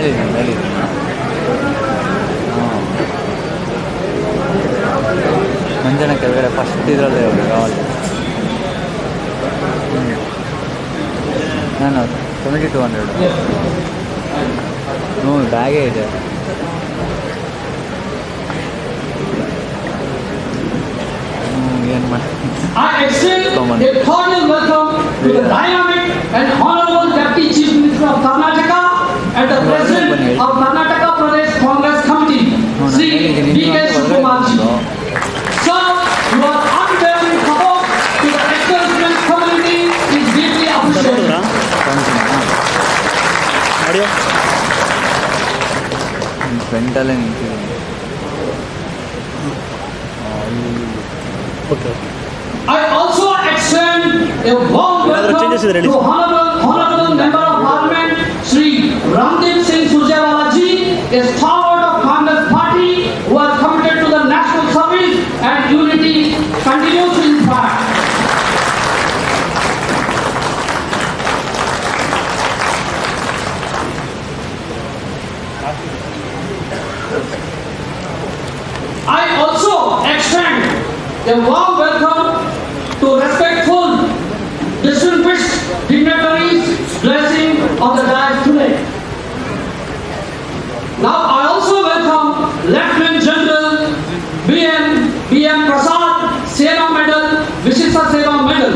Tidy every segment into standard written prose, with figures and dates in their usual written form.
ನಡೀಲಿ. ಮಂಜನ ಕೆಳಗಡೆ ಫಸ್ಟ್ ಇದರಲ್ಲೇ ಹೋಗಿ ಕಾవాలి. ನಾನು 2200 ಹ್ಞೂ ಬ್ಯಾಗೇ ಇದೆ. ಏನು ಮಾಡಿ I extend a cordial welcome to the dynamic and honorable Deputy Chief Minister of Karnataka and the President of Karnataka Pradesh Congress Committee, Sri D.K. Shivakumarji. Sir, your unwavering support to the ex-servicemen community is deeply appreciated. ಫ್ರೆಂಟಲ್ಲೇ ನಿಂತಿದ್ದೀನಿ. Okay. I also extend a warm welcome to Honorable Member of Parliament Sri Ramdeep Singh Surjewala ji, a stalwart of Congress Party who has committed to the national service and unity continues to inspire. I also extend a warm welcome to respectful, distinguished dignitaries blessing on the dais today. Now I also welcome Lieutenant General B.M. Prasad, Seva Medal, Vishishta Seva Medal.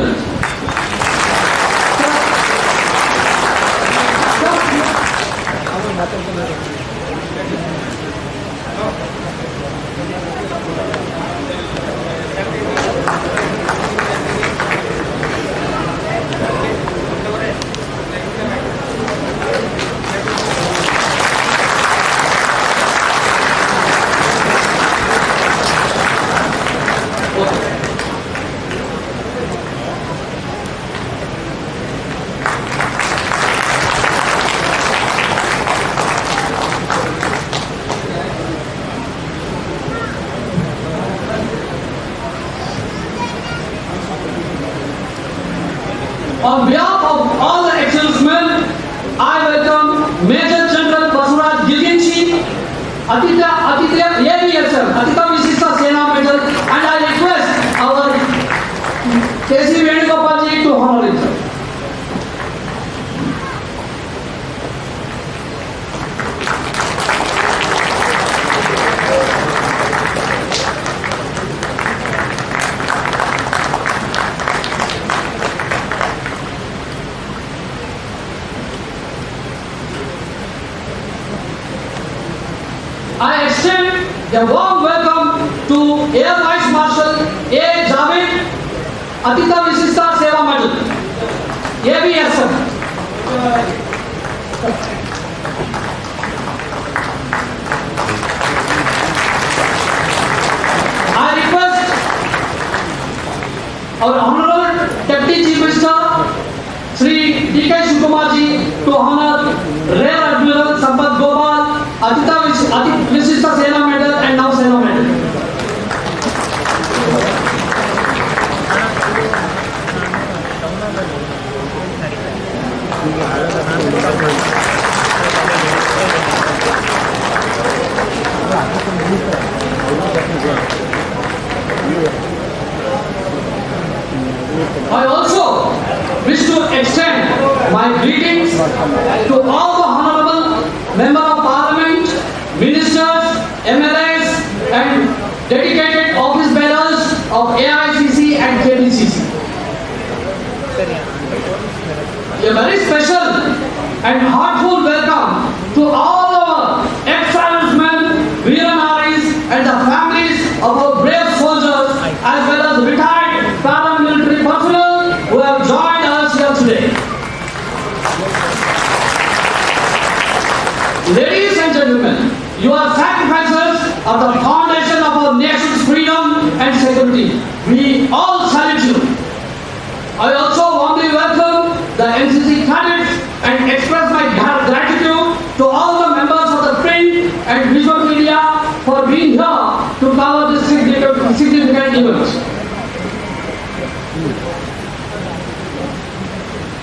On behalf of all the ex-servicemen, I welcome Major General Basuraj Gilginchi, Atitya AVSM, Atitya Vishishta Sena Medal, and I request our K.C. Venugopal ji to honor him. I extend a warm welcome to Air Vice Marshal A. Javed, Atitya Vishishta Seva Medal, AVSM. I request our Honorable Deputy Chief Minister Sri D.K. Shivakumarji to honor Rear Admiral Sampath Gopal, Atitya Vishishta Sena Medal and now Sena Medal. I also wish to extend my greetings to all the honorable Member of Parliament, ministers, MLAs and dedicated office bearers of AICC and KBCC. A very special and heartful welcome to all our ex-servicemen, Veeranaris and the families of our brave soldiers as well as retired paramilitary personnel who have joined us here today. Ladies and gentlemen, your sacrifices are the foundation of our nation's freedom and security. We all salute you. I also warmly welcome the NCC cadets and express my gratitude to all the members of the print and visual media for being here to cover this significant event.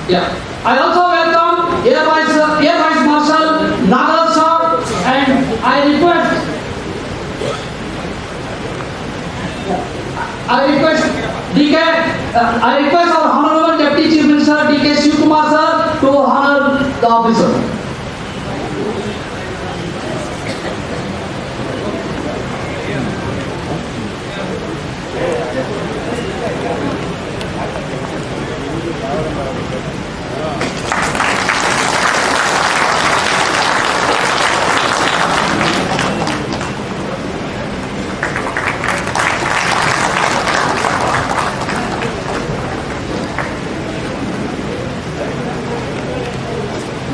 Yeah. I also welcome Air Vice Marshal Nagar I request DK, I request our Honorable Deputy Chief Minister DK Shivkumar sir to honor the officer.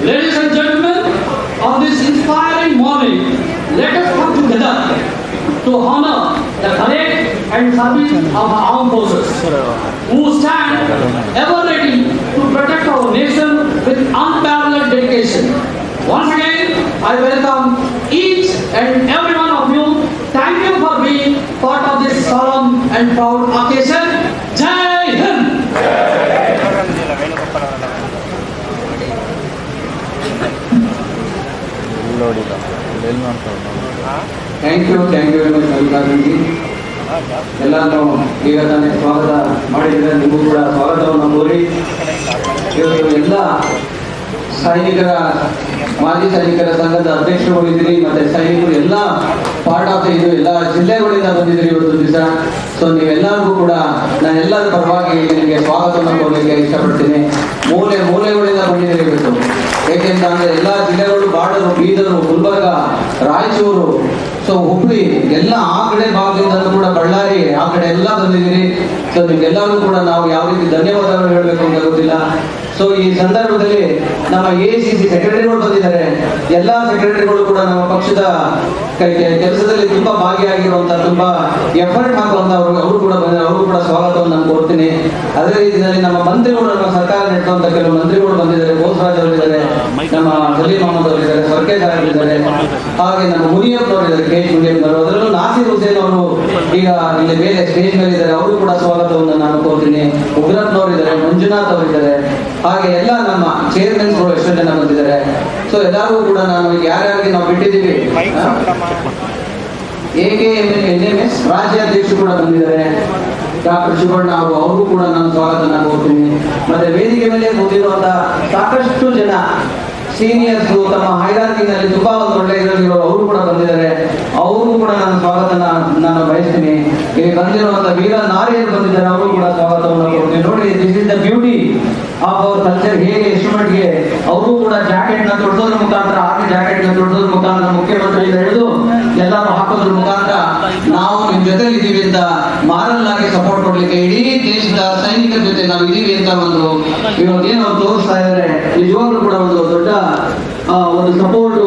Ladies and gentlemen, on this inspiring morning, let us come together to honor the courage and service of our armed forces, who stand ever ready to protect our nation with unparalleled dedication. Once again, I welcome each and every one of you. Thank you for being part of this solemn and proud occasion. Jai Hind! Thank you very much Mallikarjunji. ಎಲ್ಲರೂ ಈಗ ತಾನೇ ಸ್ವಾಗತ ಮಾಡಿದರೆ ನಿಮಗೂ ಕೂಡ ಸ್ವಾಗತವನ್ನು ಕೋರಿ ಇವತ್ತು ಎಲ್ಲ ಸೈನಿಕರ ಮಾಜಿ ಸೈನಿಕರ ಸಂಘದ ಅಧ್ಯಕ್ಷರು ಇದ್ದೀರಿ, ಮತ್ತೆ ಸೈನಿಕರು ಎಲ್ಲ ಪಾರ್ಟ್ ಆಫ್ ಇದು ಎಲ್ಲ ಜಿಲ್ಲೆಗಳಿಂದ ಬಂದಿದ್ದೀರಿ ಇವತ್ತು ದಿವಸ. ಸೊ ನೀವೆಲ್ಲರಿಗೂ ಕೂಡ ನಾನು ಎಲ್ಲರ ಪರವಾಗಿ ನಿಮಗೆ ಸ್ವಾಗತವನ್ನು ಕೋರಲಿಕ್ಕೆ ಇಷ್ಟಪಡ್ತೀನಿ. ಮೂಲೆಗಳಿಂದ ಬಂದಿದ್ದೀರಿ ಇವತ್ತು. ಏಕೆಂತಂದ್ರೆ ಎಲ್ಲ ಜಿಲ್ಲೆಗಳು ಬಾರ್ಡರು, ಬೀದರು, ಗುಲ್ಬರ್ಗ, ರಾಯಚೂರು, ಸೊ ಹುಬ್ಳಿ ಎಲ್ಲ ಆ ಕಡೆ ಭಾಗದಿಂದ ಕೂಡ ಬಳ್ಳಾರಿ ಆ ಕಡೆ ಎಲ್ಲ ಬಂದಿದ್ದೀರಿ. ಸೊ ನಿಮ್ಗೆಲ್ಲರಿಗೂ ಕೂಡ ನಾವು ಯಾವ ರೀತಿ ಧನ್ಯವಾದಗಳು ಹೇಳಬೇಕು ಅಂತ ಗೊತ್ತಿಲ್ಲ. ಸೊ ಈ ಸಂದರ್ಭದಲ್ಲಿ ನಮ್ಮ ACC ಸೆಕ್ರೆಟರಿಗಳು ಬಂದಿದ್ದಾರೆ. ಎಲ್ಲಾ ಸೆಕ್ರೆಟರಿಗಳು ಕೂಡ ನಮ್ಮ ಪಕ್ಷದ ಕೆಲಸದಲ್ಲಿ ತುಂಬಾ ಭಾಗಿಯಾಗಿರುವಂತ, ತುಂಬಾ ಎಫರ್ಟ್ ಹಾಕುವಂತ ಅವರು ಕೂಡ ಬಂದಿದ್ದಾರೆ. ಅವರು ಕೂಡ ಸ್ವಾಗತವನ್ನು ನಾನು ಕೋರ್ತೀನಿ. ಅದೇ ರೀತಿಯಲ್ಲಿ ನಮ್ಮ ಮಂತ್ರಿಗಳು, ನಮ್ಮ ಸರ್ಕಾರ ನೆಟ್ಟುವಂತ ಕೆಲವು ಮಂತ್ರಿಗಳು ಬಂದಿದ್ದಾರೆ. ಬೋಸರಾಜ್ ಅವರಿದ್ದಾರೆ, ನಮ್ಮ ಸಲೀಂ ಅಹಮದ್ ಅವರಿದ್ದಾರೆ, ಸರ್ಕೇಶ್ ಅವರಿದ್ದಾರೆ, ಹಾಗೆ ನಮ್ಮ ಮುನಿಯಪ್ಪನವರಿದ್ದಾರೆ, KH ಮುನಿಯಪ್ಪನವರು, ಅದರಲ್ಲೂ ನಾಸೀರ್ ಹುಸೇನ್ ಅವರು ಈಗ ಇಲ್ಲಿ ಮೇಲೆ ಸ್ಟೇಜ್ ಮೇಲೆ ಇದ್ದಾರೆ. ಅವರು ಕೂಡ ಸ್ವಾಗತವನ್ನು ನಾನು ಕೋರ್ತೀನಿ. ಉಗ್ರಪ್ಪನವರಿದ್ದಾರೆ, ಮಂಜುನಾಥ್ ಅವರಿದ್ದಾರೆ, ಹಾಗೆ ಎಲ್ಲ ನಮ್ಮ ಚೇರ್ಮನ್ಸ್ಗಳು ಎಷ್ಟೋ ಜನ ಬಂದಿದ್ದಾರೆ. ಸೊ ಎಲ್ಲರಿಗೂ ಕೂಡ ನಾನು ಯಾರ್ಯಾರಿಗೆ ನಾವು ಬಿಟ್ಟಿದ್ದೀವಿ, AKMS ರಾಜ್ಯಾಧ್ಯಕ್ಷರು ಕೂಡ ಬಂದಿದ್ದಾರೆ, ಡಾಕ್ಟರ್ ಶಿವಣ್ಣ ಅವರು, ಅವ್ರಿಗೂ ಕೂಡ ನಾನು ಸ್ವಾಗತನ ಕೋರ್ತೀನಿ. ಮತ್ತೆ ವೇದಿಕೆ ಮೇಲೆ ಕೂತಿರುವಂತ ಸಾಕಷ್ಟು ಜನ ಸೀನಿಯರ್ಸ್, ತಮ್ಮ ಹೈರಾರ್ಕಿನಲ್ಲಿ ತುಂಬಾ ಒಂದು ಒಳ್ಳೆ ಇದರಲ್ಲಿರೋ ಅವರು ಕೂಡ ಬಂದಿದ್ದಾರೆ. ಅವ್ರಿಗೂ ಕೂಡ ನಾನು ಸ್ವಾಗತನ ನಾನು ಬಯಸ್ತೀನಿ. ಇಲ್ಲಿ ಬಂದಿರುವಂತ ವೀರ ನಾರಿಯರು ಬಂದಿದ್ದಾರೆ, ಅವರು ಕೂಡ ಸ್ವಾಗತವನ್ನು ಕೊಡ್ತೀನಿ. ನೋಡಿ, this is the beauty of our culture. ಹೇಗೆ ಎಷ್ಟು ಮಟ್ಟಿಗೆ ಅವರು ಕೂಡ ಜಾಕೆಟ್ ನ ತೊಡೋದ್ರ ಮುಖಾಂತರ, ಆರ್ಮಿ ಜಾಕೆಟ್ ನ ತೊಡೋದ್ರ ಮುಖಾಂತರ, ಮುಖ್ಯಮಂತ್ರಿಯಿಂದ ಹಿಡಿದು ಎಲ್ಲರೂ ಹಾಕೋದ್ರ ಮುಖಾಂತರ ನಾವು ನಿಮ್ ಜೊತೆ ಇದೀವಿ ಅಂತ ಮಾರಲ್ ಆಗಿ ಸಪೋರ್ಟ್ ಕೊಡ್ಲಿಕ್ಕೆ ಇಡೀ ದೇಶದ ಸೈನಿಕರ ಜೊತೆ ನಾವು ಇದೀವಿ ಅಂತ ಇವತ್ತೇನು ಅವ್ರು ತೋರಿಸ್ತಾ ಇದ್ದಾರೆ. ನಿಜವಾಗ್ಲೂ ಕೂಡ ಒಂದು ದೊಡ್ಡ ಒಂದು ಸಪೋರ್ಟ್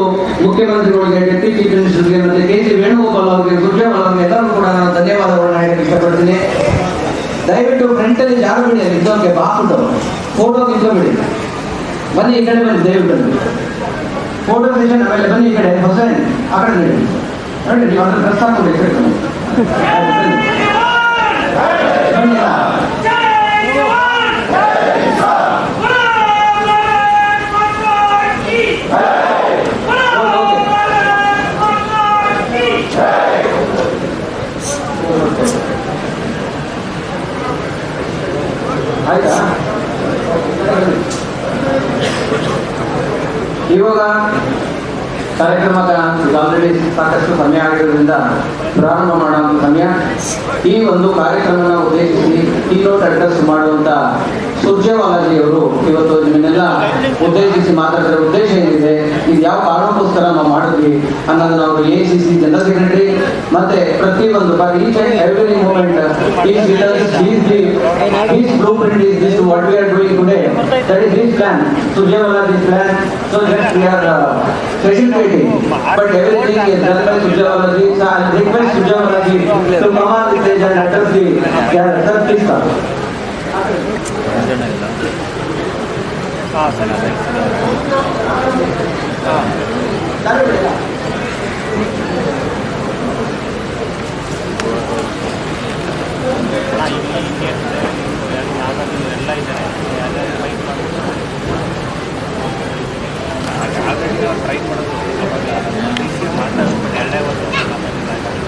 ಮುಖ್ಯಮಂತ್ರಿಗಳಿಗೆ, ಡೆಪ್ಟಿ ಚೀಫ್ ಮಿನಿಸ್ಟರ್ಗೆ, ಮತ್ತೆ KC ವೇಣುಗೋಪಾಲ್ ಅವರಿಗೆ, ಸುರ್ಜೇವಾಲ್ ಅವರಿಗೆ ಎಲ್ಲರಿಗೂ ಕೂಡ ನಾನು ಧನ್ಯವಾದಗಳನ್ನ ಹೇಳಕ್ಕೆ ಇಷ್ಟಪಡ್ತೀನಿ. ದಯವಿಟ್ಟು ಫ್ರಂಟಲ್ಲಿ ಜಾಗ ಬಿಡಿ, ಅಲ್ಲಿ ಇದ್ದವ್ರಿಗೆ ಬಾಕುಂಟವರು ಫೋಟೋ ನಿಂತ್ಕೊಂಡ್ಬಿಡಿ. ಬನ್ನಿ ಈ ಕಡೆ ಬನ್ನಿ, ದಯವಿಟ್ಟು ಫೋಟೋ ಸೆಷನ್. ಆಮೇಲೆ ಬನ್ನಿ ಈ ಕಡೆ, ಹೊಸ ಆ ಕಡೆ ನೋಡಿ, ನೋಡಿ ನೀವು ಅದನ್ನು ಡ್ರೆಸ್ ಹಾಕೊಂಡು ಬನ್ನಿ. ಆಯ್ತಾ? ಇವಾಗ ಕಾರ್ಯಕ್ರಮದ ಆಲ್ರೆಡಿ ಸಾಕಷ್ಟು ಸಮಯ ಆಗಿರೋದ್ರಿಂದ ಪ್ರಾರಂಭ ಮಾಡುವಂಥ ಸಮಯ. ಈ ಒಂದು ಕಾರ್ಯಕ್ರಮನ ಉದ್ದೇಶಿಸಿ ಕೀನೋಟ್ ಅಡ್ರೆಸ್ ಮಾಡುವಂತ ಸುರ್ಜೇವಾಲಾಜಿ ಅವರು ಇವತ್ತು ನಿಮ್ಮನ್ನೆಲ್ಲ ಉದ್ದೇಶಿಸಿ ಮಾತಾಡಿದ್ರೆ ಉದ್ದೇಶ ಏನಿದೆ, ಇದು ಯಾವ ಕಾರಣಕ್ಕೋಸ್ಕರ ನಾವು ಮಾಡಿದ್ವಿ ಅನ್ನೋದನ್ನ ಅವರು ACC ಜನರಲ್ ಸೆಕ್ರೆಟರಿ ಮತ್ತೆ ಪ್ರತಿಯೊಂದು for each and every moment his blueprint is this what we are doing today. That is his plan, Surjewalaji's plan. So that we are facilitating, but everything is done by Surjewalaji. So I request Surjewalaji to come on the stage and address the sir, please come.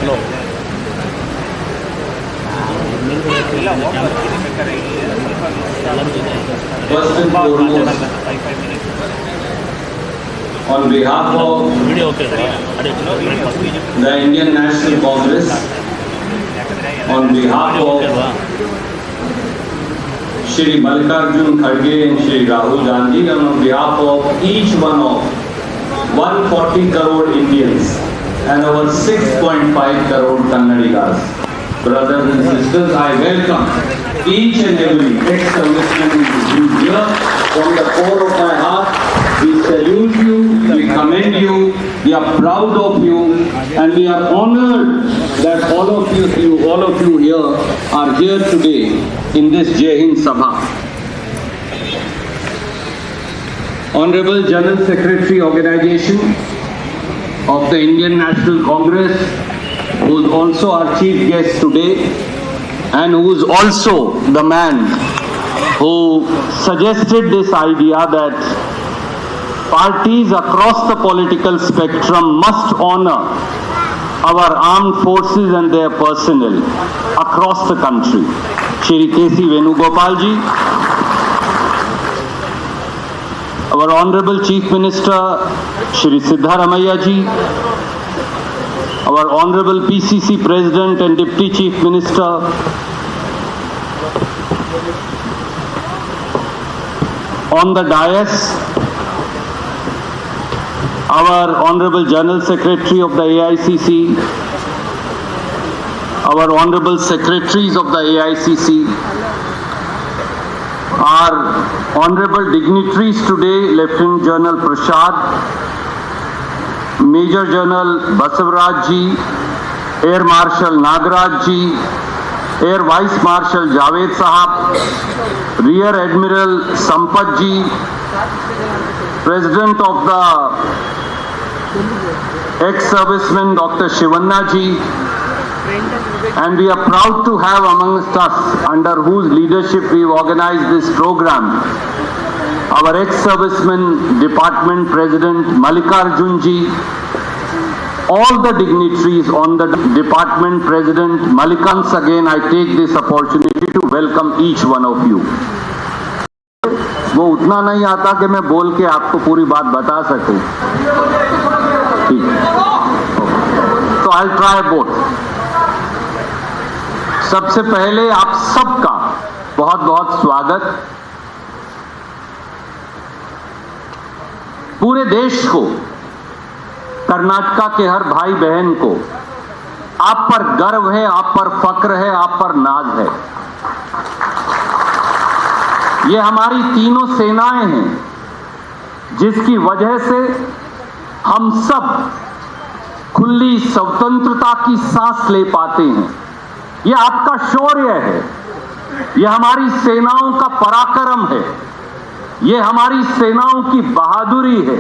Hello foremost, on behalf of the Indian National Congress, on behalf of Shri Mallikarjun Kharge and Shri Rahul Gandhi, and on behalf of each one of 140 crore Indians and over 6.5 crore Kannadigas. Brothers and sisters, I welcome each and every ex-serviceman who is here from the core of my heart. We salute you, we commend you, we are proud of you, and we are honored that all of you here are here today in this Jai Hind Sabha. Honorable General Secretary Organization of the Indian National Congress, who is also our chief guest today, and who is also the man who suggested this idea that parties across the political spectrum must honor our armed forces and their personnel across the country. Shri K.C. Venugopal ji, our Honorable Chief Minister Shri Siddharamaiah ji, our Honorable PCC President and Deputy Chief Minister, on the dais, our Honorable General Secretary of the AICC, our Honorable Secretaries of the AICC, our Honorable dignitaries today, Lieutenant General Prashad, Major General Basavaraj ji, Air Marshal Nagaraj ji, Air Vice Marshal Javed Sahab, Rear Admiral Sampat ji, President of the ex-serviceman Dr. Shivanna ji, and we are proud to have amongst us, under whose leadership we have organized this program, our ex-serviceman Department President Mallikarjun ji, all the dignitaries on the Department President Mallikarjun. Once again, I take this opportunity to welcome each one of you. वो उतना नहीं आता कि मैं बोल के आपको पूरी बात बता सकूं। ठीक, तो आई ट्राई बोथ। सबसे पहले आप सबका बहुत बहुत स्वागत। पूरे देश को, कर्नाटका के हर भाई बहन को आप पर गर्व है, आप पर फक्र है, आप पर नाज है। ये हमारी तीनों सेनाएं हैं जिसकी वजह से हम सब खुली स्वतंत्रता की सांस ले पाते हैं। ये आपका शौर्य है, ये हमारी सेनाओं का पराक्रम है, ये हमारी सेनाओं की बहादुरी है,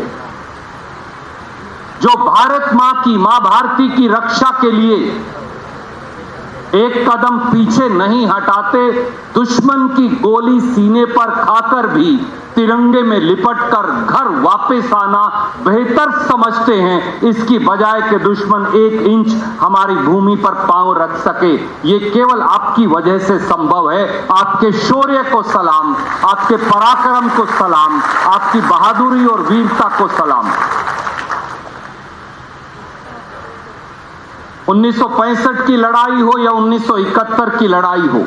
जो भारत मां की, मां भारती की रक्षा के लिए एक कदम पीछे नहीं हटाते, दुश्मन की गोली सीने पर खाकर भी तिरंगे में लिपटकर घर वापस आना बेहतर समझते हैं, इसकी बजाय कि दुश्मन 1 इंच हमारी भूमि पर पांव रख सके। ये केवल आपकी वजह से संभव है। आपके शौर्य को सलाम, आपके पराक्रम को सलाम, आपकी बहादुरी और वीरता को सलाम। 1965 की लड़ाई हो या 1971 की लड़ाई हो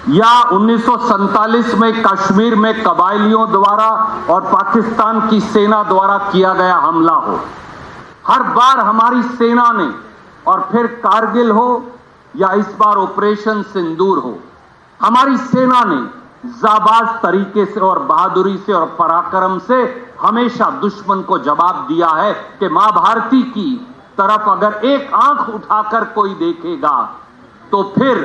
या 1947 में कश्मीर में कबायलियों द्वारा और पाकिस्तान की सेना द्वारा किया गया हमला हो, हर बार हमारी सेना ने, और फिर कारगिल हो या इस बार ऑपरेशन सिंदूर हो, हमारी सेना ने जाबाज तरीके से और बहादुरी से और पराक्रम से हमेशा दुश्मन को जवाब दिया है कि मां भारती की तरफ अगर एक आंख उठाकर कोई देखेगा तो फिर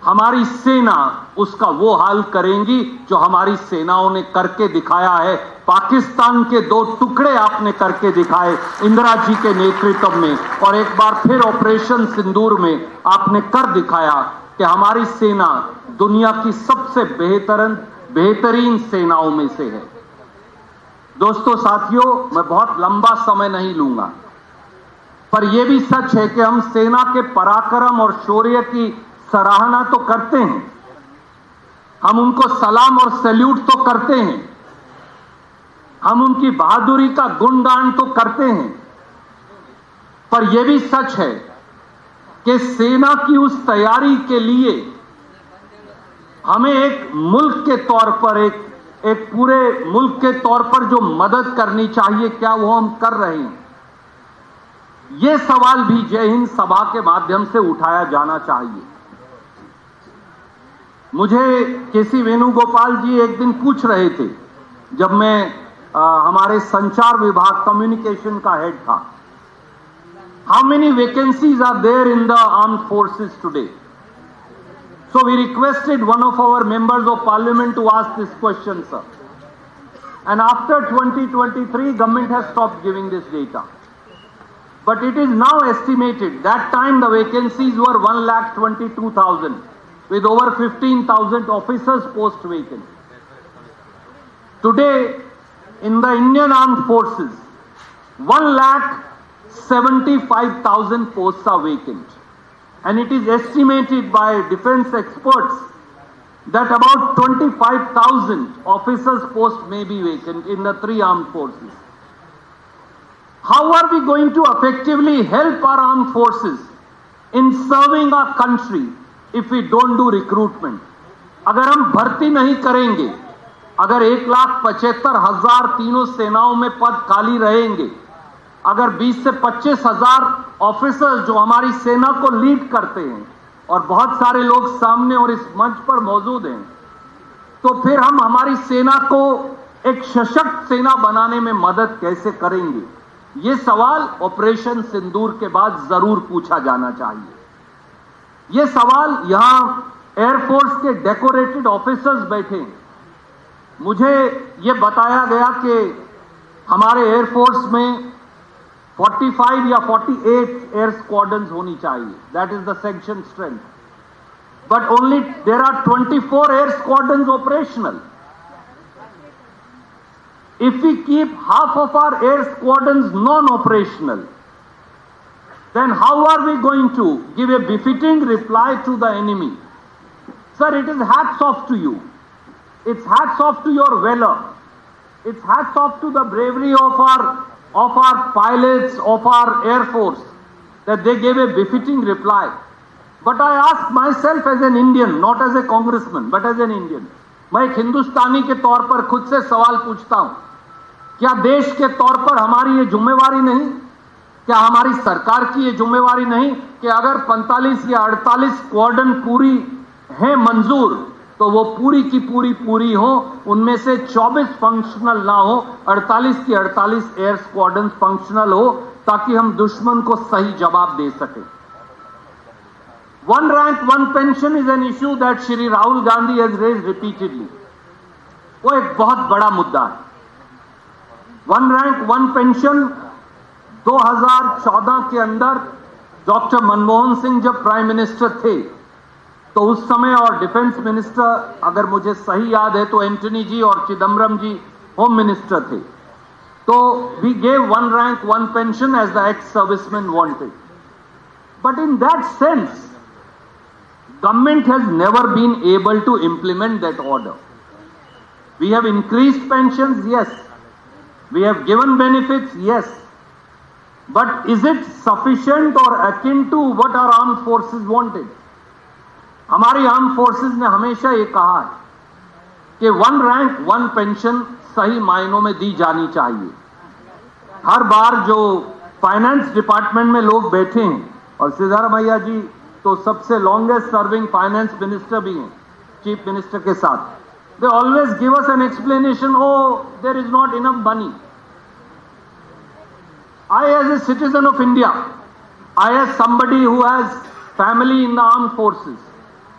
हमारी सेना उसका वो हाल करेंगी जो हमारी सेनाओं ने करके दिखाया है। पाकिस्तान के 2 टुकड़े आपने करके दिखाए इंदिरा जी के नेतृत्व में, और एक बार फिर ऑपरेशन सिंदूर में आपने कर दिखाया कि हमारी सेना दुनिया की सबसे बेहतरीन सेनाओं में से है। दोस्तों, साथियों, मैं बहुत लंबा समय नहीं लूंगा, पर यह भी सच है कि हम सेना के पराक्रम और शौर्य की सराहना तो करते हैं, हम उनको सलाम और सैल्यूट तो करते हैं, हम उनकी बहादुरी का गुणगान तो करते हैं, पर यह भी सच है कि सेना की उस तैयारी के लिए हमें एक मुल्क के तौर पर, एक पूरे मुल्क के तौर पर जो मदद करनी चाहिए, क्या वो हम कर रहे हैं? ये सवाल भी जय हिंद सभा के माध्यम से उठाया जाना चाहिए। मुझे केसी वेणुगोपाल जी एक दिन पूछ रहे थे, जब मैं हमारे संचार विभाग कम्युनिकेशन का हेड था, how many vacancies are there in the armed forces today? So we requested one of our members of parliament to ask this question, sir. And after 2023, government has stopped giving this data. But it is now estimated, that time the vacancies were 1,22,000 with over 15,000 officers post vacant. Today, in the Indian Armed Forces, 1,75,000 posts are vacant. And it is estimated by defense experts that about 25,000 officers posts may be vacant in the three armed forces. How are we going to effectively help our armed forces in serving our country if we don't do recruitment? अगर हम भर्ती नहीं करेंगे, अगर 1,75,000 तीनों सेनाओं में पद खाली रहेंगे, अगर 20 से 25,000 ऑफिसर्स जो हमारी सेना को लीड करते हैं, और बहुत सारे लोग सामने और इस मंच पर मौजूद हैं, तो फिर हम हमारी सेना को एक सशक्त सेना बनाने में मदद कैसे करेंगे? ये सवाल ऑपरेशन सिंदूर के बाद जरूर पूछा जाना चाहिए। ये सवाल यहां एयरफोर्स के डेकोरेटेड ऑफिसर्स बैठे हैं। मुझे ये बताया गया कि हमारे एयरफोर्स में 45 या 48 एयर स्क्वाड्रन्स होनी चाहिए, that is the section strength, but only there are 24 air squadrons operational. If we keep half of our air squadrons non-operational, then how are we going to give a befitting reply to the enemy? Sir, it is hats off to you. It's hats off to your valor. It's hats off to the bravery of our pilots, of our Air Force, that they gave a befitting reply. But I ask myself as an Indian, not as a congressman, but as an Indian. मैं एक हिंदुस्तानी के तौर पर खुद से सवाल पूछता हूं, क्या देश के तौर पर हमारी ये जिम्मेवारी नहीं, क्या हमारी सरकार की ये जिम्मेवारी नहीं कि अगर 45 या 48 स्क्वाड्रन पूरी हैं मंजूर, तो वो पूरी की पूरी हो, उनमें से 24 फंक्शनल ना हो, 48 की 48 एयर स्क्वाड्रन फंक्शनल हो, ताकि हम दुश्मन को सही जवाब दे सके. One rank, one pension is an issue that Shri Rahul Gandhi has raised repeatedly. वो एक बहुत बड़ा मुद्दा है. वन रैंक वन पेंशन 2014 के अंदर डॉक्टर मनमोहन सिंह जब प्राइम मिनिस्टर थे, तो उस समय, और डिफेंस मिनिस्टर अगर मुझे सही याद है तो एंटनी जी और चिदम्बरम जी होम मिनिस्टर थे, तो we gave one rank one pension as the ex servicemen wanted. But in that sense government has never been able to implement that order. We have increased pensions, yes. We have given benefits, yes. But is it sufficient or akin to what our armed forces wanted? हमारी arm forces ने हमेशा ये कहा है कि one rank one pension सही मायनों में दी जानी चाहिए. हर बार जो फाइनेंस डिपार्टमेंट में लोग बैठे हैं, और सिद्धारमैया जी तो सबसे लॉन्गेस्ट सर्विंग फाइनेंस मिनिस्टर भी हैं चीफ मिनिस्टर के साथ, they always give us an explanation, oh there is not enough money. I as a citizen of India, I as somebody who has family in the armed forces,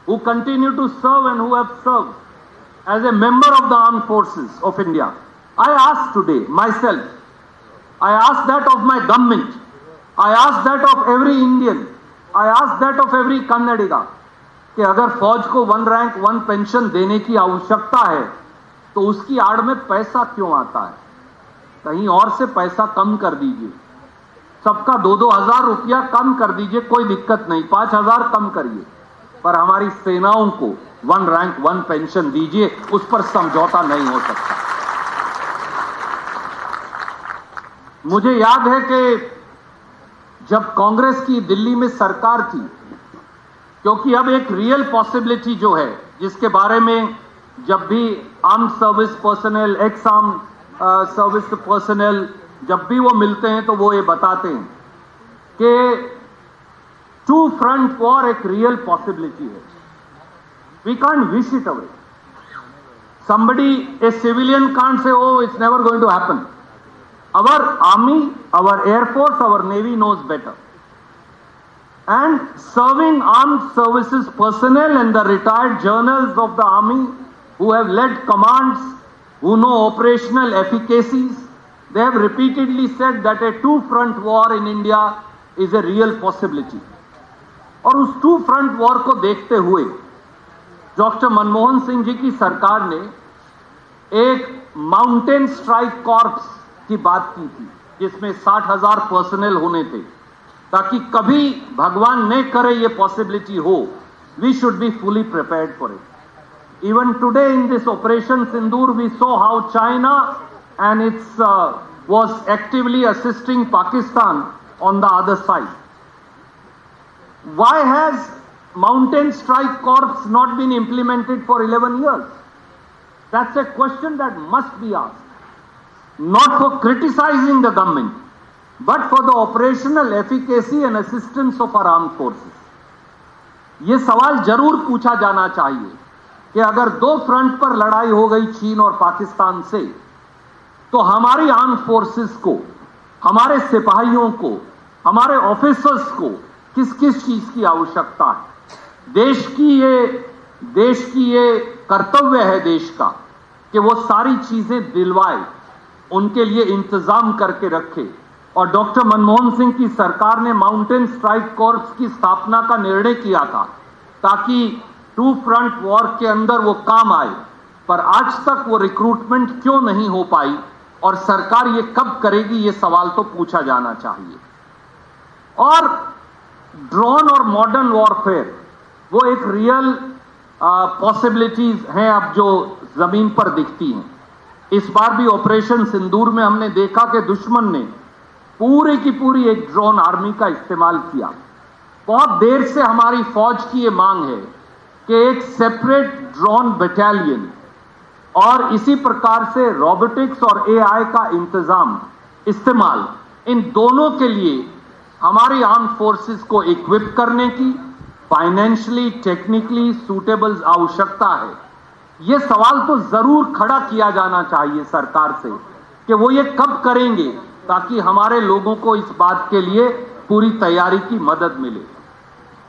who continue to serve and who have served as a member of the armed forces of India, I ask today myself, I ask that of my government, I ask that of every Indian, I ask that of every Kannadiga, कि अगर फौज को one rank one pension देने की आवश्यकता है, तो उसकी आड़ में पैसा क्यों आता है? कहीं और से पैसा कम कर दीजिए, सबका 2-2 हजार रुपया कम कर दीजिए, कोई दिक्कत नहीं, 5,000 कम करिए, पर हमारी सेनाओं को 1 रैंक 1 पेंशन दीजिए, उस पर समझौता नहीं हो सकता। मुझे याद है कि जब कांग्रेस की दिल्ली में सरकार थी, क्योंकि अब एक रियल पॉसिबिलिटी जो है, जिसके बारे में जब भी arm service personal, x arm service personal जब भी वो मिलते हैं तो वो ये बताते हैं कि 2 फ्रंट वॉर एक रियल पॉसिबिलिटी है। We can't wish it away. Somebody, a civilian can't say, oh, it's never going to happen. Our army, our air force, our navy knows better. And serving armed services personnel and the retired journals of the army who have led commands, who know operational efficacies, they have repeatedly said that a 2-front war in India is a real possibility. और उस 2-front war को देखते हुए doctor Manmohan Singh ji की सरकार ने एक mountain strike corps की बात की थी, जिसमें 60,000 पर्सनल होने थे, ताकि कभी भगवान न करे ये पॉसिबिलिटी हो, we should be fully prepared for it. Even today in this operation Sindoor we saw how China and it's was actively assisting Pakistan on the other side. Why has Mountain Strike Corps not been implemented for 11 years? That's a question that must be asked. Not for criticizing the government, but for the operational efficacy and assistance of our armed forces. ये सवाल जरूर पूछा जाना चाहिए कि अगर 2 front पर लड़ाई हो गई चीन और पाकिस्तान से, तो हमारी आर्म फोर्सेस को, हमारे सिपाहियों को, हमारे ऑफिसर्स को किस किस चीज की आवश्यकता है। देश की ये कर्तव्य है देश का कि वो सारी चीजें दिलवाए, उनके लिए इंतजाम करके रखे। और डॉक्टर मनमोहन सिंह की सरकार ने माउंटेन स्ट्राइक कॉर्प्स की स्थापना का निर्णय किया था ताकि 2 फ्रंट वॉर के अंदर वो काम आए। पर आज तक वो रिक्रूटमेंट क्यों नहीं हो पाई और सरकार ये कब करेगी, ये सवाल तो पूछा जाना चाहिए। और ड्रोन और मॉडर्न वॉरफेयर वो एक रियल पॉसिबिलिटीज हैं अब जो जमीन पर दिखती हैं। इस बार भी ऑपरेशन सिंदूर में हमने देखा कि दुश्मन ने पूरी की पूरी एक ड्रोन आर्मी का इस्तेमाल किया। बहुत देर से हमारी फौज की ये मांग है कि एक सेपरेट ड्रोन बटालियन और इसी प्रकार से रोबोटिक्स और एआई का इस्तेमाल, इन दोनों के लिए हमारी आर्म फोर्सेस को इक्विप करने की फाइनेंशियली, टेक्निकली सूटेबल आवश्यकता है। यह सवाल तो जरूर खड़ा किया जाना चाहिए सरकार से कि वो ये कब करेंगे ताकि हमारे लोगों को इस बात के लिए पूरी तैयारी की मदद मिले।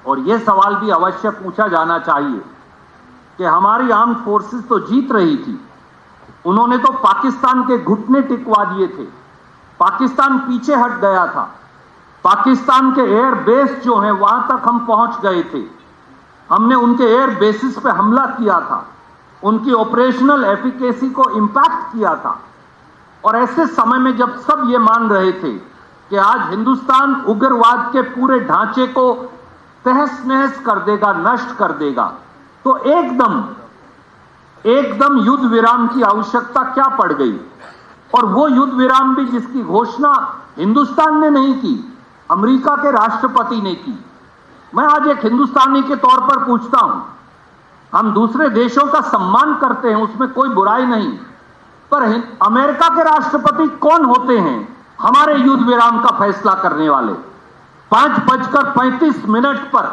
और यह सवाल भी अवश्य पूछा जाना चाहिए कि हमारी आर्म फोर्सेस तो जीत रही थी, उन्होंने तो पाकिस्तान के घुटने टिकवा दिए थे, पाकिस्तान पीछे हट गया था, पाकिस्तान के एयर बेस जो हैं वहां तक हम पहुंच गए थे, हमने उनके एयर बेसिस पे हमला किया था, उनकी ऑपरेशनल एफिकेसी को इंपैक्ट किया था। और ऐसे समय में जब सब ये मान रहे थे कि आज हिंदुस्तान उग्रवाद के पूरे ढांचे को तहस नहस कर देगा, नष्ट कर देगा, तो एकदम युद्ध विराम की आवश्यकता क्या पड़ गई। और वो युद्ध विराम भी जिसकी घोषणा हिंदुस्तान ने नहीं की, अमेरिका के राष्ट्रपति ने की। मैं आज एक हिंदुस्तानी के तौर पर पूछता हूं, हम दूसरे देशों का सम्मान करते हैं, उसमें कोई बुराई नहीं, पर अमेरिका के राष्ट्रपति कौन होते हैं हमारे युद्ध विराम का फैसला करने वाले। 5:35 पर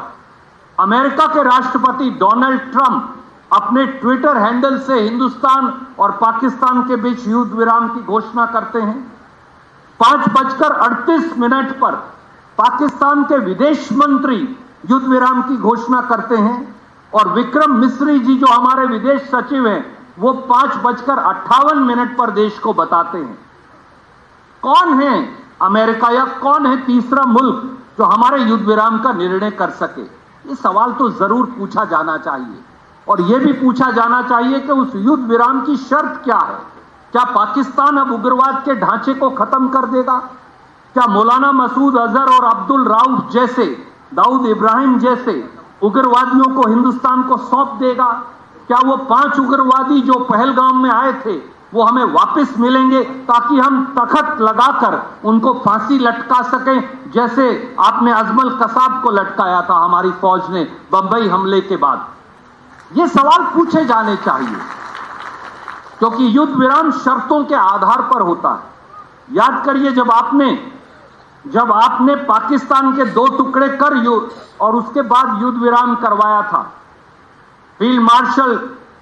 अमेरिका के राष्ट्रपति डोनाल्ड ट्रंप अपने ट्विटर हैंडल से हिंदुस्तान और पाकिस्तान के बीच युद्ध विराम की घोषणा करते हैं। 5:38 पर पाकिस्तान के विदेश मंत्री युद्ध विराम की घोषणा करते हैं और विक्रम मिस्री जी जो हमारे विदेश सचिव हैं वो 5:58 पर देश को बताते हैं। कौन है अमेरिका या कौन है तीसरा मुल्क जो हमारे युद्ध विराम का निर्णय कर सके। ये सवाल तो जरूर पूछा जाना चाहिए और यह भी पूछा जाना चाहिए कि उस युद्ध विराम की शर्त क्या है। क्या पाकिस्तान अब उग्रवाद के ढांचे को खत्म कर देगा? क्या मौलाना मसूद अजहर और अब्दुल राउफ जैसे, दाऊद इब्राहिम जैसे उग्रवादियों को हिंदुस्तान को सौंप देगा? क्या वो 5 उग्रवादी जो पहलगाम में आए थे वो हमें वापस मिलेंगे ताकि हम तख्त लगाकर उनको फांसी लटका सकें, जैसे आपने अजमल कसाब को लटकाया था हमारी फौज ने बंबई हमले के बाद? ये सवाल पूछे जाने चाहिए, क्योंकि युद्ध विराम शर्तों के आधार पर होता है। याद करिए, जब आपने पाकिस्तान के 2 टुकड़े कर और उसके बाद युद्ध विराम करवाया था, फील्ड मार्शल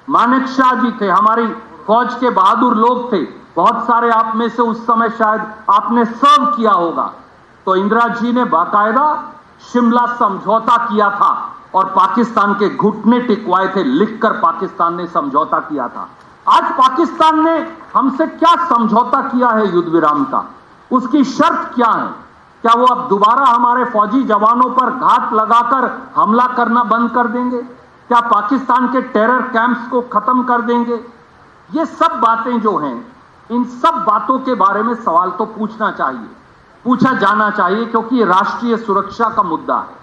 मानेक शाह जी थे, हमारी फौज के बहादुर लोग थे, बहुत सारे आप में से उस समय शायद आपने सर्व किया होगा। तो इंदिरा जी ने बाकायदा शिमला समझौता किया था और पाकिस्तान के घुटने टिकवाए थे, लिखकर पाकिस्तान ने समझौता किया था। आज पाकिस्तान ने हमसे क्या समझौता किया है युद्ध विराम का? उसकी शर्त क्या है? क्या वो अब दोबारा हमारे फौजी जवानों पर घात लगाकर हमला करना बंद कर देंगे? क्या पाकिस्तान के टेरर कैंप्स को खत्म कर देंगे? ये सब बातें जो हैं, इन सब बातों के बारे में सवाल तो पूछा जाना चाहिए, क्योंकि ये राष्ट्रीय सुरक्षा का मुद्दा है।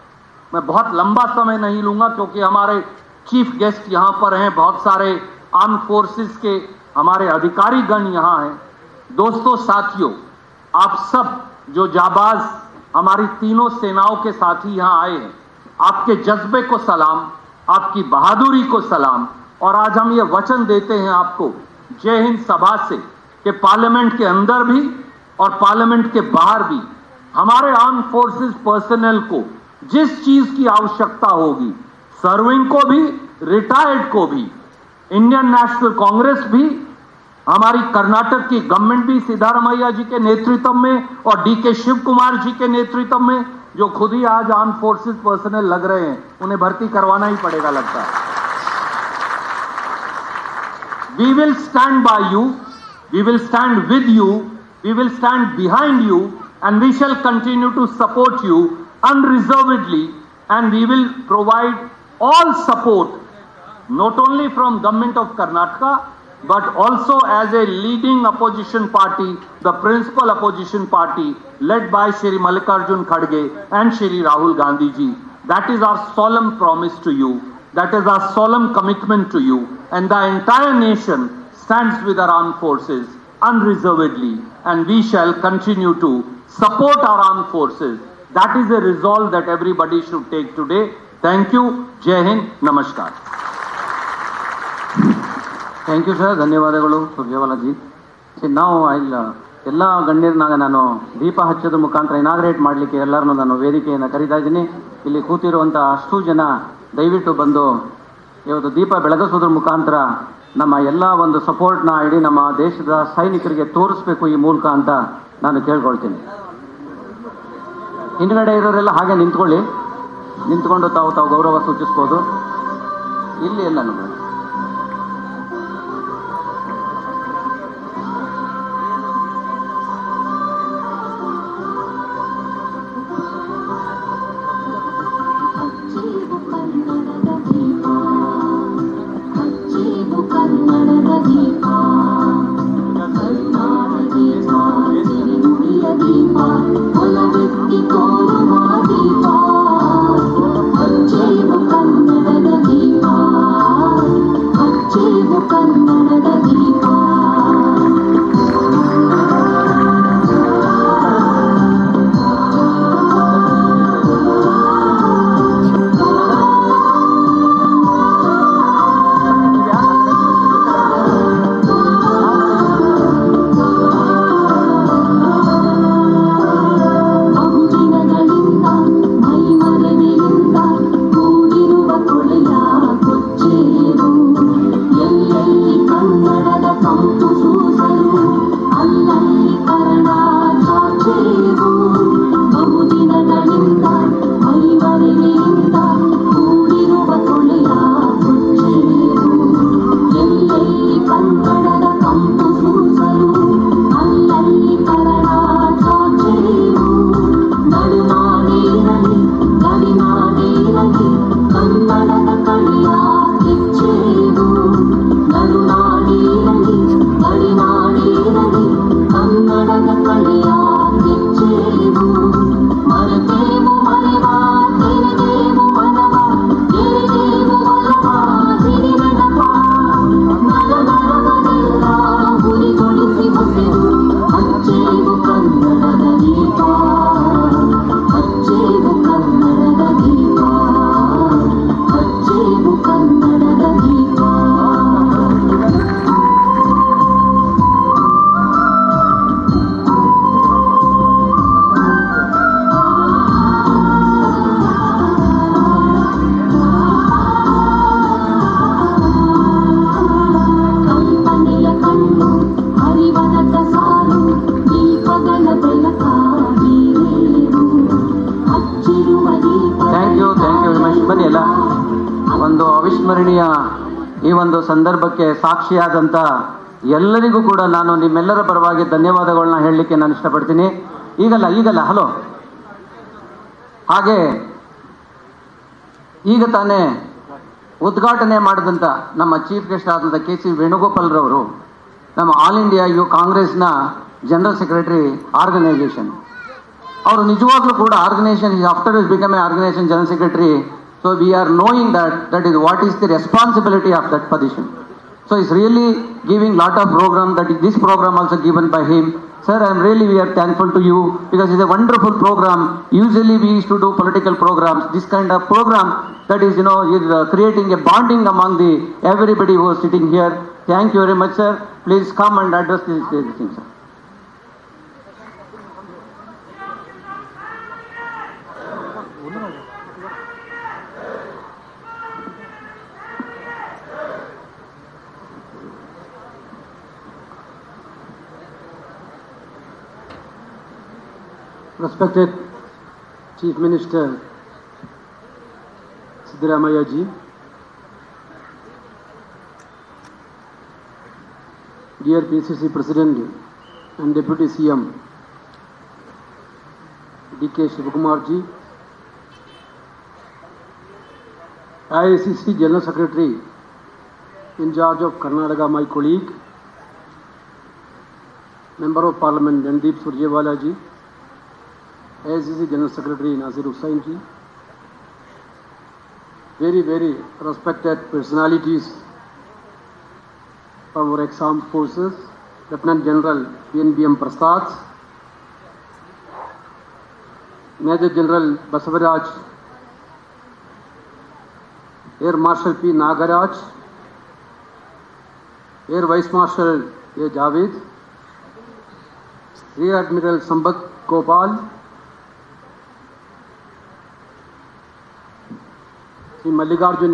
मैं बहुत लंबा समय नहीं लूंगा, क्योंकि हमारे चीफ गेस्ट यहां पर हैं, बहुत सारे आर्म फोर्सेस के हमारे अधिकारी गण यहां हैं। दोस्तों, साथियों, आप सब जो जाबाज हमारी तीनों सेनाओं के साथी यहां आए हैं, आपके जज्बे को सलाम, आपकी बहादुरी को सलाम। और आज हम ये वचन देते हैं आपको जय हिंद सभा से कि पार्लियामेंट के अंदर भी और पार्लियामेंट के बाहर भी हमारे आर्म फोर्सेस पर्सनल को जिस चीज की आवश्यकता होगी, सर्विंग को भी, रिटायर्ड को भी, इंडियन नेशनल कांग्रेस भी, हमारी कर्नाटक की गवर्नमेंट भी सिद्धारमैया जी के नेतृत्व में और डीके शिव कुमार जी के नेतृत्व में, जो खुद ही आज आर्म फोर्सेस पर्सनल लग रहे हैं, उन्हें भर्ती करवाना ही पड़ेगा लगता है। We will stand by you, we will stand with you, we will stand behind you, and we shall continue to support you unreservedly, and we will provide all support, not only from Government of Karnataka, but also as a leading opposition party, the principal opposition party led by Shri Mallikarjun Kharge and Shri Rahul Gandhi ji. That is our solemn promise to you. That is our solemn commitment to you, and the entire nation stands with our armed forces unreservedly, and we shall continue to support our armed forces. That is a resolve that everybody should take today. Thank you. Jai Hind. Namaskar. Thank you sir, ಧನ್ಯವಾದಗಳು ಸುರ್ಜೇವಾಲಾಜಿ. ನಾವು ಎಲ್ಲ ಗಣ್ಯರನ್ನಾಗ ನಾನು ದೀಪ ಹಚ್ಚೋದ್ರ ಮುಖಾಂತರ inaugurate ಮಾಡಲಿಕ್ಕೆ ಎಲ್ಲರನ್ನೂ ನಾನು ವೇದಿಕೆಯನ್ನು ಕರೀತಾ ಇದ್ದೀನಿ. ಇಲ್ಲಿ ಕೂತಿರುವಂಥ ಅಷ್ಟು ಜನ ದಯವಿಟ್ಟು ಬಂದು ಇವತ್ತು ದೀಪ ಬೆಳಗಿಸೋದ್ರ ಮುಖಾಂತರ ನಮ್ಮ ಎಲ್ಲ ಒಂದು ಸಪೋರ್ಟ್ನ ಇಡೀ ನಮ್ಮ ದೇಶದ ಸೈನಿಕರಿಗೆ ತೋರಿಸ್ಬೇಕು ಈ ಮೂಲಕ ಅಂತ ನಾನು ಕೇಳ್ಕೊಳ್ತೀನಿ. ಹಿಂದ್ಗಡೆ ಇರೋರೆಲ್ಲ ಹಾಗೆ ನಿಂತ್ಕೊಂಡು ತಾವು ಗೌರವ ಸೂಚಿಸ್ಬೋದು. ಇಲ್ಲಿ ಎಲ್ಲ ನಮಗೆ ಒಂದು ಅವಿಸ್ಮರಣೀಯ ಈ ಒಂದು ಸಂದರ್ಭಕ್ಕೆ ಸಾಕ್ಷಿಯಾದಂಥ ಎಲ್ಲರಿಗೂ ಕೂಡ ನಾನು ನಿಮ್ಮೆಲ್ಲರ ಪರವಾಗಿ ಧನ್ಯವಾದಗಳನ್ನ ಹೇಳಲಿಕ್ಕೆ ನಾನು ಇಷ್ಟಪಡ್ತೀನಿ. ಈಗಲ್ಲ ಹಲೋ. ಹಾಗೆ ಈಗ ತಾನೇ ಉದ್ಘಾಟನೆ ಮಾಡಿದಂಥ ನಮ್ಮ ಚೀಫ್ ಗೆಸ್ಟ್ ಆದಂಥ ಕೆ.ಸಿ. ವೇಣುಗೋಪಾಲ್ರವರು ನಮ್ಮ ಆಲ್ ಇಂಡಿಯಾ ಕಾಂಗ್ರೆಸ್ನ ಜನರಲ್ ಸೆಕ್ರೆಟರಿ ಆರ್ಗನೈಸೇಷನ್. ಅವರು ನಿಜವಾಗ್ಲೂ ಕೂಡ organisation after is become a organisation general secretary. So we are knowing that is what is the responsibility of that position. So it's really giving lot of program, that is this program also given by him. Sir, we are thankful to you because it's a wonderful program. Usually we used to do political programs. This kind of program that is, is creating a bonding among the everybody who is sitting here. Thank you very much, sir. Please come and address this thing, sir. Respected Chief Minister Siddaramaiah ji, dear PCC President and Deputy CM D.K. Shivakumar ji, IICC General Secretary in charge of Karnataka, my colleague, Member of Parliament Randeep Surjewala ji, AICC General Secretary Nasir Hussain ji, very respected personalities of our ex-armed forces, Lieutenant General PNBM Prasad, Major General Basavaraj, Air Marshal P. Nagaraj, Air Vice Marshal A. Javed, Rear Admiral Sambat Gopal, Sri Mallikarjun,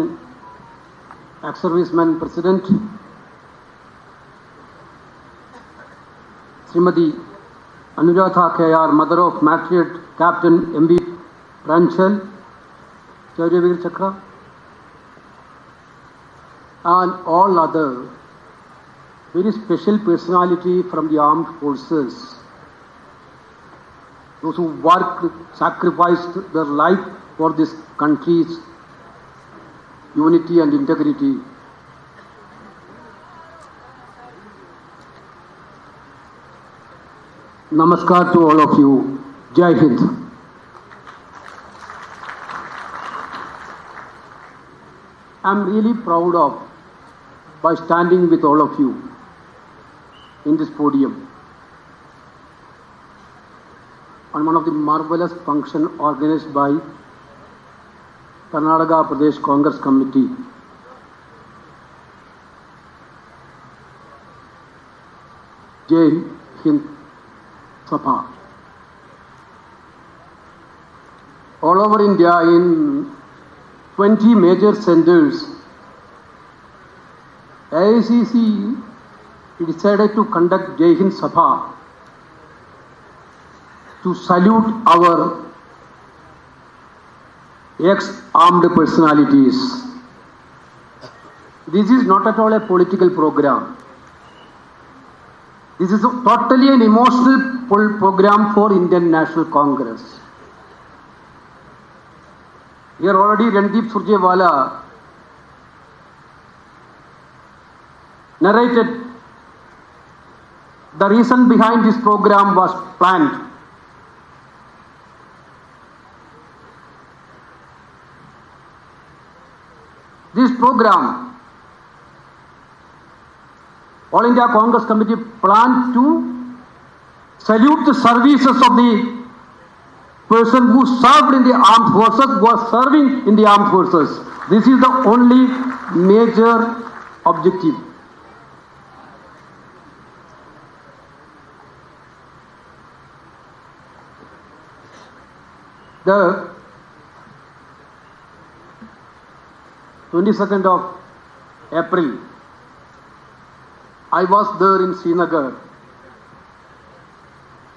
ex-serviceman President, Srimati Anuratha K.R., Mother of Matriot Captain M.B. Pranchal, Chaudhary Chakra, and all other very special personality from the armed forces, those who worked, sacrificed their life for this country's unity and integrity. Namaskar to all of you. Jai Hind. I'm really proud of by standing with all of you in this podium on one of the marvelous function organized by Karnataka Pradesh Congress Committee. Jai Hind Sabha. All over India, in 20 major centers, AICC decided to conduct Jai Hind Sabha to salute our ex-armed personalities. This is not at all a political program. This is totally an emotional program for Indian National Congress. Here already Randeep Surjewala narrated the reason behind this program was planned. This program, All India Congress Committee planned to salute the services of the person who served in the armed forces, was serving in the armed forces. This is the only major objective. The 22nd of April, I was there in Srinagar,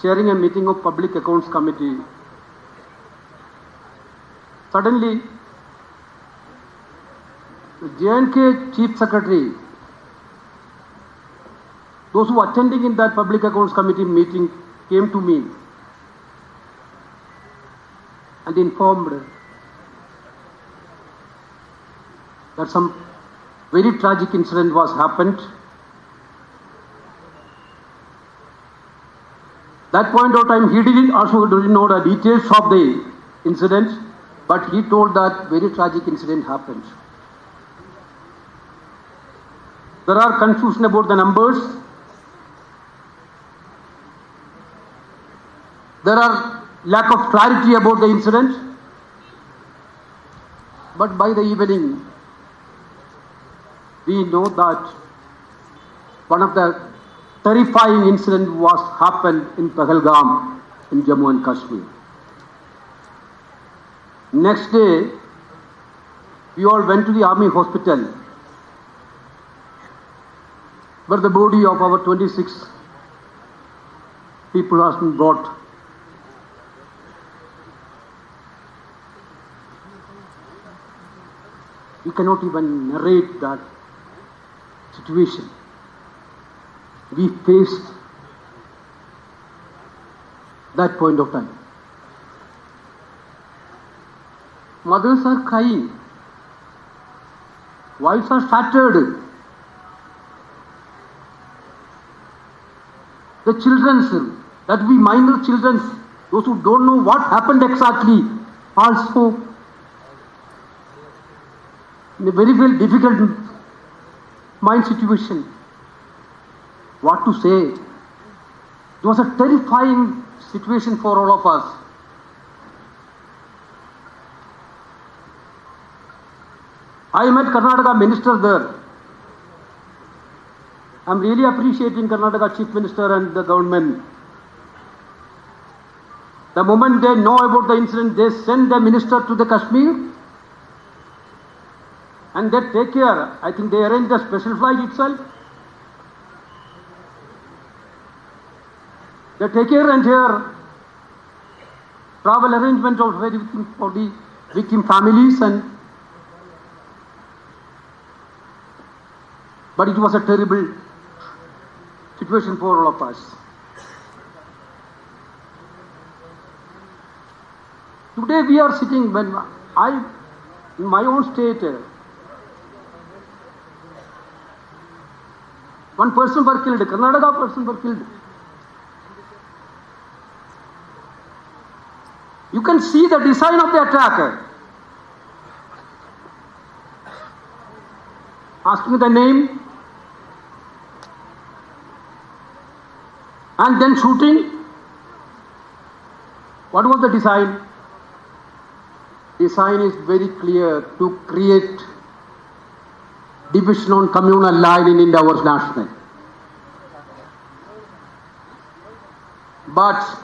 chairing a meeting of Public Accounts Committee. Suddenly, The J&K Chief Secretary, those who were attending in that Public Accounts Committee meeting came to me and informed that some very tragic incident was happened. That point of time, he didn't know the details of the incident, but he told that very tragic incident happened. There are confusion about the numbers. There are lack of clarity about the incident. But by the evening, we know that one of the terrifying incidents was happened in Pahalgam in Jammu and Kashmir. Next day, we all went to the army hospital where the body of our 26 people has been brought. We cannot even narrate that situation. We faced that point of time. Mothers are crying. Wives are shattered. The children, that we minor children, those who don't know what happened exactly, also in a very, very difficult mind situation. What to say? It was a terrifying situation for all of us. I met Karnataka minister there. I'm really appreciating Karnataka Chief Minister and the government. The moment they know about the incident, they send the minister to the Kashmir and they take care. I think they arrange a special flight itself. They take care and here travel arrangement of everything for the victim families but it was a terrible situation for all of us. Today we are sitting in my own state, one person were killed, Karnataka person were killed. You can see the design of the attack. Ask me the name. And then shooting. What was the design? Design is very clear, to create division on communal line in India was national. But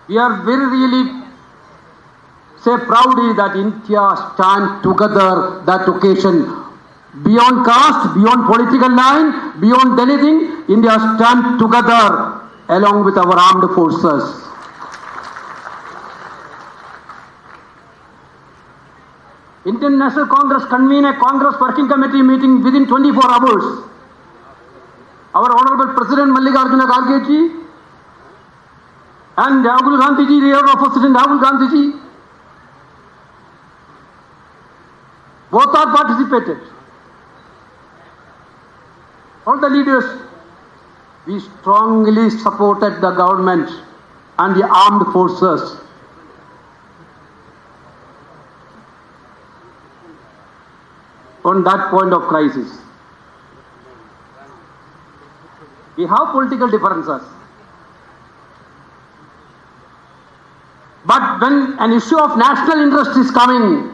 we are very really say proudly that India stand together that occasion. Beyond caste, beyond political line, beyond anything, India stand together along with our armed forces. Indian National Congress convened a Congress Working Committee meeting within 24 hours. Our Honorable President Mallikarjuna Kharge ji and Rahul Gandhi ji, Rear of President Rahul Gandhi ji, both are participated. All the leaders, we strongly supported the government and the armed forces. On that point of crisis. We have political differences. But when an issue of national interest is coming,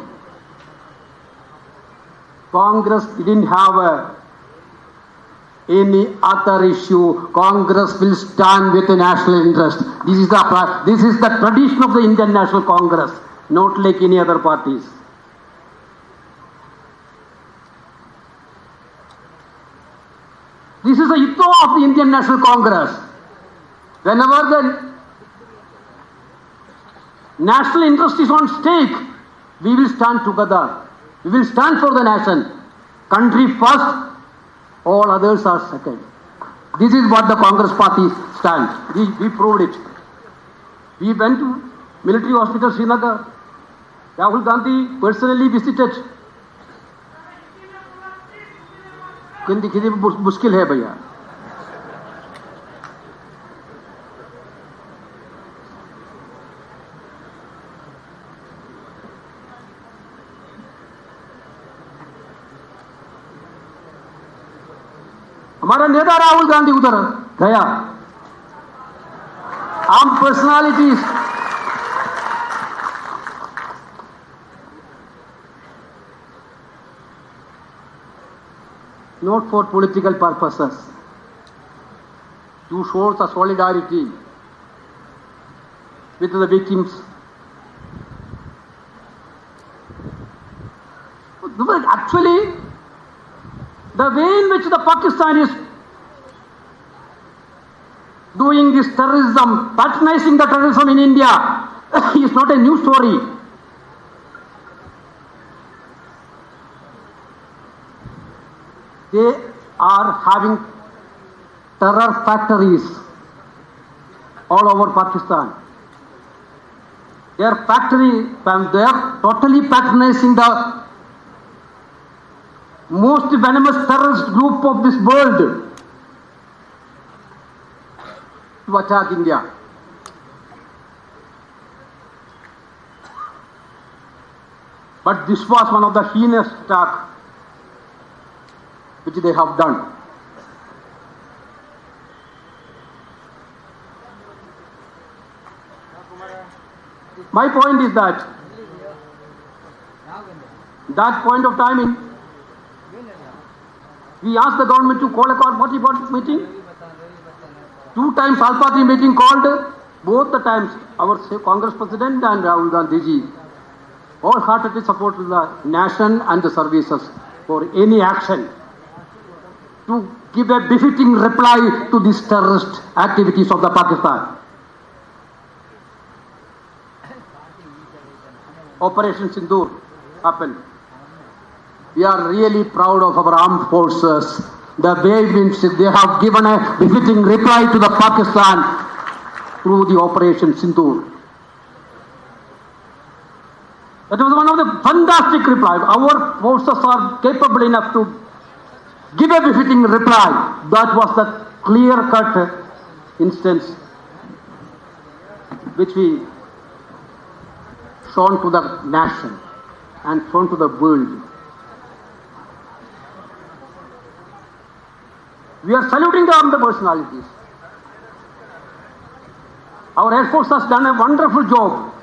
Congress didn't have any other issue. Congress will stand with the national interest. This is the tradition of the Indian National Congress, not like any other parties. This is the ethos of the Indian National Congress. Whenever the national interest is on stake, We will stand together. We will stand for the nation. Country first, all others are second. This is what the Congress party stands. We proved it. We went to military hospital Srinagar. Rahul Gandhi personally visited. किसी मुश्किल है भैया. हमारा नेता राहुल गांधी उधर गया. Arm personalities not for political purposes, to show the solidarity with the victims. Actually, the way in which the Pakistan is doing this terrorism, patronizing the terrorism in India, is not a new story. They are having terror factories all over Pakistan. They are totally patronizing the most venomous terrorist group of this world to attack India. But this was one of the heinous attacks which they have done. My point is that point of time we asked the government to call a party meeting. 2 times all party meeting called. Both the times our Congress President and Rahul Gandhi ji wholeheartedly supported the nation and the services for any action to give a befitting reply to these terrorist activities of the Pakistan. Operation Sindoor happened. We are really proud of our armed forces. The way in which they have given a befitting reply to the Pakistan through the Operation Sindoor. That was one of the fantastic replies. Our forces are capable enough to give a befitting reply. That was the clear-cut instance which we shown to the nation and shown to the world. We are saluting the armed personalities. Our Air Force has done a wonderful job.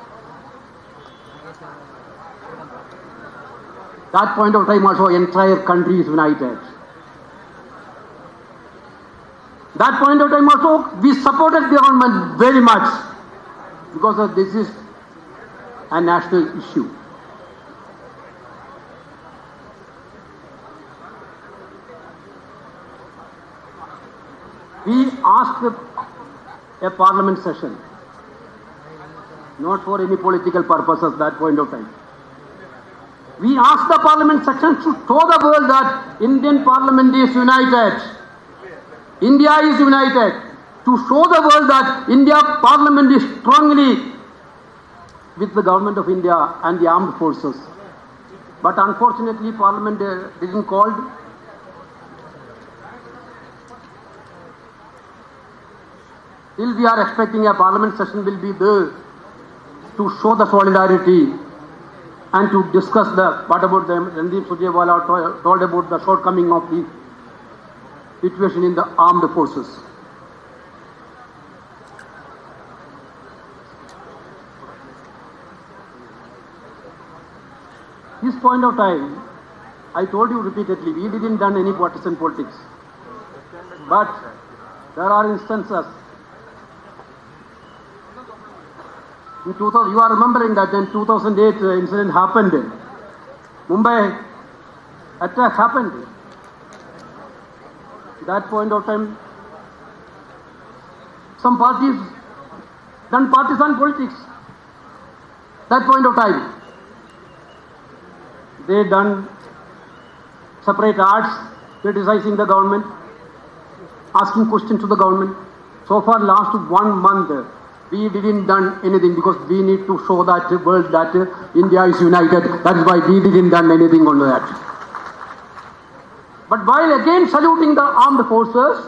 That point of time also entire country is united. That point of time also we supported the government very much because this is a national issue. We asked a parliament session, not for any political purposes at that point of time. We asked the parliament session to show the world that Indian parliament is united. India is united. To show the world that India parliament is strongly with the government of India and the armed forces. But unfortunately parliament didn't call. Still we are expecting a parliament session will be there to show the solidarity and to discuss what about them. Randeep Surjewala told about the shortcoming of the situation in the armed forces. This point of time, I told you repeatedly, we didn't done any partisan politics. But there are instances. In 2000, you are remembering that in 2008 incident happened. Mumbai attack happened. That point of time, some parties done partisan politics. That point of time. they done separate ads criticizing the government, asking questions to the government. So far, last 1 month, we didn't done anything because we need to show that world that India is united. That is why we didn't done anything on that. But while again saluting the armed forces,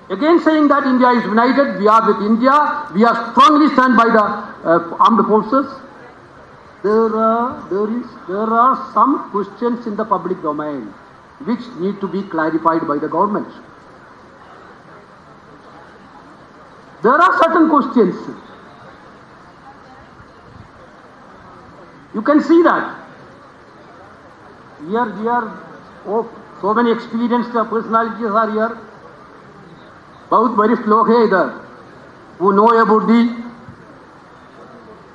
again saying that India is united, we are with India, we are strongly stand by the armed forces, there are some questions in the public domain which need to be clarified by the government. There are certain questions. You can see that. Here, so many experienced personalities are here. बहुत वरिष्ठ लोग हैं इधर, who know about the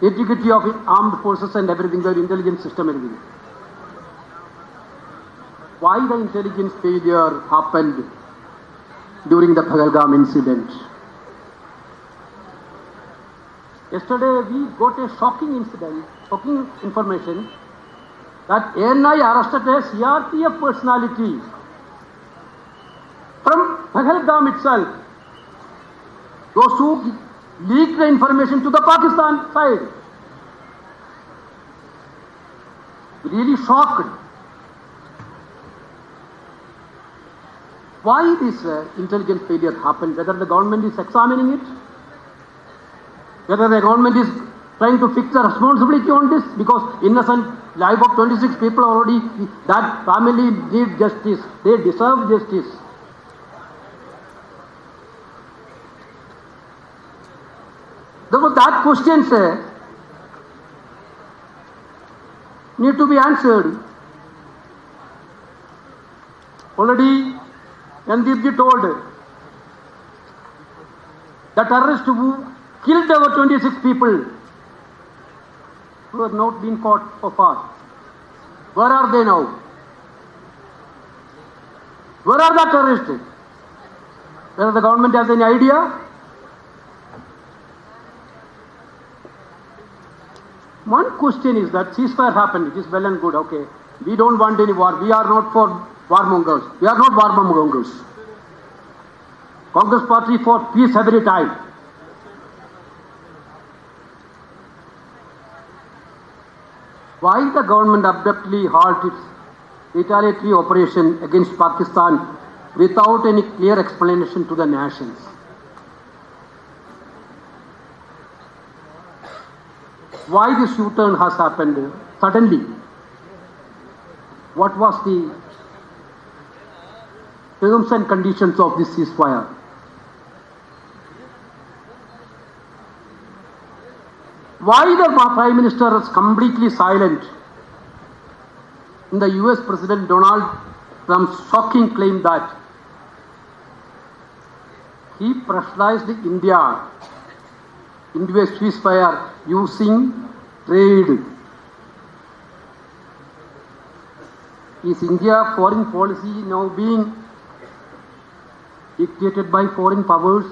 integrity of armed forces and everything, the intelligence system, everything. Why the intelligence failure happened during the Pahalgam incident? Yesterday we got a shocking information that ANI arrested a CRPF personality from Pahalgam itself. Those who leaked the information to the Pakistan side. Really shocked. Why this intelligence failure happened? Whether the government is examining it, whether the government is trying to fix the responsibility on this, because innocent life of 26 people already, that family need justice, they deserve justice. Therefore, that questions need to be answered. Already, Nandipji told the terrorists who killed over 26 people who have not been caught so far. Where are they now? Where are the terrorists? Whether the government has any idea? One question is that ceasefire happened, it is well and good, okay. We don't want any war, we are not for warmongers. We are not warmongers. Congress party for peace every time. Why the government abruptly halt its retaliatory operation against Pakistan without any clear explanation to the nations? Why this U-turn has happened suddenly? What was the terms and conditions of this ceasefire? Why the Prime Minister is completely silent in the US President Donald Trump's shocking claim that he pressurized India into a ceasefire using trade? Is India foreign policy now being dictated by foreign powers?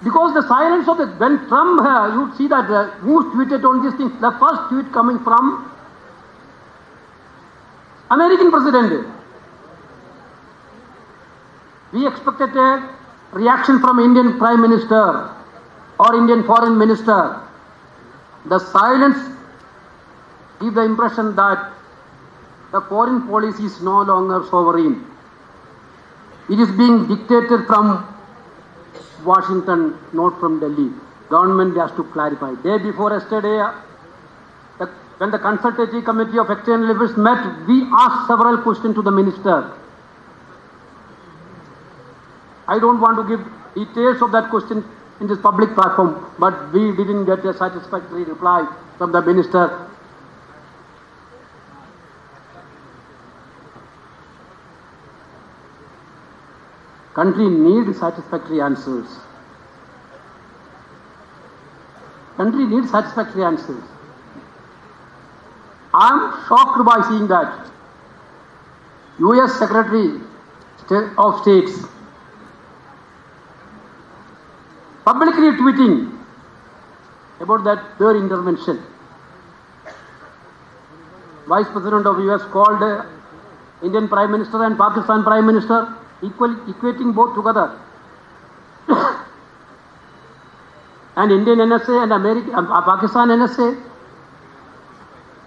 Because the silence of when Trump, you see that who tweeted on this thing, the first tweet coming from American president. We expected a reaction from Indian Prime Minister or Indian Foreign Minister. The silence gives the impression that the foreign policy is no longer sovereign. It is being dictated from Washington, not from Delhi. Government has to clarify. Day before yesterday, when the Consultative Committee of External Affairs met, we asked several questions to the minister. I don't want to give details of that question in this public platform, but we didn't get a satisfactory reply from the minister. Country needs satisfactory answers. Country needs satisfactory answers. I am shocked by seeing that US Secretary of States publicly tweeting about their intervention. Vice President of US called Indian Prime Minister and Pakistan Prime Minister, equating both together. And Indian NSA and Pakistan NSA,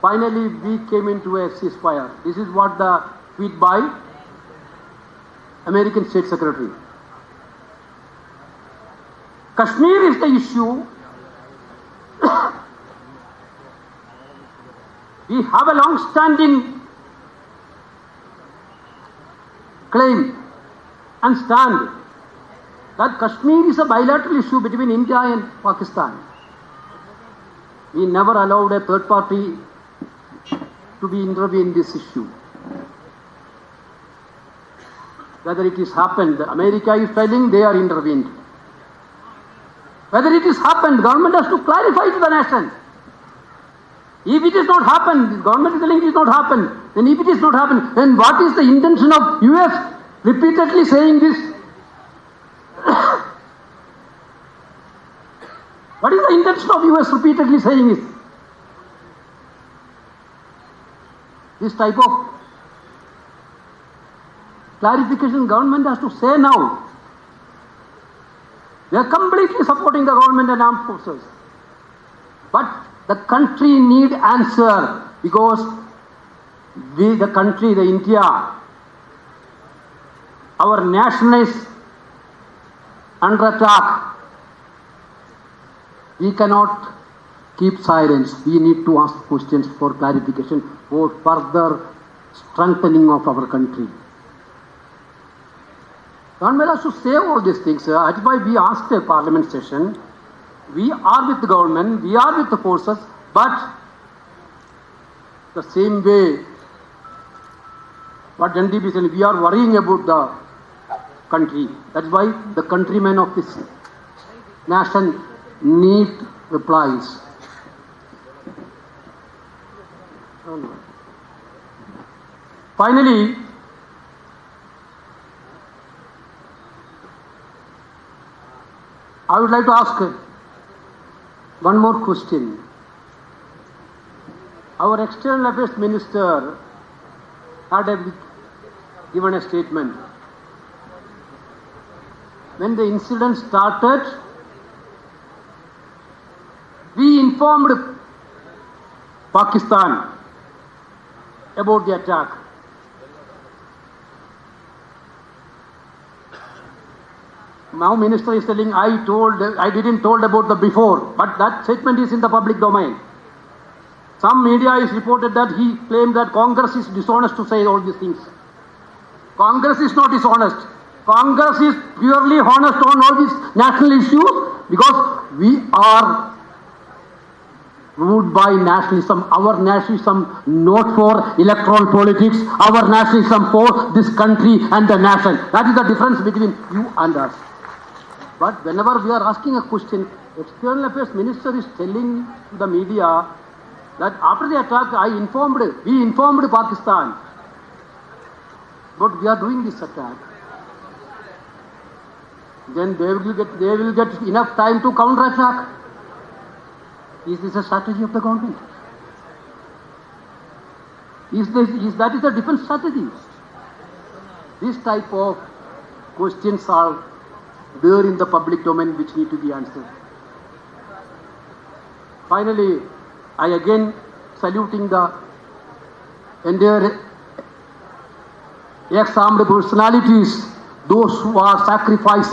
finally we came into a ceasefire. This is what the tweet by American State Secretary. Kashmir is the issue. We have a long-standing claim and stand that Kashmir is a bilateral issue between India and Pakistan. We never allowed a third party to be intervened in this issue. Whether it is happened, America is telling they are intervened. Whether it is happened, government has to clarify to the nation. If it is not happened, the government is telling it is not happened. Then if it is not happened, then what is the intention of US repeatedly saying this? What is the intention of US repeatedly saying this? This type of clarification government has to say now. They are completely supporting the government and armed forces. But the country need answer because the country, the India, our nation is under attack. We cannot keep silence. We need to ask questions for clarification, for further strengthening of our country. Government has to say all these things. That's why we asked a parliament session. We are with the government, we are with the forces, but the same way what NDP said, we are worrying about the country. That's why the countrymen of this nation need replies. Finally, I would like to ask one more question. Our External Affairs Minister had given a statement. When the incident started, we informed Pakistan about the attack. Now Minister is telling, I didn't told about the before, but that statement is in the public domain. Some media is reported that he claimed that Congress is dishonest to say all these things. Congress is not dishonest. Congress is purely honest on all these national issues because we are ruled by nationalism. Our nationalism not for electoral politics. Our nationalism for this country and the nation. That is the difference between you and us. But whenever we are asking a question, External Affairs Minister is telling the media that after the attack, we informed Pakistan. But we are doing this attack. Then they will get enough time to counter-attack. Is this a strategy of the government? That is a different strategy. This type of questions are there in the public domain which need to be answered. Finally, I again saluting the entire ex-armed personalities, those who are sacrificed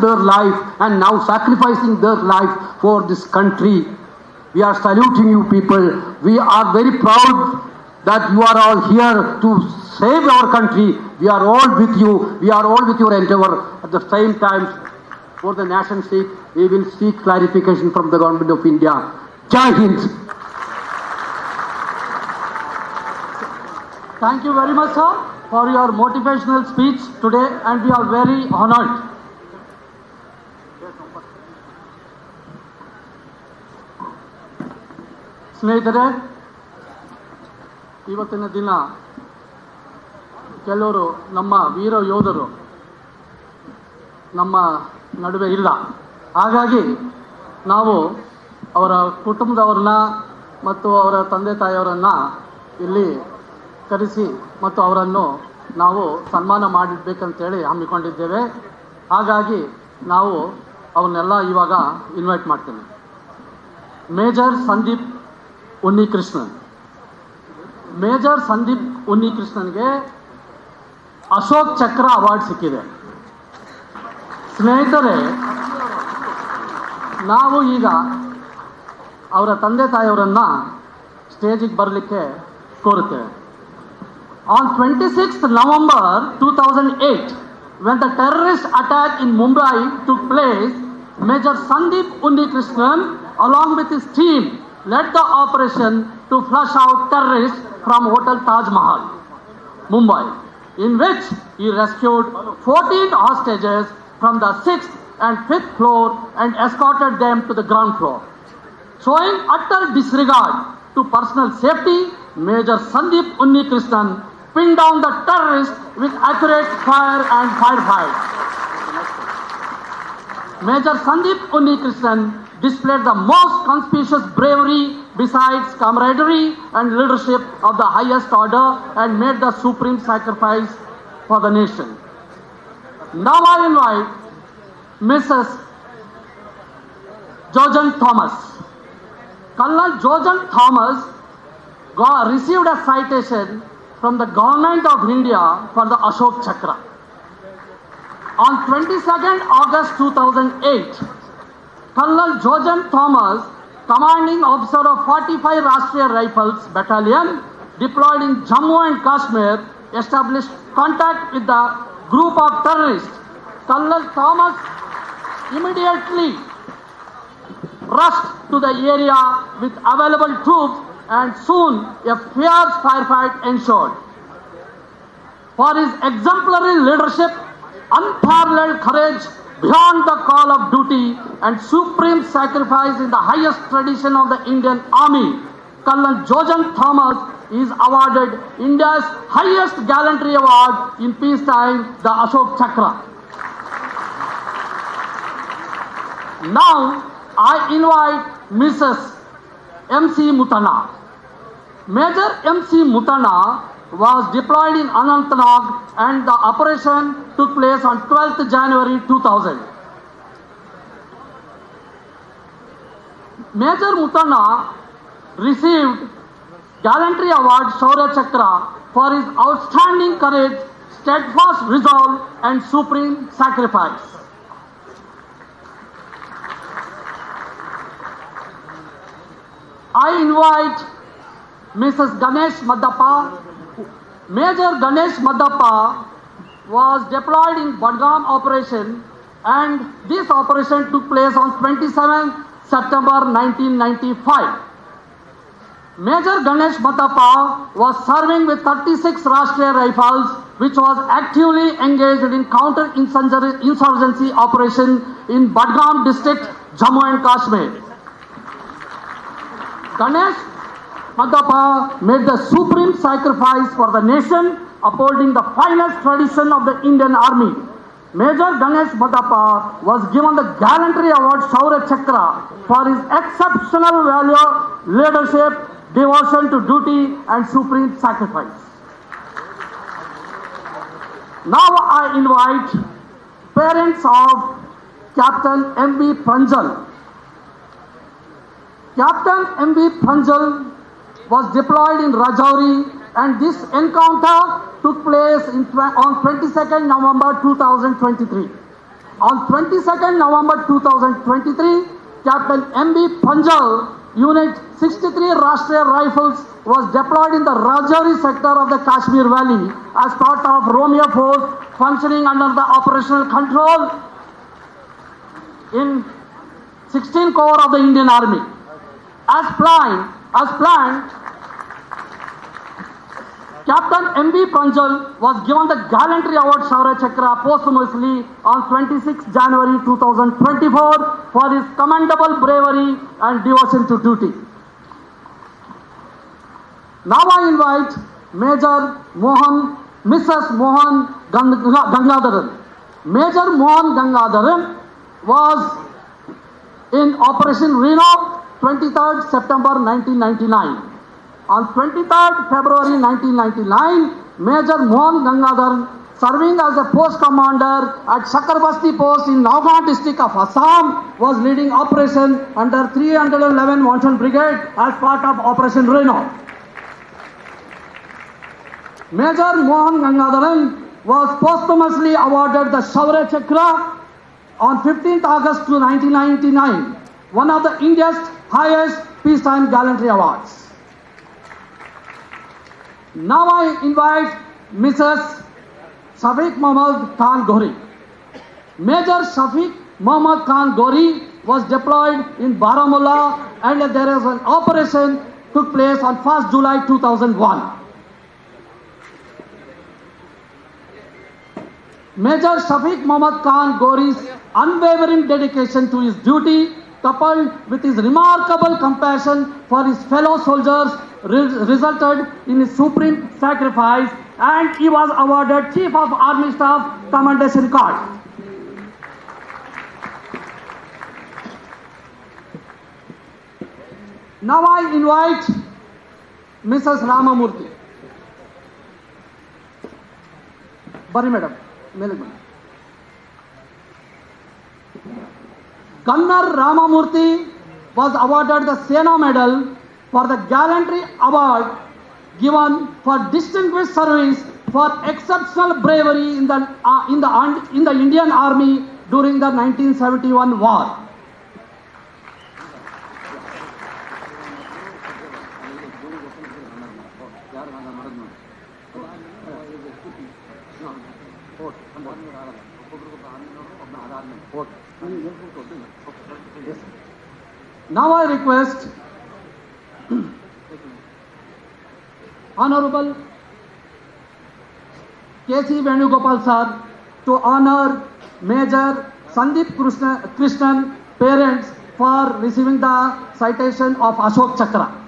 their life and now sacrificing their life for this country. We are saluting you people. We are very proud that you are all here to save our country. We are all with you. We are all with your endeavor. At the same time, for the nation's sake, we will seek clarification from the Government of India. Jai Hind. Thank you very much, sir, for your motivational speech today, and we are very honored. ಸ್ನೇಹಿತರೆ, ಇವತ್ತಿನ ದಿನ ಕೆಲವರು ನಮ್ಮ ವೀರ ಯೋಧರು ನಮ್ಮ ನಡುವೆ ಇಲ್ಲ. ಹಾಗಾಗಿ ನಾವು ಅವರ ಕುಟುಂಬದವ್ರನ್ನ ಮತ್ತು ಅವರ ತಂದೆ ತಾಯಿಯವರನ್ನು ಇಲ್ಲಿ ಕರೆಸಿ ಮತ್ತು ಅವರನ್ನು ನಾವು ಸನ್ಮಾನ ಮಾಡಿಡ್ಬೇಕಂತೇಳಿ ಹಮ್ಮಿಕೊಂಡಿದ್ದೇವೆ. ಹಾಗಾಗಿ ನಾವು ಅವನ್ನೆಲ್ಲ ಇವಾಗ ಇನ್ವೈಟ್ ಮಾಡ್ತೀನಿ. ಮೇಜರ್ ಸಂದೀಪ್ ಉನ್ನಿಕೃಷ್ಣನ್. ಮೇಜರ್ ಸಂದೀಪ್ ಉನ್ನಿಕೃಷ್ಣನ್ಗೆ ಅಶೋಕ್ ಚಕ್ರ ಅವಾರ್ಡ್ ಸಿಕ್ಕಿದೆ. ಸ್ನೇಹಿತರೆ, ನಾವು ಈಗ ಅವರ ತಂದೆ ತಾಯಿಯವರನ್ನು ಸ್ಟೇಜಿಗೆ ಬರಲಿಕ್ಕೆ ಕೋರುತ್ತೇವೆ. On 26th November 2008, when the terrorist attack in Mumbai took place, Major Sandeep Unnikrishnan, along with his team, led the operation to flush out terrorists from Hotel Taj Mahal, Mumbai, in which he rescued 14 hostages from the 6th and 5th floor and escorted them to the ground floor. Showing utter disregard to personal safety, Major Sandeep Unnikrishnan pinned down the terrorists with accurate fire and firefight. Major Sandeep Unnikrishnan displayed the most conspicuous bravery besides camaraderie and leadership of the highest order and made the supreme sacrifice for the nation. Now I invite Mrs. Jojan Thomas. Colonel Jojan Thomas received a citation from the Government of India for the Ashok Chakra. On 22nd August 2008, Colonel Jojan Thomas, commanding officer of 45 Rashtriya Rifles Battalion, deployed in Jammu and Kashmir, established contact with the group of terrorists. Colonel Thomas immediately rushed to the area with available troops, and soon a fierce firefight ensued. For his exemplary leadership, unparalleled courage beyond the call of duty, and supreme sacrifice in the highest tradition of the Indian Army, Colonel Jojan Thomas is awarded India's highest gallantry award in peacetime, the Ashok Chakra. Now I invite Mrs. M.C. Mutana. Major M.C. Mutana was deployed in Anantnag and the operation took place on 12th January 2000. Major Mutana received Gallantry Award Shaurya Chakra for his outstanding courage, steadfast resolve and supreme sacrifice. I invite Mrs. Ganesh Madappa. Major Ganesh Madappa was deployed in Badgam operation, and this operation took place on 27 September 1995. Major Ganesh Madappa was serving with 36 Rashtriya Rifles, which was actively engaged in counter-insurgency operation in Badgam district, Jammu and Kashmir. Ganesh Madappa made the supreme sacrifice for the nation, upholding the finest tradition of the Indian Army. Major Ganesh Madappa was given the Gallantry Award Shaurya Chakra for his exceptional valor, leadership, devotion to duty and supreme sacrifice. Now I invite parents of Captain M.B. Pranjal. Captain M.B. Pranjal was deployed in Rajouri, and this encounter took place on 22nd November 2023. On 22nd November 2023, Captain M.B. Pranjal, Unit 63 Rashtriya Rifles, was deployed in the Rajouri sector of the Kashmir Valley as part of Romeo Force functioning under the operational control in 16th Corps of the Indian Army. As planned, Captain M.B. Pranjal was given the Gallantry Award Shaurya Chakra posthumously on 26 January 2024 for his commendable bravery and devotion to duty. Now I invite Mrs. Mohan Gangadharan. Major Mohan Gangadharan was in Operation Reno, 23rd September 1999. On 23rd February 1999, Major Mohan Gangadhar, serving as a post commander at Shakarbasti post in Nagaon district of Assam, was leading operation under 311 Monsoon Brigade as part of Operation Reno. Major Mohan Gangadharan was posthumously awarded the Shaurya Chakra on 15th August 1999, one of the India's highest peacetime gallantry awards. Now I invite Mrs. Shafiq Mohammad Khan Ghori. Major Shafiq Mohammad Khan Ghori was deployed in Baramulla, and there is an operation took place on 1st July 2001. Major Shafiq Mohammad Khan Ghori's unwavering dedication to his duty, coupled with his remarkable compassion for his fellow soldiers, resulted in his supreme sacrifice, and he was awarded Chief of Army Staff Commendation Card. Now I invite Mrs. Ramamurthy. Bari madam. Gunner Ramamurthy was awarded the Sena Medal for the Gallantry Award given for distinguished service for exceptional bravery in the Indian Army during the 1971 war. Now I request Honorable K.C. Venugopal sir to honor Major Sandeep Krishnan parents for receiving the citation of Ashok Chakra.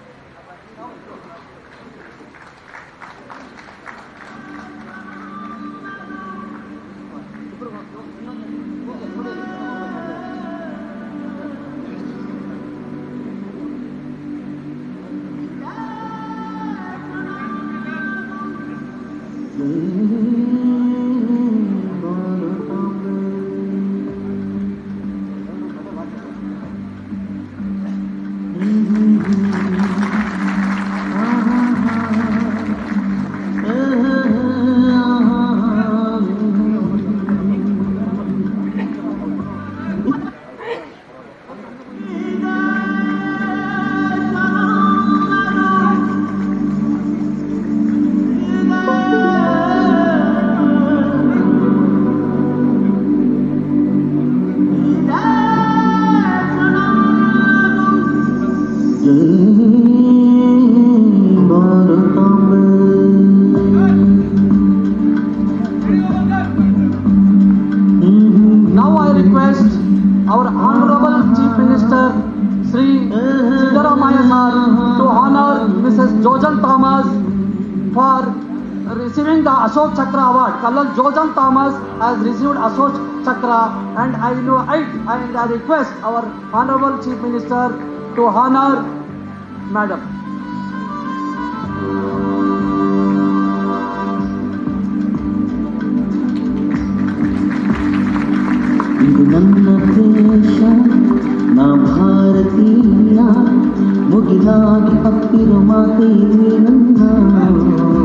Now I request our Honorable Chief Minister Sri Siddaramaiah sir to honor Mrs. Jojan Thomas for receiving the Ashok Chakra Award. Colonel Jojan Thomas has received Ashok Chakra, and I request our Honorable Chief Minister to honor Madam. ಇದು ನನ್ನ ದೇಶ ನಾ ಭಾರತೀಯ ಮುಗಿಲಾಗಿ ಅಪ್ಪಿರೋ ಮಾತೆ ನನ್ನ Bharat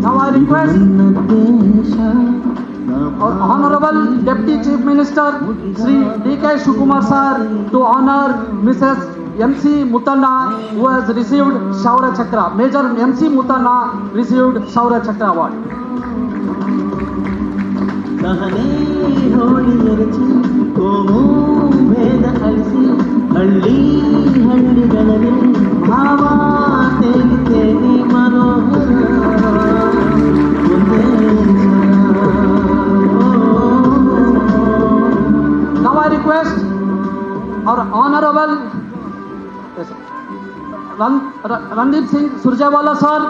Now I request our Honorable Deputy Chief Minister Sri D.K. Shukumar sir to honor Mrs. M.C. Mutanna, who has received Shaurya Chakra. Major M.C. Mutanna received Shaurya Chakra Award. ಕಹನೆ Holi ಎರಚಿ ಕೋಮು ಭೇದ ಅಳಿಸಿ ಹಳ್ಳಿ ಹಳ್ಳಿಗಳಲ್ಲಿ ಭಾವ ತೇಲಿ ತೇಲಿ ಮನೋಹರ Now I request our Honorable Randeep Singh Surjewala sir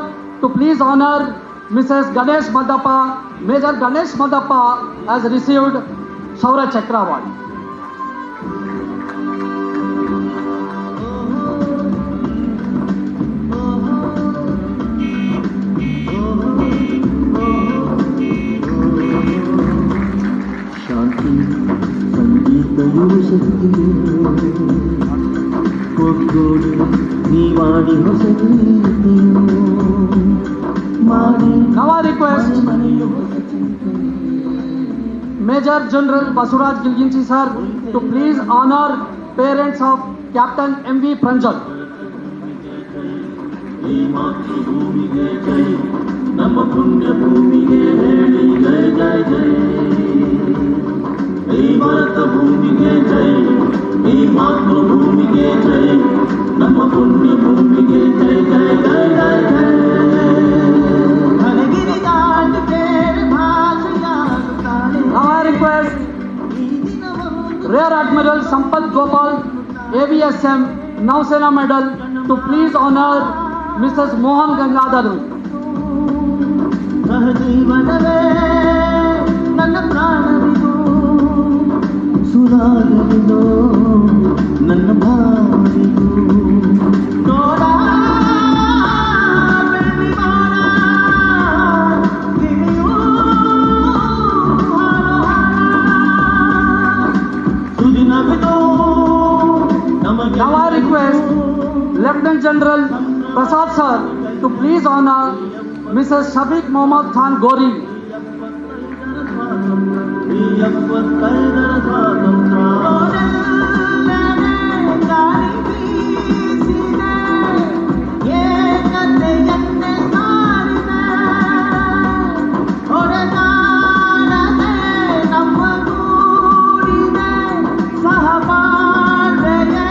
to please honor Mrs. Ganesh Madappa, Major Ganesh Madappa has received Shaurya Chakra Award. ಶಾಂತಿ ಸಂಗೀತಯೂ ಶಕ್ತಿಯೋ ಒಗ್ಗೂಡಿ ನೀವಾಡಿ ಹೊಸ ಗೀತೆಯೋ ಮಾಡಿ Now I request Major General Basuraj Gilginchi sir to please honor parents of Captain M.V. Pranjal. ಈ ಮಾತೃಭೂಮಿಗೆ ಜೈ, ನಮ್ಮ ಪುಣ್ಯ ಭೂಮಿಗೆ ಹೇಳಿ ಜೈ ಜೈ ಜೈ. ಈ ಭಾರತ ಭೂಮಿಗೆ ಜೈ, ಈ ಮಾತೃಭೂಮಿಗೆ ಜೈ, ನಮ್ಮ ಪುಣ್ಯ ಭೂಮಿಗೆ ಜೈ ಜೈ ಜೈ ಜೈ ಜೈ. ಹಣಗಿರಿ ದಾಟಿ ಬೇರೆ ಭಾಷೆಯಾಗುತ್ತಾಳೆ. Now I request Rear Admiral Sampath Gopal, AVSM, Nausena Medal, to please honor Mrs. Mohan Gangadharu. ಸಹಜೀವನವೇ ನನ್ನ ಪ್ರಾಣವಿದು, ಸುರಾಗವಿದು ನನ್ನ ಭಾವಿದು. ನೋಡ ಬೆಳ್ಳಿ ಮಾಡ ಗಿಳಿಯೂ ಸುದಿನವಿದು ನಮಗೆ. Now I request Lieutenant General Prasad sir to please honor Mrs. Shafiq Mohammad Khan Gori. ಈ 75ರ ಸ್ವಾತಂತ್ರ್ಯ ಗಾಳಿ ಬೀಸಿದೆ, ಏಕತೆಯನ್ನೇ ಸಾರಿದೆ, ಹೊಡೆದಾಡದೆ ನಮ್ಮ ಗೂಡಿದೆ, ಸಹಬಾಳ್ವೆಯೇ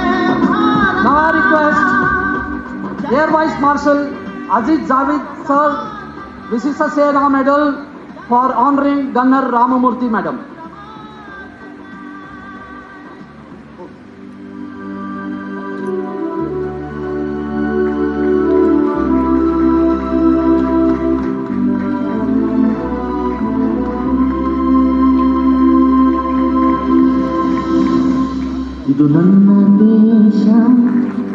Bharat. Now I request Air Vice Marshal Ajit Javid sir, Visisa Sena Medal for honoring Gunner Ramamurthy Madam. ಇದು ನನ್ನ ದೇಶ,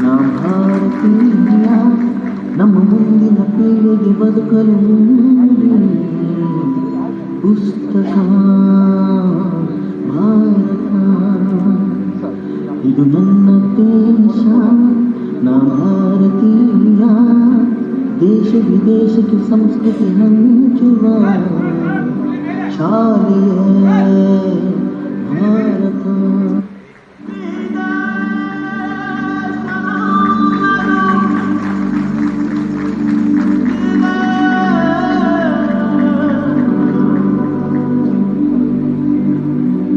ನಾ ಭಾರತೀಯ, ನಮ್ಮ ಮುಂದಿನ ಪೀಳಿಗೆ ಬದುಕಲು ಪುಸ್ತಕ ಭಾರತ. ಇದು ನನ್ನ ದೇಶ, ನಾ ಭಾರತೀಯ, ದೇಶ ವಿದೇಶಕ್ಕೆ ಸಂಸ್ಕೃತಿ ಹಂಚುವ ಶಾಲೆಯೇ ಭಾರತ.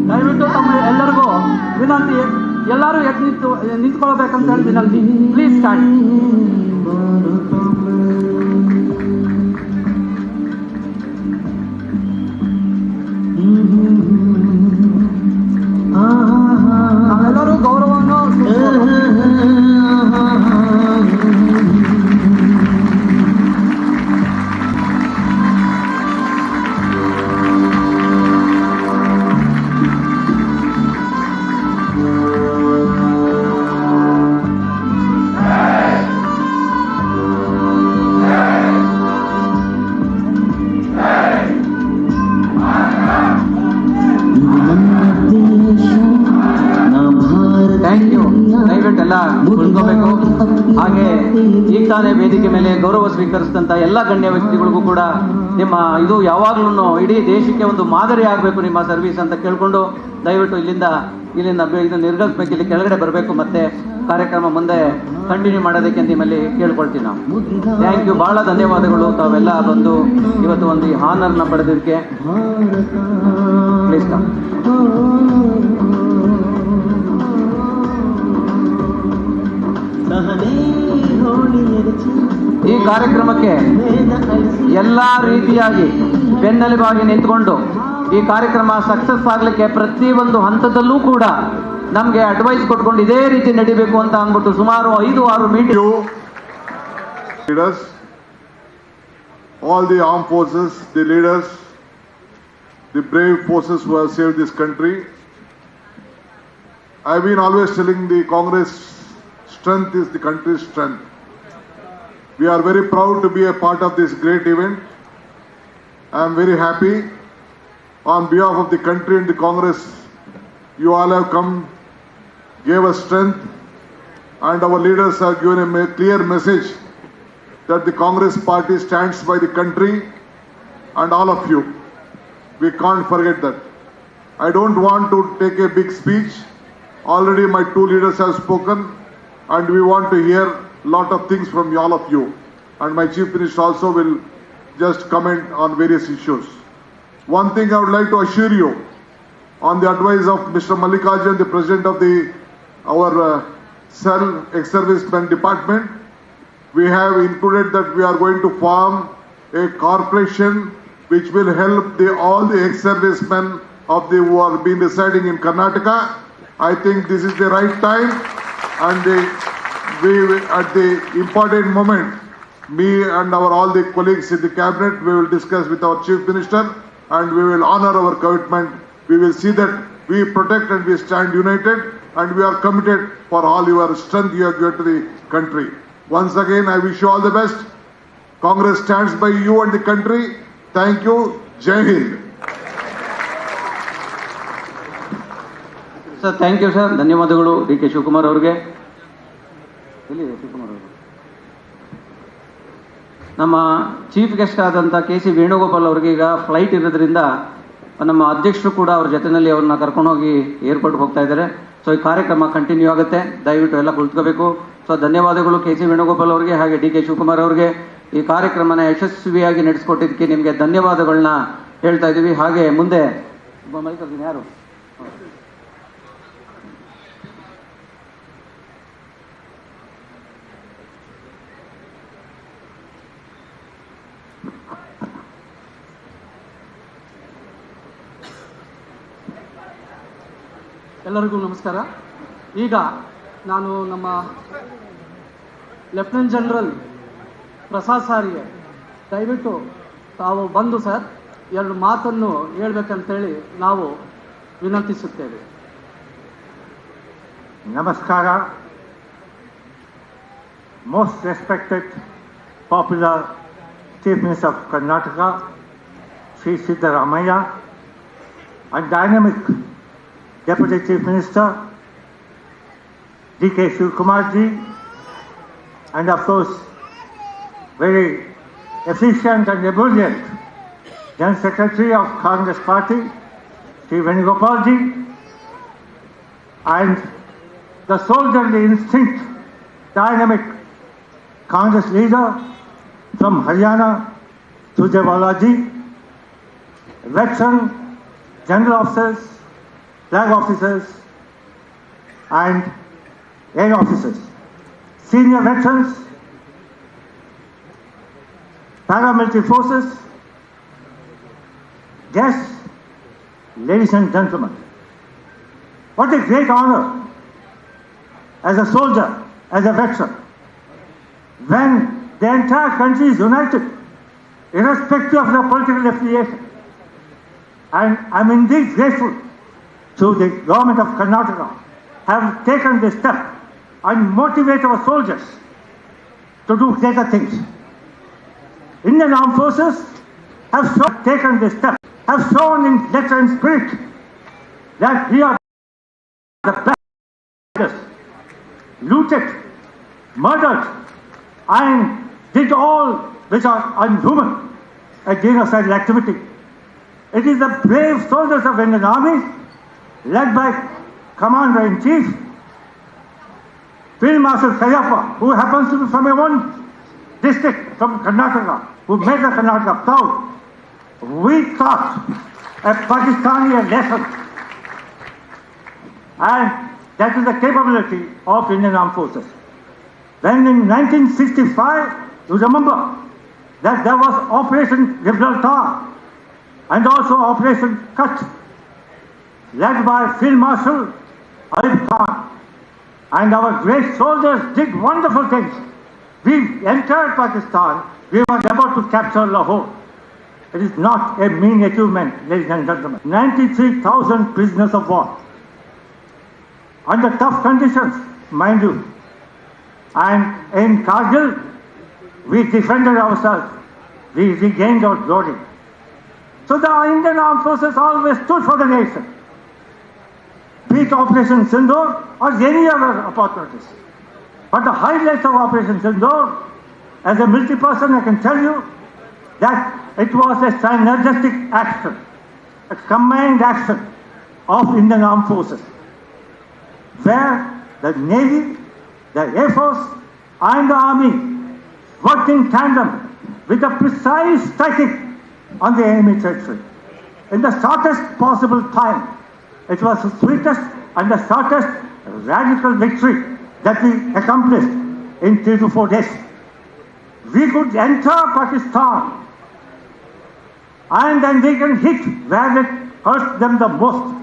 ದಯವಿಟ್ಟು ತಮ್ಮ ಎಲ್ಲರಿಗೂ ವಿನಂತಿ, ಎಲ್ಲರೂ ನಿಂತ್ಕೊಳ್ಬೇಕಂತ ಹೇಳಿ ವಿನಂತಿ. Please stand. ನಾವೆಲ್ಲರೂ ಗೌರವವನ್ನು ದಯವಿಟ್ಟೆಲ್ಲ ಉಳ್ಕೋಬೇಕು. ಹಾಗೆ ಈಗ ತಾನೇ ವೇದಿಕೆ ಮೇಲೆ ಗೌರವ ಸ್ವೀಕರಿಸಿದಂತ ಎಲ್ಲ ಗಣ್ಯ ವ್ಯಕ್ತಿಗಳಿಗೂ ಕೂಡ ನಿಮ್ಮ ಇದು ಯಾವಾಗ್ಲೂ ಇಡೀ ದೇಶಕ್ಕೆ ಒಂದು ಮಾದರಿ ಆಗಬೇಕು ನಿಮ್ಮ ಸರ್ವಿಸ್ ಅಂತ ಕೇಳ್ಕೊಂಡು ದಯವಿಟ್ಟು ಇಲ್ಲಿಂದ ಇದು ನಿರ್ಗಮಿಸ್ಬೇಕು, ಇಲ್ಲಿ ಕೆಳಗಡೆ ಬರಬೇಕು, ಮತ್ತೆ ಕಾರ್ಯಕ್ರಮ ಮುಂದೆ ಕಂಟಿನ್ಯೂ ಮಾಡೋದಕ್ಕೆ ನಿಮ್ಮಲ್ಲಿ ಕೇಳ್ಕೊಳ್ತೀವಿ ನಾವು. ಥ್ಯಾಂಕ್ ಯು, ಬಹಳ ಧನ್ಯವಾದಗಳು ತಾವೆಲ್ಲ ಬಂದು ಇವತ್ತು ಒಂದು ಈ ಹಾನರ್ನ ಪಡೆದಿದ್ದಕ್ಕೆ. Please come. ಈ ಕಾರ್ಯಕ್ರಮಕ್ಕೆ ಎಲ್ಲಾ ರೀತಿಯಾಗಿ ಬೆನ್ನೆಲುಬಾಗಿ ನಿಂತ್ಕೊಂಡು ಈ ಕಾರ್ಯಕ್ರಮ ಸಕ್ಸಸ್ ಆಗ್ಲಿಕ್ಕೆ ಪ್ರತಿಯೊಂದು ಹಂತದಲ್ಲೂ ಕೂಡ ನಮ್ಗೆ ಅಡ್ವೈಸ್ ಕೊಟ್ಕೊಂಡು ಇದೇ ರೀತಿ ನಡಿಬೇಕು ಅಂತ ಅಂದ್ಬಿಟ್ಟು ಸುಮಾರು 5-6 meeting. all the armed forces, the leaders, the brave forces who have saved this country. I've been always telling the Congress, strength is the country's strength. We are very proud to be a part of this great event. I am very happy. On behalf of the country and the Congress, you all have come, gave us strength, and our leaders have given a clear message that the Congress party stands by the country and all of you. We can't forget that. I don't want to take a big speech. Already my two leaders have spoken, and we want to hear a lot of things from all of you. And my Chief Minister also will just comment on various issues. One thing I would like to assure you, on the advice of Mr. Mallikarjun, the President of our cell ex-servicemen department, we have included that we are going to form a corporation which will help all the ex-servicemen who are been residing in Karnataka. I think this is the right time, and at the important moment, me and all the colleagues in the cabinet, we will discuss with our Chief Minister, and we will honor our commitment. We will see that we protect and we stand united, and we are committed for all your strength you have given to the country. Once again, I wish you all the best. Congress stands by you and the country. Thank you. Jai Hind. Sir, thank you sir. ಧನ್ಯವಾದಗಳು D K Shivakumar ಅವರಿಗೆ. ಶಿವಕುಮಾರ್ ಅವರು ನಮ್ಮ chief guest ಆದಂಥ K C Venugopal ಅವರಿಗೆ ಈಗ flight ಇರೋದ್ರಿಂದ ನಮ್ಮ ಅಧ್ಯಕ್ಷರು ಕೂಡ ಅವ್ರ ಜೊತೆಯಲ್ಲಿ ಅವ್ರನ್ನ ಕರ್ಕೊಂಡೋಗಿ ಏರ್ಪೋರ್ಟ್ಗೆ ಹೋಗ್ತಾ ಇದ್ದಾರೆ. ಸೊ ಈ ಕಾರ್ಯಕ್ರಮ ಕಂಟಿನ್ಯೂ ಆಗುತ್ತೆ. ದಯವಿಟ್ಟು ಎಲ್ಲ ಕುಳಿತುಕೋಬೇಕು. ಸೊ ಧನ್ಯವಾದಗಳು ಕೆ ಸಿ ವೇಣುಗೋಪಾಲ್ ಅವರಿಗೆ ಹಾಗೆ ಡಿ ಕೆ ಶಿವಕುಮಾರ್ ಅವರಿಗೆ. ಈ ಕಾರ್ಯಕ್ರಮನ ಯಶಸ್ವಿಯಾಗಿ ನಡೆಸ್ಕೊಟ್ಟಿದ್ದಕ್ಕೆ ನಿಮಗೆ ಧನ್ಯವಾದಗಳನ್ನ ಹೇಳ್ತಾ ಇದ್ದೀವಿ. ಹಾಗೆ ಮುಂದೆ ಯಾರು ಎಲ್ಲರಿಗೂ ನಮಸ್ಕಾರ. ಈಗ ನಾನು ನಮ್ಮ ಲೆಫ್ಟಿನೆಂಟ್ ಜನರಲ್ ಪ್ರಸಾದ್ ಸಾರಿಗೆ ದಯವಿಟ್ಟು ತಾವು ಬಂದು ಸರ್ ಎರಡು ಮಾತನ್ನು ಹೇಳ್ಬೇಕಂತೇಳಿ ನಾವು ವಿನಂತಿಸುತ್ತೇವೆ. ನಮಸ್ಕಾರ. Most respected popular Chief Minister of Karnataka, Sri Siddaramaiah, and dynamic Deputy Chief Minister D.K. Shivkumar ji, and of course very efficient and ebullient General Secretary of Congress Party, Sri Venugopal ji, and the soldierly instinct, dynamic Congress leader from Haryana, Surjewala ji, veteran general officers, flag officers, and air officers, senior veterans, paramilitary forces, guests, ladies and gentlemen. What a great honor as a soldier, as a veteran, when the entire country is united, irrespective of the political affiliation. And I'm indeed grateful to the government of Karnataka have taken this step and motivate our soldiers to do greater things. Indian Armed Forces have taken this step, have shown in letter and spirit that we are the best, looted, murdered, and did all which are unhuman, a genocidal activity. It is the brave soldiers of Indian Army, led by Commander-in-Chief, Field Marshal Kayappa, who happens to be from a one district from Karnataka, who made the Karnataka proud. We taught a Pakistani a lesson, and that is the capability of Indian Armed Forces. When in 1965, you remember that there was Operation Gibraltar and also Operation Cut, led by Field Marshal Ayub Khan. And our great soldiers did wonderful things. We entered Pakistan, we were about to capture Lahore. It is not a mean achievement, ladies and gentlemen. 93,000 prisoners of war. Under tough conditions, mind you. And in Kargil, we defended ourselves. We regained our glory. So the Indian Armed Forces always stood for the nation. Be it Operation Sindoor or any other opportunities. But the highlights of Operation Sindoor, as a military person, I can tell you that it was a synergistic action, a combined action of Indian Armed Forces, where the Navy, the Air Force and the Army worked in tandem with a precise striking on the enemy territory. In the shortest possible time, it was the sweetest and the shortest radical victory that we accomplished in 3 to 4 days. We could enter Pakistan and then we can hit where it hurts them the most.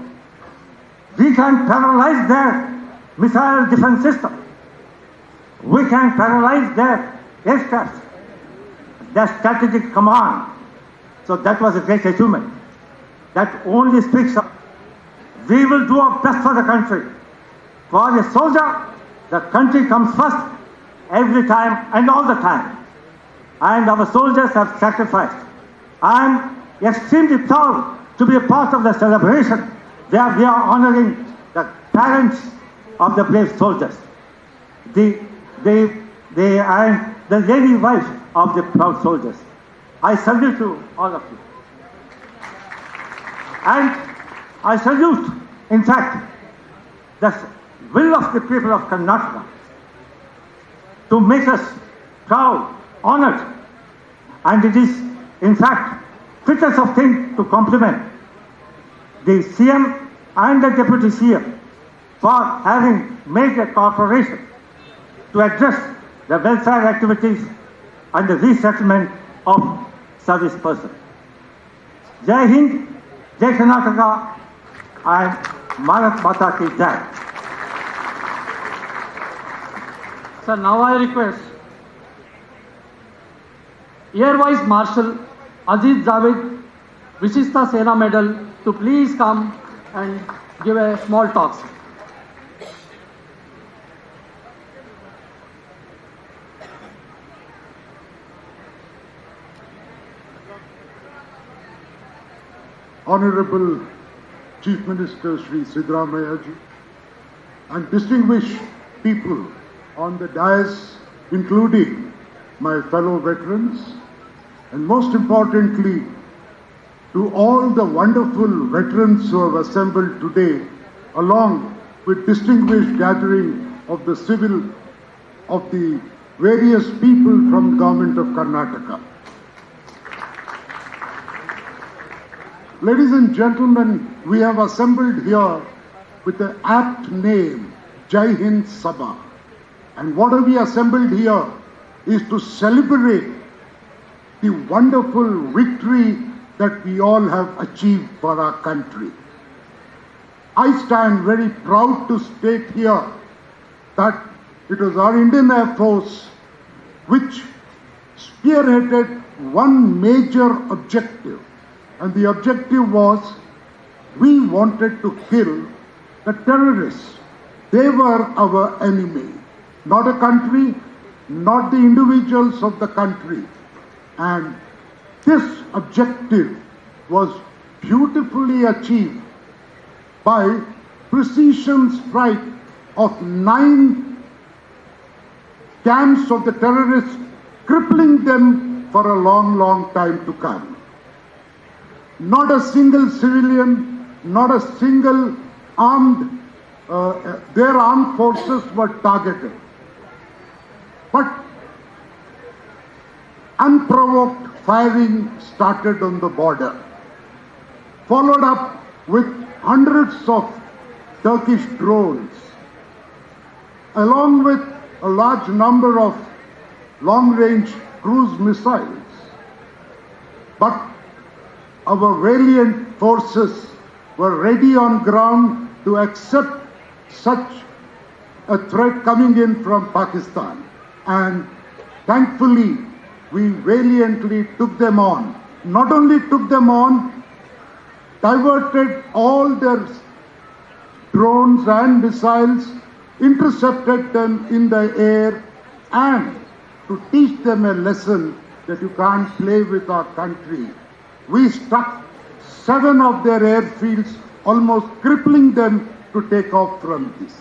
We can paralyze their missile defense system. We can paralyze their aircraft, their strategic command. So that was a great achievement. That only speaks of, we will do our best for the country. For a soldier, the country comes first every time and all the time. And our soldiers have sacrificed. I am extremely proud to be a part of the celebration where we are honoring the parents of the brave soldiers, the lady wife of the proud soldiers. I salute you, all of you. And I salute, in fact, the will of the people of Karnataka to make us proud, honored. And it is, in fact, fittest of thing to compliment the CM and the Deputy CM for having made a corporation to address the welfare activities and the resettlement of service persons. Jai Hind, Jai Karnataka, and Bharat Mata Ki Jai. Sir, now I request Air Vice Marshal Aziz Javed, Vishishta Sena Medal, to please come and give a small talk. Sir. Honorable Chief Minister Sri Siddaramaiah ji, and distinguished people on the dais, including my fellow veterans, and most importantly, to all the wonderful veterans who have assembled today, along with distinguished gathering of the various people from the government of Karnataka. Ladies and gentlemen, we have assembled here with the apt name Jai Hind Sabha. And what have we assembled here is to celebrate the wonderful victory that we all have achieved for our country. I stand very proud to state here that it was our Indian Air Force which spearheaded one major objective. And the objective was, we wanted to kill the terrorists. They were our enemy, not a country, not the individuals of the country. And this objective was beautifully achieved by precision strike of 9 camps of the terrorists, crippling them for a long, long time to come. Not a single civilian, not a single armed, their armed forces were targeted. But unprovoked firing started on the border, followed up with hundreds of Turkish drones, along with a large number of long-range cruise missiles. But our valiant forces were ready on ground to accept such a threat coming in from Pakistan. And thankfully, we valiantly took them on. Not only took them on, diverted all their drones and missiles, intercepted them in the air, and to teach them a lesson that you can't play with our country. We struck 7 of their airfields, almost crippling them to take off from this.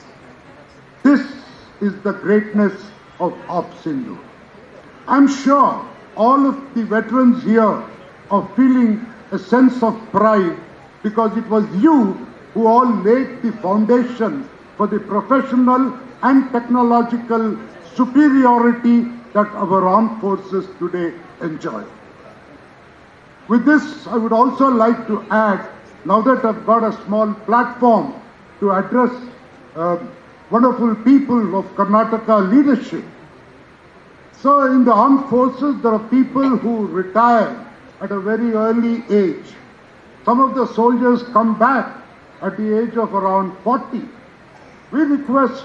This is the greatness of Sindhu. I'm sure all of the veterans here are feeling a sense of pride because it was you who all laid the foundation for the professional and technological superiority that our armed forces today enjoy. With this, I would also like to add, now that I've got a small platform to address wonderful people of Karnataka leadership. So in the armed forces, there are people who retire at a very early age. Some of the soldiers come back at the age of around 40. We request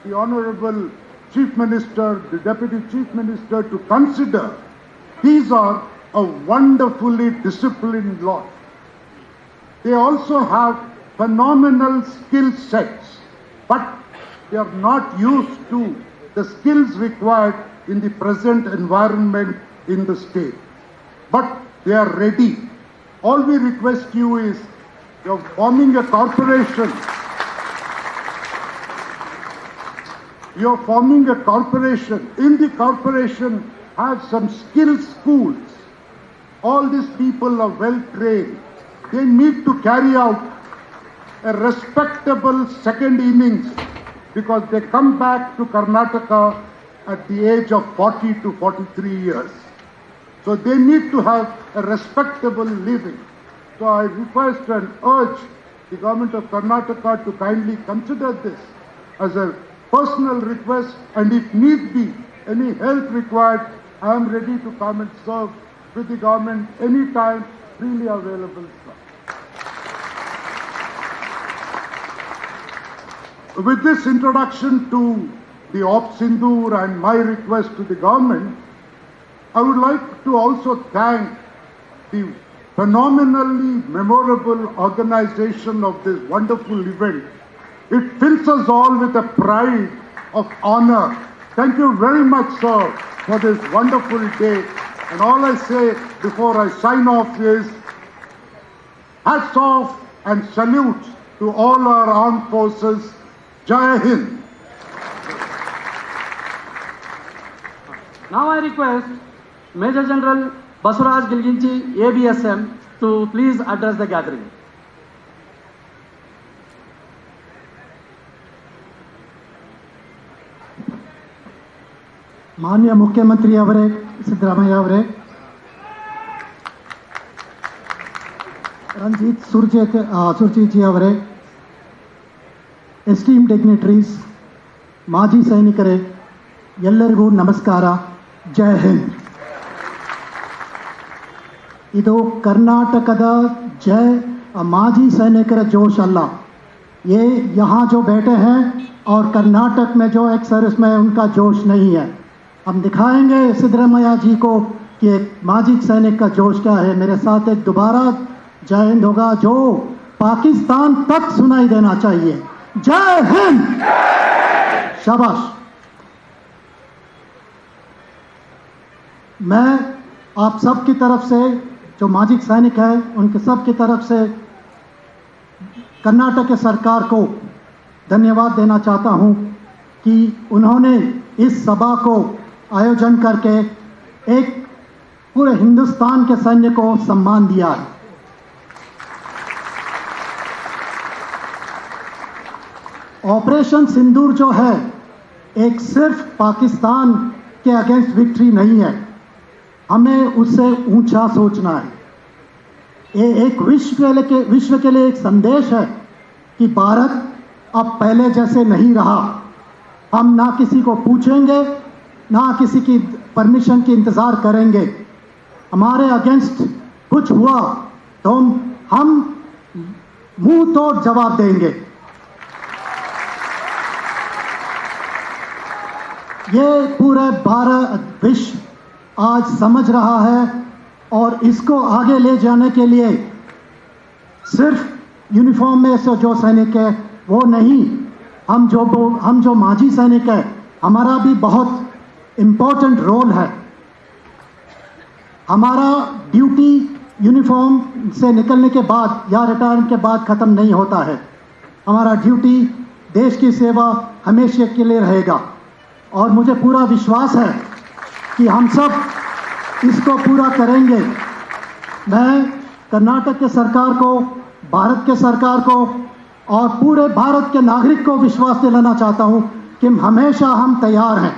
the Honorable Chief Minister, the Deputy Chief Minister to consider these are a wonderfully disciplined lot. They also have phenomenal skill sets, but they are not used to the skills required in the present environment in the state. But they are ready. All we request you is, you're forming a corporation. You're forming a corporation. In the corporation, have some skill schools. All these people are well trained. They need to carry out a respectable second innings because they come back to Karnataka at the age of 40 to 43 years. So they need to have a respectable living. So I request and urge the government of Karnataka to kindly consider this as a personal request, and if need be, any help required, I am ready to come and serve with the government anytime, freely available, sir. With this introduction to the Op Sindoor and my request to the government, I would like to also thank the phenomenally memorable organization of this wonderful event. It fills us all with a pride of honor. Thank you very much, sir, for this wonderful day. And all I say before I sign off is, hats off and salute to all our armed forces. Jai Hind. Now I request Major General Basuraj Gilginchi, ABSM, to please address the gathering. ಮಾನ್ಯ ಮುಖ್ಯಮಂತ್ರಿ ಅವರೇ, ಸಿದ್ದರಾಮಯ್ಯ ಅವರೇ, ರಂಜಿತ್ ಸುರ್ಜೇಜಿ ಅವರೇ, esteem dignitaries, ಮಾಜಿ ಸೈನಿಕರೇ, ಎಲ್ಲರಿಗೂ ನಮಸ್ಕಾರ. ಜೈ ಹಿಂದ್. ಇದು ಕರ್ನಾಟಕದ माजी सैनिकर जोश अल्लाह, ये यहाँ जो बैठे हैं और कर्नाटक में जो एक सर्विस में उनका जोश नहीं है. हम दिखाएंगे सिद्धरामैया जी को कि एक माजी सैनिक का जोश क्या है. मेरे साथ एक दोबारा जय हिंद होगा जो पाकिस्तान तक सुनाई देना चाहिए. जय हिंद. शाबाश. मैं आप सब की तरफ से, जो माजी सैनिक है उनके सब की तरफ से कर्नाटक के सरकार को धन्यवाद देना चाहता हूं कि उन्होंने इस सभा को आयोजन करके एक पूरे हिंदुस्तान के सैन्य को सम्मान दिया है. ऑपरेशन सिंदूर जो है एक सिर्फ पाकिस्तान के अगेंस्ट विक्ट्री नहीं है, हमें उससे ऊंचा सोचना है. ये एक विश्व के लिए एक संदेश है कि भारत अब पहले जैसे नहीं रहा. हम ना किसी को पूछेंगे, ना किसी की परमिशन की इंतज़ार करेंगे. हमारे अगेंस्ट कुछ हुआ तो हम मुंह तोड़ जवाब देंगे. ये पूरे भारत विश्व आज समझ रहा है और इसको आगे ले जाने के लिए सिर्फ यूनिफॉर्म में से जो सैनिक है वो नहीं, हम जो माजी सैनिक है हमारा भी बहुत इम्पोर्टेंट रोल है। हमारा ड्यूटी यूनिफॉर्म से निकलने के बाद या रिटायरमेंट के बाद ख़त्म नहीं होता है। हमारा ड्यूटी देश की सेवा हमेशा के लिए रहेगा और मुझे पूरा विश्वास है कि हम सब इसको पूरा करेंगे। मैं कर्नाटक के सरकार को, भारत के सरकार को और पूरे भारत के नागरिक को विश्वास दिलाना चाहता हूं कि हमेशा हम तैयार हैं।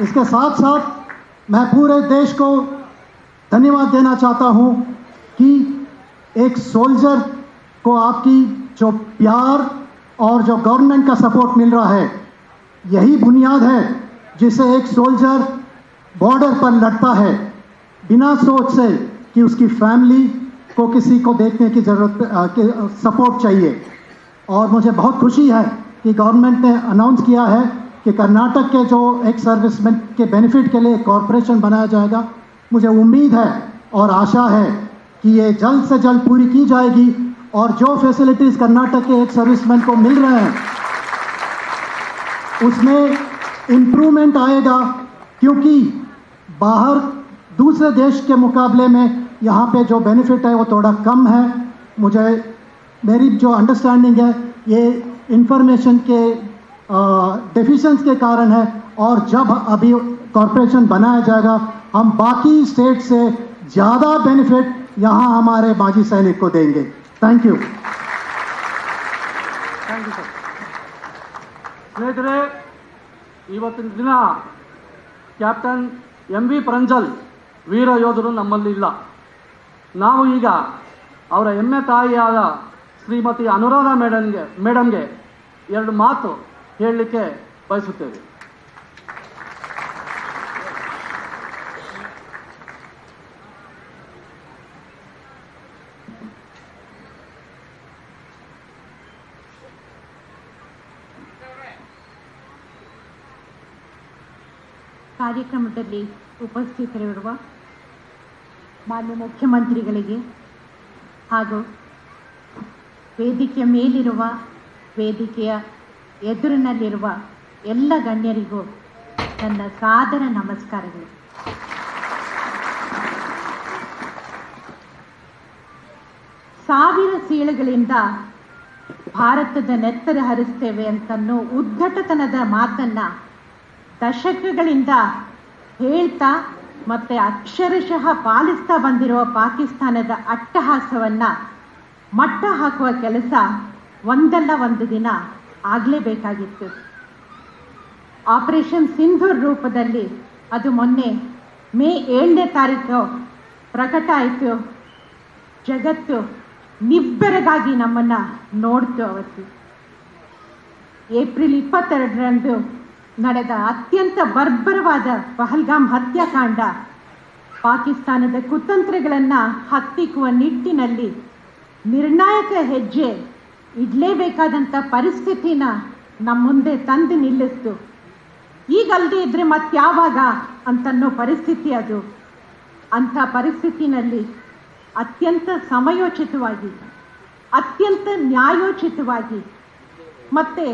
इसके साथ साथ मैं पूरे देश को धन्यवाद देना चाहता हूं कि एक सोल्जर को आपकी जो प्यार और जो गवर्नमेंट का सपोर्ट मिल रहा है, यही बुनियाद है जिसे एक सोल्जर बॉर्डर पर लड़ता है बिना सोच से कि उसकी फैमिली को किसी को देखने की ज़रूरत, सपोर्ट चाहिए। और मुझे बहुत खुशी है कि गवर्नमेंट ने अनाउंस किया है कि कर्नाटक के जो एक सर्विसमैन के बेनिफिट के लिए कॉरपोरेशन बनाया जाएगा। मुझे उम्मीद है और आशा है कि ये जल्द से जल्द पूरी की जाएगी और जो फैसिलिटीज़ कर्नाटक के एक सर्विसमैन को मिल रहे हैं उसमें इम्प्रूवमेंट आएगा, क्योंकि बाहर दूसरे देश के मुकाबले में यहाँ पे जो बेनिफिट है वो थोड़ा कम है। मेरी जो अंडरस्टैंडिंग है ये इंफॉर्मेशन के डेफिशिएंसी के कारण है और जब अभी कॉरपोरेशन बनाया जाएगा हम बाकी स्टेट से ज़्यादा बेनिफिट यहाँ हमारे माजी सैनिक को देंगे। Thank you. ಸ್ನೇಹಿತರೆ, ಇವತ್ತಿನ ದಿನ ಕ್ಯಾಪ್ಟನ್ MV ಪ್ರಂಜಲ್ ವೀರ ಯೋಧರು ನಮ್ಮಲ್ಲಿಲ್ಲ. ನಾವು ಈಗ ಅವರ ಹೆಮ್ಮೆ ತಾಯಿಯಾದ ಶ್ರೀಮತಿ ಅನುರಾಧ ಮೇಡಮ್ಗೆ ಎರಡು ಮಾತು ಹೇಳಲಿಕ್ಕೆ ಬಯಸುತ್ತೇವೆ. ಕಾರ್ಯಕ್ರಮದಲ್ಲಿ ಉಪಸ್ಥಿತರಿರುವ ಮಾನ್ಯ ಮುಖ್ಯಮಂತ್ರಿಗಳಿಗೆ ಹಾಗೂ ವೇದಿಕೆಯ ಮೇಲಿರುವ, ವೇದಿಕೆಯ ಎದುರಿನಲ್ಲಿರುವ ಎಲ್ಲ ಗಣ್ಯರಿಗೂ ನನ್ನ ಸಾದರ ನಮಸ್ಕಾರಗಳು. ಸಾವಿರ ಸೀಳುಗಳಿಂದ ಭಾರತದ ನೆತ್ತರ ಹರಿಸ್ತೇವೆ ಅಂತನ್ನೋ ಉದ್ಧಟತನದ ಮಾತನ್ನು ದಶಕಗಳಿಂದ ಹೇಳ್ತಾ ಮತ್ತು ಅಕ್ಷರಶಃ ಪಾಲಿಸ್ತಾ ಬಂದಿರುವ ಪಾಕಿಸ್ತಾನದ ಅಟ್ಟಹಾಸವನ್ನು ಮಟ್ಟ ಹಾಕುವ ಕೆಲಸ ಒಂದಲ್ಲ ಒಂದು ದಿನ ಆಗಲೇಬೇಕಾಗಿತ್ತು. ಆಪರೇಷನ್ ಸಿಂಧೂರ್ ರೂಪದಲ್ಲಿ ಅದು ಮೊನ್ನೆ ಮೇ 7ನೇ ತಾರೀಕು ಪ್ರಕಟ ಆಯಿತು. ಜಗತ್ತು ನಿಬ್ಬೆರಗಾಗಿ ನಮ್ಮನ್ನು ನೋಡ್ತು. ಅವತ್ತು ಏಪ್ರಿಲ್ 22ರಂದು ನಡೆದ ಅತ್ಯಂತ ಬರ್ಬರವಾದ ಪಹಲ್ಗಾಮ್ ಹತ್ಯಾಕಾಂಡ ಪಾಕಿಸ್ತಾನದ ಕುತಂತ್ರಗಳನ್ನು ಹತ್ತಿಕ್ಕುವ ನಿಟ್ಟಿನಲ್ಲಿ ನಿರ್ಣಾಯಕ ಹೆಜ್ಜೆ ಇಡಲೇಬೇಕಾದಂಥ ಪರಿಸ್ಥಿತಿನ ನಮ್ಮ ಮುಂದೆ ತಂದು ನಿಲ್ಲಿಸ್ತು. ಈಗಲ್ಲದೆ ಇದ್ದರೆ ಮತ್ತಾವಾಗ ಅಂತನ್ನೋ ಪರಿಸ್ಥಿತಿ ಅದು. ಅಂಥ ಪರಿಸ್ಥಿತಿನಲ್ಲಿ ಅತ್ಯಂತ ಸಮಯೋಚಿತವಾಗಿ, ಅತ್ಯಂತ ನ್ಯಾಯೋಚಿತವಾಗಿ ಮತ್ತು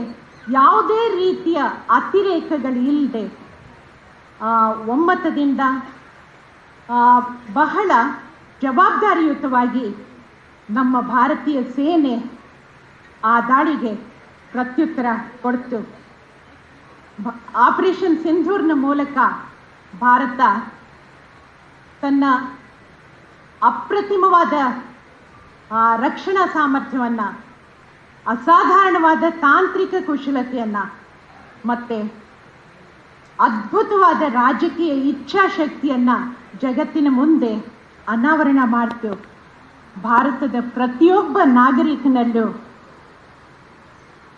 ಯಾವುದೇ ರೀತಿಯ ಅತಿರೇಕಗಳಿಲ್ಲದೆ ಒಮ್ಮತದಿಂದ ಬಹಳ ಜವಾಬ್ದಾರಿಯುತವಾಗಿ ನಮ್ಮ ಭಾರತೀಯ ಸೇನೆ ಆ ದಾಳಿಗೆ ಪ್ರತ್ಯುತ್ತರ ಕೊಡ್ತು. ಆಪರೇಷನ್ ಸಿಂಧೂರ್ನ ಮೂಲಕ ಭಾರತ ತನ್ನ ಅಪ್ರತಿಮವಾದ ರಕ್ಷಣಾ ಸಾಮರ್ಥ್ಯವನ್ನು, ಅಸಾಧಾರಣವಾದ ತಾಂತ್ರಿಕ ಕುಶಲತೆಯನ್ನು ಮತ್ತು ಅದ್ಭುತವಾದ ರಾಜಕೀಯ ಇಚ್ಛಾಶಕ್ತಿಯನ್ನು ಜಗತ್ತಿನ ಮುಂದೆ ಅನಾವರಣ ಮಾಡಿತು. ಭಾರತದ ಪ್ರತಿಯೊಬ್ಬ ನಾಗರಿಕನಲ್ಲೂ,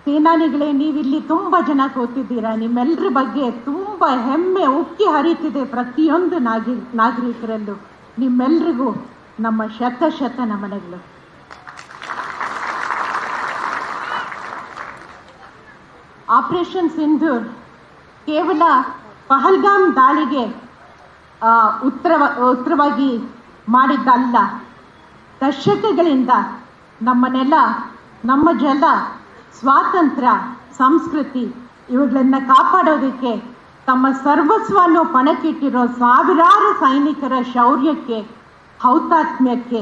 ಸೇನಾನಿಗಳೇ ನೀವಿಲ್ಲಿ ತುಂಬ ಜನ ಕೂತಿದ್ದೀರಾ, ನಿಮ್ಮೆಲ್ಲರ ಬಗ್ಗೆ ತುಂಬ ಹೆಮ್ಮೆ ಉಕ್ಕಿ ಹರಿತಿದೆ ಪ್ರತಿಯೊಂದು ನಾಗರಿಕರಲ್ಲೂ. ನಿಮ್ಮೆಲ್ರಿಗೂ ನಮ್ಮ ಶತ ನಮನಗಳು. ಆಪರೇಷನ್ ಸಿಂಧೂರ್ ಕೇವಲ ಪಹಲ್ಗಾಮ್ ದಾಳಿಗೆ ಉತ್ತರವಾಗಿ ಮಾಡಿದ್ದಲ್ಲ. ದಶಕಗಳಿಂದ ನಮ್ಮ ನೆಲ, ನಮ್ಮ ಜಲ, ಸ್ವಾತಂತ್ರ್ಯ, ಸಂಸ್ಕೃತಿ ಇವುಗಳನ್ನು ಕಾಪಾಡೋದಕ್ಕೆ ತಮ್ಮ ಸರ್ವಸ್ವವನ್ನು ಪಣಕ್ಕಿಟ್ಟಿರೋ ಸಾವಿರಾರು ಸೈನಿಕರ ಶೌರ್ಯಕ್ಕೆ, ಹೌತಾತ್ಮ್ಯಕ್ಕೆ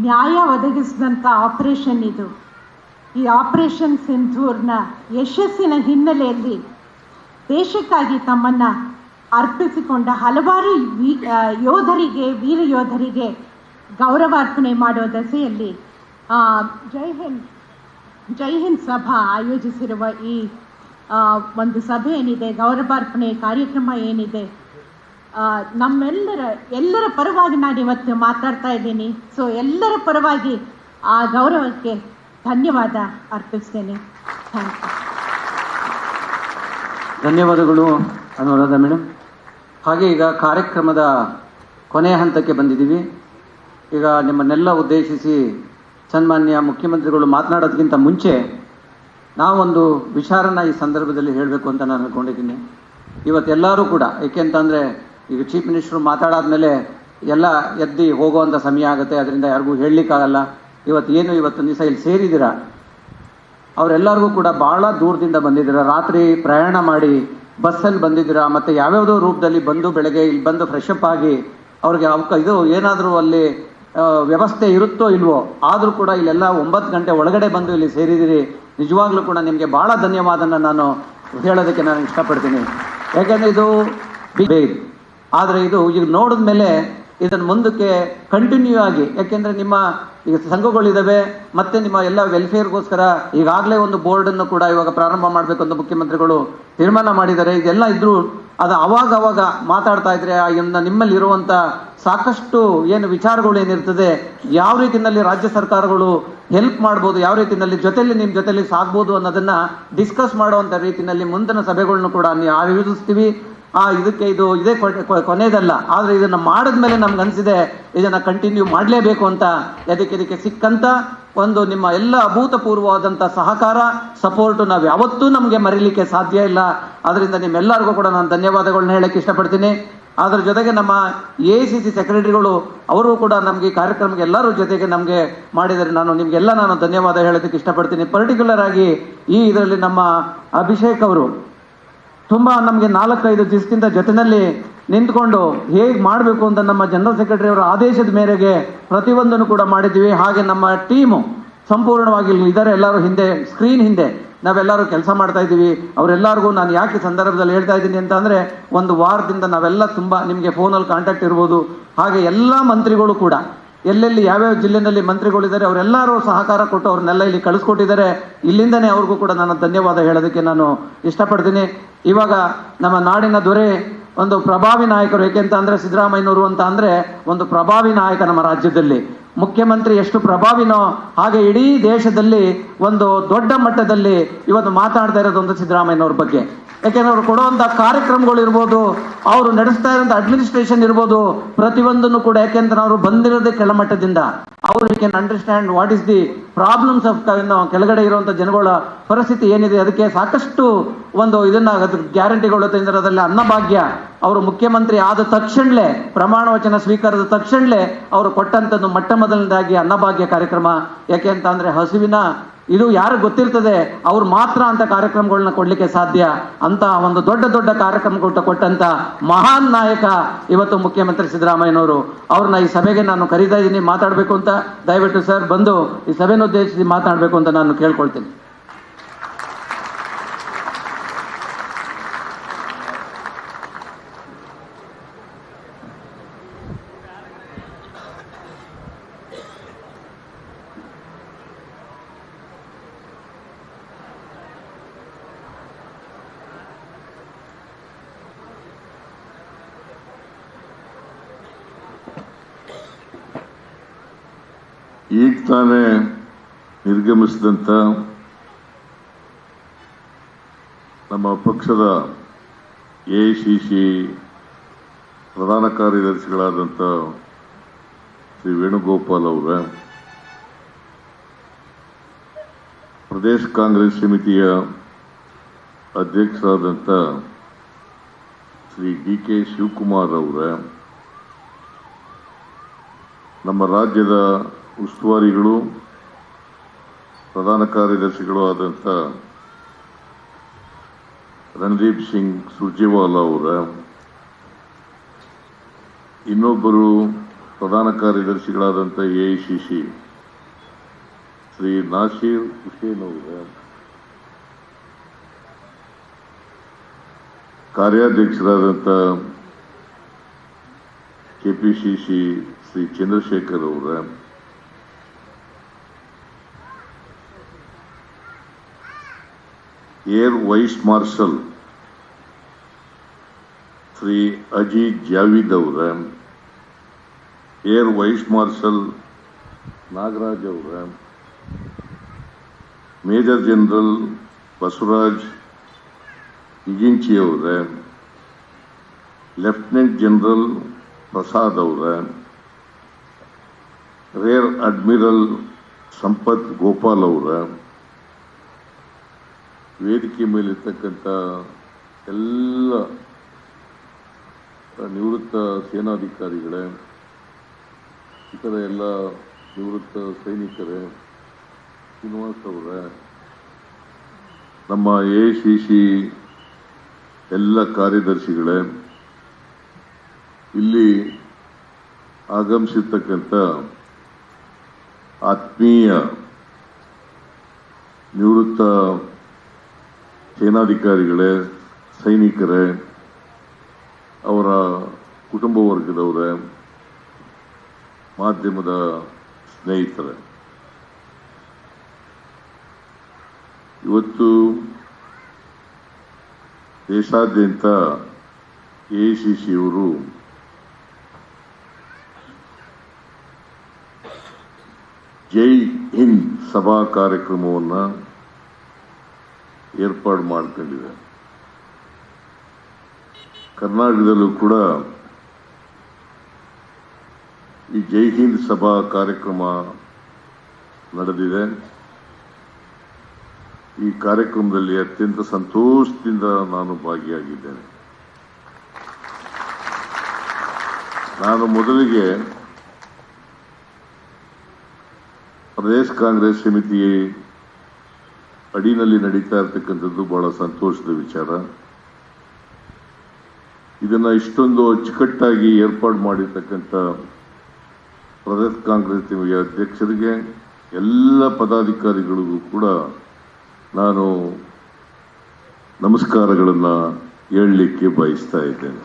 ನ್ಯಾಯ ಒದಗಿಸಿದಂಥ ಆಪರೇಷನ್ ಇದು. ಈ ಆಪರೇಷನ್ ಸಿಂಧೂರ್ನ ಯಶಸ್ಸಿನ ಹಿನ್ನೆಲೆಯಲ್ಲಿ ದೇಶಕ್ಕಾಗಿ ತಮ್ಮನ್ನು ಅರ್ಪಿಸಿಕೊಂಡ ಹಲವಾರು ಯೋಧರಿಗೆ, ವೀರ ಯೋಧರಿಗೆ ಗೌರವಾರ್ಪಣೆ ಮಾಡೋ ದಸೆಯಲ್ಲಿ ಜೈ ಹಿಂದ್ ಸಭಾ ಆಯೋಜಿಸಿರುವ ಈ ಒಂದು ಸಭೆ ಏನಿದೆ, ಗೌರವಾರ್ಪಣೆ ಕಾರ್ಯಕ್ರಮ ಏನಿದೆ, ಎಲ್ಲರ ಪರವಾಗಿ ನಾನು ಇವತ್ತು ಮಾತಾಡ್ತಾ ಇದ್ದೀನಿ. ಸೊ ಎಲ್ಲರ ಪರವಾಗಿ ಆ ಗೌರವಕ್ಕೆ ಧನ್ಯವಾದ ಅರ್ಪಿಸ್ತೇನೆ. Thank you. ಧನ್ಯವಾದಗಳು ಅನುರಾಧ ಮೇಡಮ್. ಹಾಗೆ ಈಗ ಕಾರ್ಯಕ್ರಮದ ಕೊನೆಯ ಹಂತಕ್ಕೆ ಬಂದಿದ್ದೀವಿ. ಈಗ ನಿಮ್ಮನ್ನೆಲ್ಲ ಉದ್ದೇಶಿಸಿ ಸನ್ಮಾನ್ಯ ಮುಖ್ಯಮಂತ್ರಿಗಳು ಮಾತನಾಡೋದಕ್ಕಿಂತ ಮುಂಚೆ ನಾವೊಂದು ವಿಚಾರನ ಈ ಸಂದರ್ಭದಲ್ಲಿ ಹೇಳಬೇಕು ಅಂತ ನಾನು ಅಂದ್ಕೊಂಡಿದ್ದೀನಿ. ಇವತ್ತೆಲ್ಲರೂ ಕೂಡ, ಏಕೆಂತಂದರೆ ಈಗ ಚೀಫ್ ಮಿನಿಸ್ಟ್ರು ಮಾತಾಡಾದ್ಮೇಲೆ ಎಲ್ಲ ಎದ್ದು ಹೋಗುವಂಥ ಸಮಯ ಆಗುತ್ತೆ, ಅದರಿಂದ ಯಾರಿಗೂ ಹೇಳಲಿಕ್ಕಾಗಲ್ಲ. ಇವತ್ತು ದಿವಸ ಇಲ್ಲಿ ಸೇರಿದ್ದೀರಾ, ಅವರೆಲ್ಲರಿಗೂ ಕೂಡ ಭಾಳ ದೂರದಿಂದ ಬಂದಿದ್ದೀರಾ, ರಾತ್ರಿ ಪ್ರಯಾಣ ಮಾಡಿ ಬಸ್ಸಲ್ಲಿ ಬಂದಿದ್ದೀರಾ, ಮತ್ತು ಯಾವ್ಯಾವುದೋ ರೂಪದಲ್ಲಿ ಬಂದು ಬೆಳಗ್ಗೆ ಇಲ್ಲಿ ಬಂದು ಫ್ರೆಶ್ ಅಪ್ ಆಗಿ ಅವ್ರಿಗೆ ಇದು ಏನಾದರೂ ಅಲ್ಲಿ ವ್ಯವಸ್ಥೆ ಇರುತ್ತೋ ಇಲ್ವೋ, ಆದರೂ ಕೂಡ ಇಲ್ಲೆಲ್ಲ 9 ಗಂಟೆ ಒಳಗಡೆ ಬಂದು ಇಲ್ಲಿ ಸೇರಿದ್ದೀರಿ. ನಿಜವಾಗ್ಲೂ ಕೂಡ ನಿಮಗೆ ಭಾಳ ಧನ್ಯವಾದನ ನಾನು ಹೇಳೋದಕ್ಕೆ ನಾನು ಇಷ್ಟಪಡ್ತೀನಿ. ಯಾಕೆಂದರೆ ಇದು ಬೇಗ, ಆದರೆ ಇದು ಈಗ ನೋಡಿದ ಮೇಲೆ ಇದನ್ನು ಮುಂದಕ್ಕೆ ಕಂಟಿನ್ಯೂ ಆಗಿ, ಯಾಕೆಂದರೆ ನಿಮ್ಮ ಈಗ ಸಂಘಗಳಿದ್ದಾವೆ, ಮತ್ತು ನಿಮ್ಮ ಎಲ್ಲ ವೆಲ್ಫೇರ್ಗೋಸ್ಕರ ಈಗಾಗಲೇ ಒಂದು ಬೋರ್ಡನ್ನು ಕೂಡ ಇವಾಗ ಪ್ರಾರಂಭ ಮಾಡಬೇಕು ಅಂತ ಮುಖ್ಯಮಂತ್ರಿಗಳು ತೀರ್ಮಾನ ಮಾಡಿದ್ದಾರೆ. ಇದೆಲ್ಲ ಇದ್ದರೂ ಅದು ಅವಾಗ ಮಾತಾಡ್ತಾ ಇದ್ರೆ ನಿಮ್ಮಲ್ಲಿ ಇರುವಂಥ ಸಾಕಷ್ಟು ಏನು ವಿಚಾರಗಳು ಏನಿರ್ತದೆ, ಯಾವ ರೀತಿಯಲ್ಲಿ ರಾಜ್ಯ ಸರ್ಕಾರಗಳು ಹೆಲ್ಪ್ ಮಾಡ್ಬೋದು, ಯಾವ ರೀತಿಯಲ್ಲಿ ನಿಮ್ಮ ಜೊತೆಲಿ ಸಾಗ್ಬೋದು ಅನ್ನೋದನ್ನು ಡಿಸ್ಕಸ್ ಮಾಡುವಂಥ ರೀತಿಯಲ್ಲಿ ಮುಂದಿನ ಸಭೆಗಳನ್ನು ಕೂಡ ನೀವು ಆಯೋಜಿಸ್ತೀವಿ. ಇದೇ ಕೊನೆಯದಲ್ಲ, ಆದರೆ ಇದನ್ನು ಮಾಡಿದ್ಮೇಲೆ ನಮ್ಗೆ ಅನಿಸಿದೆ ಇದನ್ನು ಕಂಟಿನ್ಯೂ ಮಾಡಲೇಬೇಕು ಅಂತ. ಇದಕ್ಕೆ ಸಿಕ್ಕಂಥ ಒಂದು ನಿಮ್ಮ ಎಲ್ಲ ಅಭೂತಪೂರ್ವವಾದಂಥ ಸಹಕಾರ, ಸಪೋರ್ಟು ನಾವು ಯಾವತ್ತೂ ನಮಗೆ ಮರೀಲಿಕ್ಕೆ ಸಾಧ್ಯ ಇಲ್ಲ. ಅದರಿಂದ ನಿಮ್ಮೆಲ್ಲರಿಗೂ ಕೂಡ ನಾನು ಧನ್ಯವಾದಗಳನ್ನ ಹೇಳಕ್ಕೆ ಇಷ್ಟಪಡ್ತೀನಿ. ಅದರ ಜೊತೆಗೆ ನಮ್ಮ AICC ಸೆಕ್ರೆಟರಿಗಳು ಅವರು ಕೂಡ ನಮಗೆ ಈ ಕಾರ್ಯಕ್ರಮಕ್ಕೆ ಎಲ್ಲರೂ ಜೊತೆಗೆ ನಮಗೆ ಮಾಡಿದರೆ ನಾನು ಧನ್ಯವಾದ ಹೇಳೋದಕ್ಕೆ ಇಷ್ಟಪಡ್ತೀನಿ. ಪರ್ಟಿಕ್ಯುಲರ್ ಆಗಿ ಇದರಲ್ಲಿ ನಮ್ಮ ಅಭಿಷೇಕ್ ಅವರು ತುಂಬ ನಮಗೆ 4-5 ದಿವಸದಿಂದ ಜೊತೆಯಲ್ಲಿ ನಿಂತ್ಕೊಂಡು ಹೇಗೆ ಮಾಡಬೇಕು ಅಂತ ನಮ್ಮ ಜನರಲ್ ಸೆಕ್ರೆಟರಿ ಅವರ ಆದೇಶದ ಮೇರೆಗೆ ಪ್ರತಿಯೊಂದನ್ನು ಕೂಡ ಮಾಡಿದ್ದೀವಿ. ಹಾಗೆ ನಮ್ಮ ಟೀಮು ಸಂಪೂರ್ಣವಾಗಿ ಇದ್ದಾರೆ, ಎಲ್ಲರೂ ಹಿಂದೆ ಸ್ಕ್ರೀನ್ ಹಿಂದೆ ನಾವೆಲ್ಲರೂ ಕೆಲಸ ಮಾಡ್ತಾ ಇದ್ದೀವಿ. ಅವರೆಲ್ಲರಿಗೂ ನಾನು ಯಾಕೆ ಸಂದರ್ಭದಲ್ಲಿ ಹೇಳ್ತಾ ಇದ್ದೀನಿ ಅಂತ ಅಂದರೆ, ಒಂದು ವಾರದಿಂದ ನಾವೆಲ್ಲ ತುಂಬ ನಿಮಗೆ ಫೋನಲ್ಲಿ ಕಾಂಟ್ಯಾಕ್ಟ್ ಇರ್ಬೋದು. ಹಾಗೆ ಎಲ್ಲ ಮಂತ್ರಿಗಳು ಕೂಡ ಎಲ್ಲೆಲ್ಲಿ ಯಾವ್ಯಾವ ಜಿಲ್ಲೆಯಲ್ಲಿ ಮಂತ್ರಿಗಳಿದ್ದಾರೆ ಅವರೆಲ್ಲರೂ ಸಹಕಾರ ಕೊಟ್ಟು ಅವ್ರನ್ನೆಲ್ಲ ಇಲ್ಲಿ ಕಳಿಸ್ಕೊಟ್ಟಿದ್ದಾರೆ. ಇಲ್ಲಿಂದನೇ ಅವ್ರಿಗೂ ಕೂಡ ನಾನು ಧನ್ಯವಾದ ಹೇಳೋದಕ್ಕೆ ನಾನು ಇಷ್ಟಪಡ್ತೀನಿ. ಇವಾಗ ನಮ್ಮ ನಾಡಿನ ದೊರೆ ಒಂದು ಪ್ರಭಾವಿ ನಾಯಕರು, ಏಕೆಂತ ಅಂದರೆ ಸಿದ್ದರಾಮಯ್ಯನವರು ಅಂತ ಅಂದರೆ ಒಂದು ಪ್ರಭಾವಿ ನಾಯಕ. ನಮ್ಮ ರಾಜ್ಯದಲ್ಲಿ ಮುಖ್ಯಮಂತ್ರಿ ಎಷ್ಟು ಪ್ರಭಾವಿನೋ ಹಾಗೆ ಇಡೀ ದೇಶದಲ್ಲಿ ಒಂದು ದೊಡ್ಡ ಮಟ್ಟದಲ್ಲಿ ಇವತ್ತು ಮಾತಾಡ್ತಾ ಇರೋದು ಒಂದು ಸಿದ್ದರಾಮಯ್ಯನವ್ರ ಬಗ್ಗೆ. ಯಾಕೆಂದ್ರೆ ಅವರು ಕೊಡುವಂಥ ಕಾರ್ಯಕ್ರಮಗಳು ಇರ್ಬೋದು, ಅವರು ನಡೆಸ್ತಾ ಇರೋಂಥ ಅಡ್ಮಿನಿಸ್ಟ್ರೇಷನ್ ಇರ್ಬೋದು, ಪ್ರತಿಯೊಂದನ್ನು ಕೂಡ ಯಾಕೆಂದ್ರೆ ಅವರು ಬಂದಿರೋದೇ ಕೆಳಮಟ್ಟದಿಂದ. ಅವರು can understand what is the problems of ಕೆಳಗಡೆ ಇರುವಂಥ ಜನಗಳ ಪರಿಸ್ಥಿತಿ ಏನಿದೆ. ಅದಕ್ಕೆ ಸಾಕಷ್ಟು ಒಂದು ಗ್ಯಾರಂಟಿಗಳು ತಂದಿರೋದ್ರಲ್ಲಿ ಅನ್ನಭಾಗ್ಯ ಅವರು ಮುಖ್ಯಮಂತ್ರಿ ಆದ ತಕ್ಷಣಲೇ, ಪ್ರಮಾಣ ವಚನ ಸ್ವೀಕಾರದ ತಕ್ಷಣಲೇ ಅವರು ಕೊಟ್ಟಂಥದ್ದು ಮೊಟ್ಟ ಮೊದಲನೇದಾಗಿ ಅನ್ನಭಾಗ್ಯ ಕಾರ್ಯಕ್ರಮ. ಯಾಕೆ ಅಂತ ಅಂದರೆ ಹಸುವಿನ ಇದು ಯಾರು ಗೊತ್ತಿರ್ತದೆ ಅವ್ರು ಮಾತ್ರ ಅಂತ ಕಾರ್ಯಕ್ರಮಗಳನ್ನ ಕೊಡ್ಲಿಕ್ಕೆ ಸಾಧ್ಯ. ಅಂತ ಒಂದು ದೊಡ್ಡ ಕಾರ್ಯಕ್ರಮ ಕೊಟ್ಟಂತ ಮಹಾನ್ ನಾಯಕ ಇವತ್ತು ಮುಖ್ಯಮಂತ್ರಿ ಸಿದ್ದರಾಮಯ್ಯನವರು. ಅವ್ರನ್ನ ಈ ಸಭೆಗೆ ನಾನು ಕರೀತಾ ಇದ್ದೀನಿ ಮಾತಾಡಬೇಕು ಅಂತ. ದಯವಿಟ್ಟು ಸರ್ ಬಂದು ಈ ಸಭೆನ ಉದ್ದೇಶಿಸಿ ಮಾತಾಡಬೇಕು ಅಂತ ನಾನು ಕೇಳ್ಕೊಳ್ತೀನಿ. ಈಗ ತಾನೇ ನಿರ್ಗಮಿಸಿದಂಥ ನಮ್ಮ ಪಕ್ಷದ AICC ಪ್ರಧಾನ ಕಾರ್ಯದರ್ಶಿಗಳಾದಂಥ ಶ್ರೀ ವೇಣುಗೋಪಾಲ್ ಅವರ, ಪ್ರದೇಶ ಕಾಂಗ್ರೆಸ್ ಸಮಿತಿಯ ಅಧ್ಯಕ್ಷರಾದಂಥ ಶ್ರೀ ಡಿ.ಕೆ. ಶಿವಕುಮಾರ್ ಅವರ, ನಮ್ಮ ರಾಜ್ಯದ ಉಸ್ತುವಾರಿಗಳು ಪ್ರಧಾನ ಕಾರ್ಯದರ್ಶಿಗಳು ಆದಂಥ ರಣದೀಪ್ ಸಿಂಗ್ ಸುರ್ಜೇವಾಲಾ ಅವರ, ಇನ್ನೊಬ್ಬರು ಪ್ರಧಾನ ಕಾರ್ಯದರ್ಶಿಗಳಾದಂಥ ಎಐಸಿಸಿ ಶ್ರೀ ನಾಸೀರ್ ಹುಸೇನ್ ಅವರ, ಕಾರ್ಯಾಧ್ಯಕ್ಷರಾದಂಥ ಕೆಪಿಸಿಸಿ ಶ್ರೀ ಚಂದ್ರಶೇಖರ್ ಅವರ, air vice marshal Shri Ajit Javeed ಅವರ, ಏರ್ ವೈಸ್ ಮಾರ್ಷಲ್ ನಾಗರಾಜ್ ಅವರ, ಮೇಜರ್ ಜನರಲ್ ಬಸವರಾಜ್ ಇಗಿಂಚಿ ಅವರ, ಲೆಫ್ಟಿನೆಂಟ್ ಜನರಲ್ ಪ್ರಸಾದ್ ಅವರ, ರೇರ್ ಅಡ್ಮಿರಲ್ ಸಂಪತ್ ಗೋಪಾಲ್ ಅವರ, ವೇದಿಕೆ ಮೇಲಿರ್ತಕ್ಕಂಥ ಎಲ್ಲ ನಿವೃತ್ತ ಸೇನಾಧಿಕಾರಿಗಳೇ, ಇತರ ಎಲ್ಲ ನಿವೃತ್ತ ಸೈನಿಕರೇ, ಶ್ರೀನಿವಾಸ್ ಅವರೇ, ನಮ್ಮ ಎಐಸಿಸಿ ಎಲ್ಲ ಕಾರ್ಯದರ್ಶಿಗಳೇ, ಇಲ್ಲಿ ಆಗಮಿಸಿರ್ತಕ್ಕಂಥ ಆತ್ಮೀಯ ನಿವೃತ್ತ ಸೇನಾಧಿಕಾರಿಗಳೇ, ಸೈನಿಕರೇ, ಅವರ ಕುಟುಂಬ ವರ್ಗದವರೇ, ಮಾಧ್ಯಮದ ಸ್ನೇಹಿತರೆ, ಇವತ್ತು ದೇಶಾದ್ಯಂತ ಎಐಸಿಸಿಯವರು ಜೈ ಹಿಂದ್ ಸಭಾ ಕಾರ್ಯಕ್ರಮವನ್ನು ಏರ್ಪಾಡು ಮಾಡಿಕೊಂಡಿದೆ. ಕರ್ನಾಟಕದಲ್ಲೂ ಕೂಡ ಈ ಜೈ ಹಿಂದ್ ಸಭಾ ಕಾರ್ಯಕ್ರಮ ನಡೆದಿದೆ. ಈ ಕಾರ್ಯಕ್ರಮದಲ್ಲಿ ಅತ್ಯಂತ ಸಂತೋಷದಿಂದ ನಾನು ಭಾಗಿಯಾಗಿದ್ದೇನೆ. ನಾನು ಮೊದಲಿಗೆ ಪ್ರದೇಶ ಕಾಂಗ್ರೆಸ್ ಸಮಿತಿ ಅಡಿನಲ್ಲಿ ನಡೀತಾ ಇರತಕ್ಕಂಥದ್ದು ಬಹಳ ಸಂತೋಷದ ವಿಚಾರ. ಇದನ್ನ ಇಷ್ಟೊಂದು ಅಚ್ಚುಕಟ್ಟಾಗಿ ಏರ್ಪಾಡು ಮಾಡಿರ್ತಕ್ಕಂಥ ಪ್ರದೇಶ ಕಾಂಗ್ರೆಸ್ ಸಮಿತಿಯ ಅಧ್ಯಕ್ಷರಿಗೆ, ಎಲ್ಲ ಪದಾಧಿಕಾರಿಗಳಿಗೂ ಕೂಡ ನಾನು ನಮಸ್ಕಾರಗಳನ್ನು ಹೇಳಲಿಕ್ಕೆ ಬಯಸ್ತಾ ಇದ್ದೇನೆ.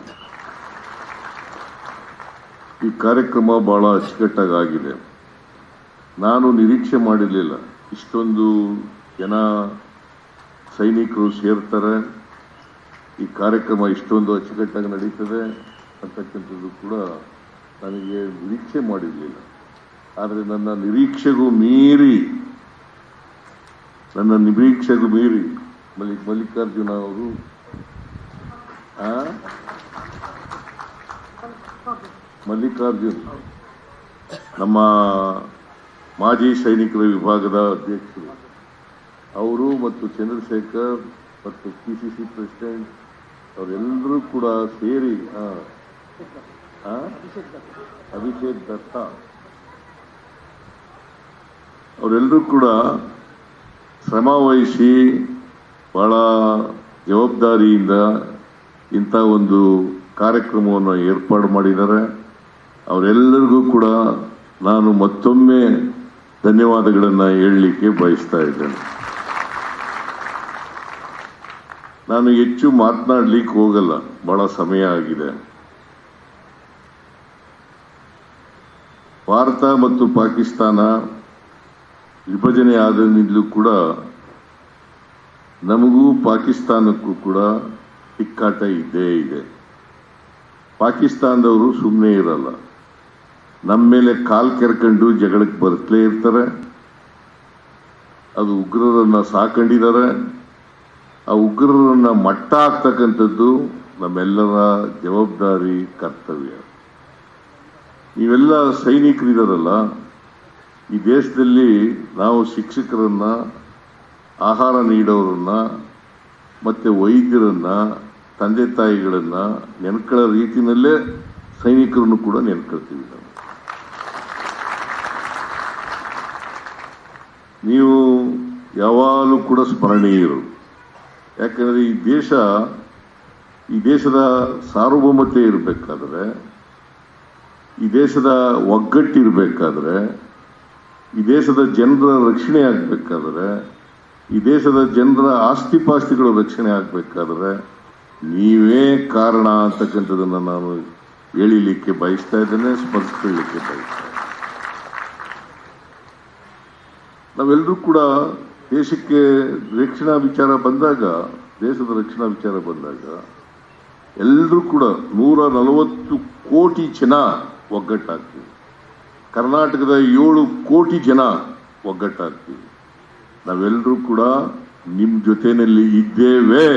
ಈ ಕಾರ್ಯಕ್ರಮ ಬಹಳ ಅಚ್ಚುಕಟ್ಟಾಗಿದೆ. ನಾನು ನಿರೀಕ್ಷೆ ಮಾಡಿರಲಿಲ್ಲ ಇಷ್ಟೊಂದು ಜನ ಸೈನಿಕರು ಸೇರ್ತಾರೆ, ಈ ಕಾರ್ಯಕ್ರಮ ಇಷ್ಟೊಂದು ಅಚ್ಚುಕಟ್ಟಾಗಿ ನಡೀತದೆ ಅಂತಕ್ಕಂಥದ್ದು ಕೂಡ ನನಗೆ ನಿರೀಕ್ಷೆ ಮಾಡಿರಲಿಲ್ಲ. ಆದರೆ ನನ್ನ ನಿರೀಕ್ಷೆಗೂ ಮೀರಿ ಮಲ್ಲಿಕಾರ್ಜುನ ಅವರು ಮಲ್ಲಿಕಾರ್ಜುನ್ ನಮ್ಮ ಮಾಜಿ ಸೈನಿಕರ ವಿಭಾಗದ ಅಧ್ಯಕ್ಷರು ಅವರು ಮತ್ತು ಚಂದ್ರಶೇಖರ್ ಮತ್ತು ಪಿಸಿಸಿ ಪ್ರೆಸಿಡೆಂಟ್ ಅವರೆಲ್ಲರೂ ಕೂಡ ಸೇರಿ ಅಭಿಷೇಕ್ ದತ್ತ ಅವರೆಲ್ಲರೂ ಕೂಡ ಶ್ರಮ ವಹಿಸಿ ಬಹಳ ಜವಾಬ್ದಾರಿಯಿಂದ ಇಂಥ ಒಂದು ಕಾರ್ಯಕ್ರಮವನ್ನು ಏರ್ಪಾಡು ಮಾಡಿದ್ದಾರೆ. ಅವರೆಲ್ಲರಿಗೂ ಕೂಡ ನಾನು ಮತ್ತೊಮ್ಮೆ ಧನ್ಯವಾದಗಳನ್ನು ಹೇಳಲಿಕ್ಕೆ ಬಯಸ್ತಾ ಇದ್ದೇನೆ. ನಾನು ಹೆಚ್ಚು ಮಾತನಾಡಲಿಕ್ಕೆ ಹೋಗಲ್ಲ, ಬಹಳ ಸಮಯ ಆಗಿದೆ. ಭಾರತ ಮತ್ತು ಪಾಕಿಸ್ತಾನ ವಿಭಜನೆ ಆದಾಗಿಂದಲೂ ಕೂಡ ನಮಗೂ ಪಾಕಿಸ್ತಾನಕ್ಕೂ ಕೂಡ ತಿಕ್ಕಾಟ ಇದ್ದೇ ಇದೆ. ಪಾಕಿಸ್ತಾನದವರು ಸುಮ್ಮನೆ ಇರಲ್ಲ, ನಮ್ಮ ಮೇಲೆ ಕಾಲ್ ಕೆರ್ಕೊಂಡು ಜಗಳಕ್ಕೆ ಬರ್ತಲೇ ಇರ್ತಾರೆ. ಅದು ಉಗ್ರರನ್ನ ಸಾಕೊಂಡಿದ್ದಾರೆ. ಆ ಉಗ್ರರನ್ನ ಮಟ್ಟ ಹಾಕ್ತಕ್ಕಂಥದ್ದು ನಮ್ಮೆಲ್ಲರ ಜವಾಬ್ದಾರಿ, ಕರ್ತವ್ಯ. ನೀವೆಲ್ಲ ಸೈನಿಕರಿದಾರಲ್ಲ, ಈ ದೇಶದಲ್ಲಿ ನಾವು ಶಿಕ್ಷಕರನ್ನ, ಆಹಾರ ನೀಡೋರನ್ನ, ಮತ್ತೆ ವೈದ್ಯರನ್ನ, ತಂದೆ ತಾಯಿಗಳನ್ನ ನೆನ್ಕೊಳ್ಳೋ ರೀತಿಯಲ್ಲೇ ಸೈನಿಕರನ್ನು ಕೂಡ ನೆನ್ಕೊಳ್ತೀವಿ ನಾವು. ನೀವು ಯಾವಾಗಲೂ ಕೂಡ ಸ್ಮರಣೀಯರು. ಯಾಕಂದರೆ ಈ ದೇಶದ ಸಾರ್ವಭೌಮತೆ ಇರಬೇಕಾದ್ರೆ, ಈ ದೇಶದ ಒಗ್ಗಟ್ಟಿರಬೇಕಾದ್ರೆ, ಈ ದೇಶದ ಜನರ ರಕ್ಷಣೆ ಆಗಬೇಕಾದ್ರೆ, ಈ ದೇಶದ ಜನರ ಆಸ್ತಿಪಾಸ್ತಿಗಳ ರಕ್ಷಣೆ ಆಗಬೇಕಾದ್ರೆ ನೀವೇ ಕಾರಣ ಅಂತಕ್ಕಂಥದ್ದನ್ನು ನಾನು ಹೇಳಿಲಿಕ್ಕೆ ಬಯಸ್ತಾ ಇದ್ದೇನೆ, ಸ್ಮರಿಸ್ಕೊಳ್ಳಿಕ್ಕೆ ಬಯಸ್ತಾ ಇದ್ದೇನೆ. ನಾವೆಲ್ಲರೂ ಕೂಡ ದೇಶದ ರಕ್ಷಣಾ ವಿಚಾರ ಬಂದಾಗ ಎಲ್ಲರೂ ಕೂಡ 140 ಕೋಟಿ ಜನ ಒಗ್ಗಟ್ಟಾಗ್ತೀವಿ. ಕರ್ನಾಟಕದ 7 ಕೋಟಿ ಜನ ಒಗ್ಗಟ್ಟಾಗ್ತೀವಿ. ನಾವೆಲ್ಲರೂ ಕೂಡ ನಿಮ್ಮ ಜೊತೆಯಲ್ಲಿ ಇದ್ದೇವೆ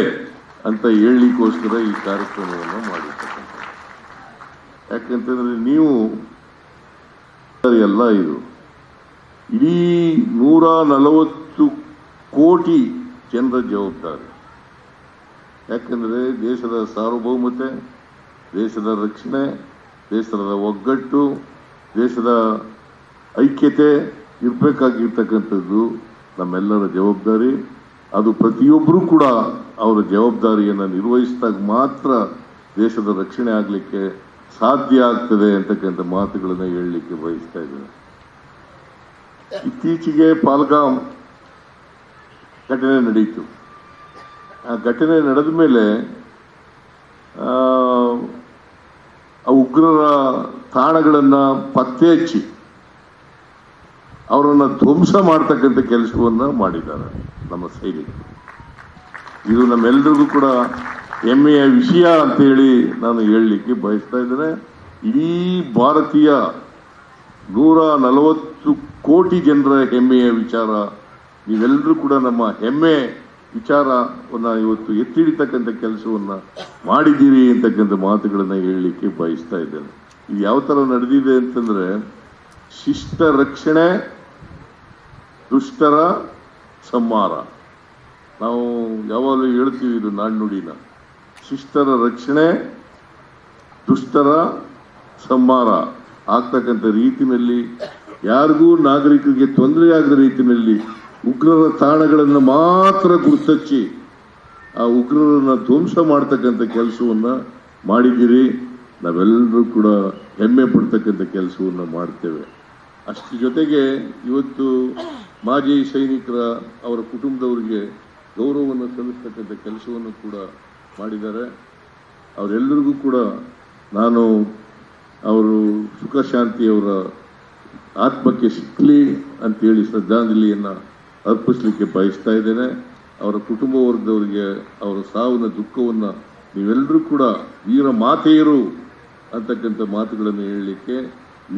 ಅಂತ ಹೇಳಲಿಕ್ಕೋಸ್ಕರ ಈ ಕಾರ್ಯಕ್ರಮವನ್ನು ಮಾಡಿರ್ತಕ್ಕಂಥ. ಯಾಕಂತಂದ್ರೆ ನೀವು ಎಲ್ಲ ಇದು ಇಡೀ 140 ಕೋಟಿ ಜನರ ಜವಾಬ್ದಾರಿ. ಯಾಕಂದರೆ ದೇಶದ ಸಾರ್ವಭೌಮತೆ, ದೇಶದ ರಕ್ಷಣೆ, ದೇಶದ ಒಗ್ಗಟ್ಟು, ದೇಶದ ಐಕ್ಯತೆ ಇರಬೇಕಾಗಿರ್ತಕ್ಕಂಥದ್ದು ನಮ್ಮೆಲ್ಲರ ಜವಾಬ್ದಾರಿ. ಅದು ಪ್ರತಿಯೊಬ್ಬರೂ ಕೂಡ ಅವರ ಜವಾಬ್ದಾರಿಯನ್ನು ನಿರ್ವಹಿಸಿದಾಗ ಮಾತ್ರ ದೇಶದ ರಕ್ಷಣೆ ಆಗಲಿಕ್ಕೆ ಸಾಧ್ಯ ಆಗ್ತದೆ ಅಂತಕ್ಕಂಥ ಮಾತುಗಳನ್ನು ಹೇಳಲಿಕ್ಕೆ ಬಯಸ್ತಾ ಇದ್ದೇನೆ. ಇತ್ತೀಚೆಗೆ ಪಾಲ್ಗಾಮ್ ಘಟನೆ ನಡೆಯಿತು. ಆ ಘಟನೆ ನಡೆದ ಮೇಲೆ ಆ ಉಗ್ರರ ತಾಣಗಳನ್ನು ಪತ್ತೆ ಹಚ್ಚಿ ಅವರನ್ನು ಧ್ವಂಸ ಮಾಡ್ತಕ್ಕಂಥ ಕೆಲಸವನ್ನು ಮಾಡಿದ್ದಾರೆ ನಮ್ಮ ಸೈನಿಕರು. ಇದು ನಮ್ಮೆಲ್ಲರಿಗೂ ಕೂಡ ಹೆಮ್ಮೆಯ ವಿಷಯ ಅಂತೇಳಿ ನಾನು ಹೇಳಲಿಕ್ಕೆ ಬಯಸ್ತಾ ಇದ್ದೇನೆ. ಇಡೀ ಭಾರತೀಯ 140 ಕೋಟಿ ಜನರ ಹೆಮ್ಮೆಯ ವಿಚಾರ. ನೀವೆಲ್ಲರೂ ಕೂಡ ನಮ್ಮ ಹೆಮ್ಮೆ ವಿಚಾರವನ್ನು ಇವತ್ತು ಎತ್ತಿಡಿತಕ್ಕಂಥ ಕೆಲಸವನ್ನು ಮಾಡಿದ್ದೀರಿ ಅಂತಕ್ಕಂಥ ಮಾತುಗಳನ್ನು ಹೇಳಲಿಕ್ಕೆ ಬಯಸ್ತಾ ಇದ್ದೇನೆ. ಇದು ಯಾವ ಥರ ನಡೆದಿದೆ ಅಂತಂದರೆ, ಶಿಷ್ಟ ರಕ್ಷಣೆ, ದುಷ್ಟರ ಸಂಹಾರ. ನಾವು ಯಾವಾಗಲೂ ಹೇಳ್ತೀವಿ ಇದು ನಾಣ್ಣುಡಿನ. ಶಿಷ್ಟರ ರಕ್ಷಣೆ, ದುಷ್ಟರ ಸಂಹಾರ ಆಗ್ತಕ್ಕಂಥ ರೀತಿಯಲ್ಲಿ, ಯಾರಿಗೂ ನಾಗರಿಕರಿಗೆ ತೊಂದರೆ ಆಗದ ರೀತಿಯಲ್ಲಿ ಉಗ್ರರ ತಾಣಗಳನ್ನು ಮಾತ್ರ ಗುರುತಚ್ಚಿ ಆ ಉಗ್ರರನ್ನು ಧ್ವಂಸ ಮಾಡ್ತಕ್ಕಂಥ ಕೆಲಸವನ್ನು ಮಾಡಿದ್ದೀರಿ. ನಾವೆಲ್ಲರೂ ಕೂಡ ಹೆಮ್ಮೆ ಪಡ್ತಕ್ಕಂಥ ಕೆಲಸವನ್ನು ಮಾಡ್ತೇವೆ. ಅಷ್ಟರ ಜೊತೆಗೆ ಇವತ್ತು ಮಾಜಿ ಸೈನಿಕರ ಅವರ ಕುಟುಂಬದವರಿಗೆ ಗೌರವವನ್ನು ಸಲ್ಲಿಸ್ತಕ್ಕಂಥ ಕೆಲಸವನ್ನು ಕೂಡ ಮಾಡಿದ್ದಾರೆ. ಅವರೆಲ್ಲರಿಗೂ ಕೂಡ ನಾನು ಅವರು ಸುಖ ಶಾಂತಿಯವರ ಆತ್ಮಕ್ಕೆ ಸಿಕ್ಕಲಿ ಅಂತೇಳಿ ಶ್ರದ್ಧಾಂಜಲಿಯನ್ನು ಅರ್ಪಿಸಲಿಕ್ಕೆ ಬಯಸ್ತಾ ಇದ್ದೇನೆ. ಅವರ ಕುಟುಂಬ ವರ್ಗದವರಿಗೆ ಅವರ ಸಾವಿನ ದುಃಖವನ್ನು ನೀವೆಲ್ಲರೂ ಕೂಡ ವೀರ ಮಾತೆಯರು ಅಂತಕ್ಕಂಥ ಮಾತುಗಳನ್ನು ಹೇಳಲಿಕ್ಕೆ,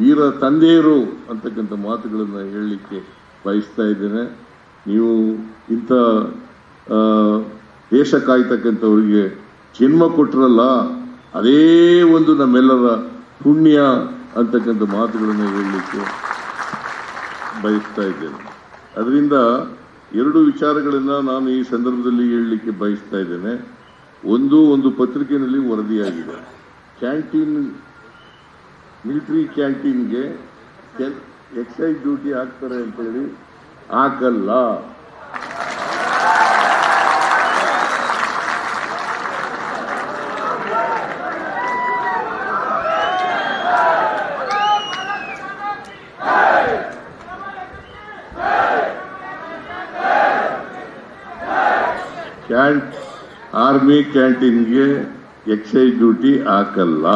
ವೀರ ತಂದೆಯರು ಅಂತಕ್ಕಂಥ ಮಾತುಗಳನ್ನು ಹೇಳಲಿಕ್ಕೆ ಬಯಸ್ತಾ ಇದ್ದೇನೆ. ನೀವು ಇಂಥ ದೇಶ ಕಾಯ್ತಕ್ಕಂಥವ್ರಿಗೆ ಜನ್ಮ ಕೊಟ್ಟರಲ್ಲ, ಅದೇ ಒಂದು ನಮ್ಮೆಲ್ಲರ ಪುಣ್ಯ ಅಂತಕ್ಕಂಥ ಮಾತುಗಳನ್ನು ಹೇಳಲಿಕ್ಕೆ ಬಯಸ್ತಾ ಇದ್ದೇನೆ. ಅದರಿಂದ 2 ವಿಚಾರಗಳನ್ನು ನಾನು ಈ ಸಂದರ್ಭದಲ್ಲಿ ಹೇಳಲಿಕ್ಕೆ ಬಯಸ್ತಾ ಇದ್ದೇನೆ. ಒಂದು ಪತ್ರಿಕೆಯಲ್ಲಿ ವರದಿಯಾಗಿದೆ, ಮಿಲಿಟರಿ ಕ್ಯಾಂಟೀನ್ಗೆ ಎಕ್ಸೈಸ್ ಡ್ಯೂಟಿ ಹಾಕ್ತಾರೆ ಅಂತೇಳಿ. ಹಾಕಲ್ಲ. ಆರ್ಮಿ ಕ್ಯಾಂಟೀನ್ಗೆ ಎಕ್ಸೈಸ್ ಡ್ಯೂಟಿ ಹಾಕಲ್ಲ.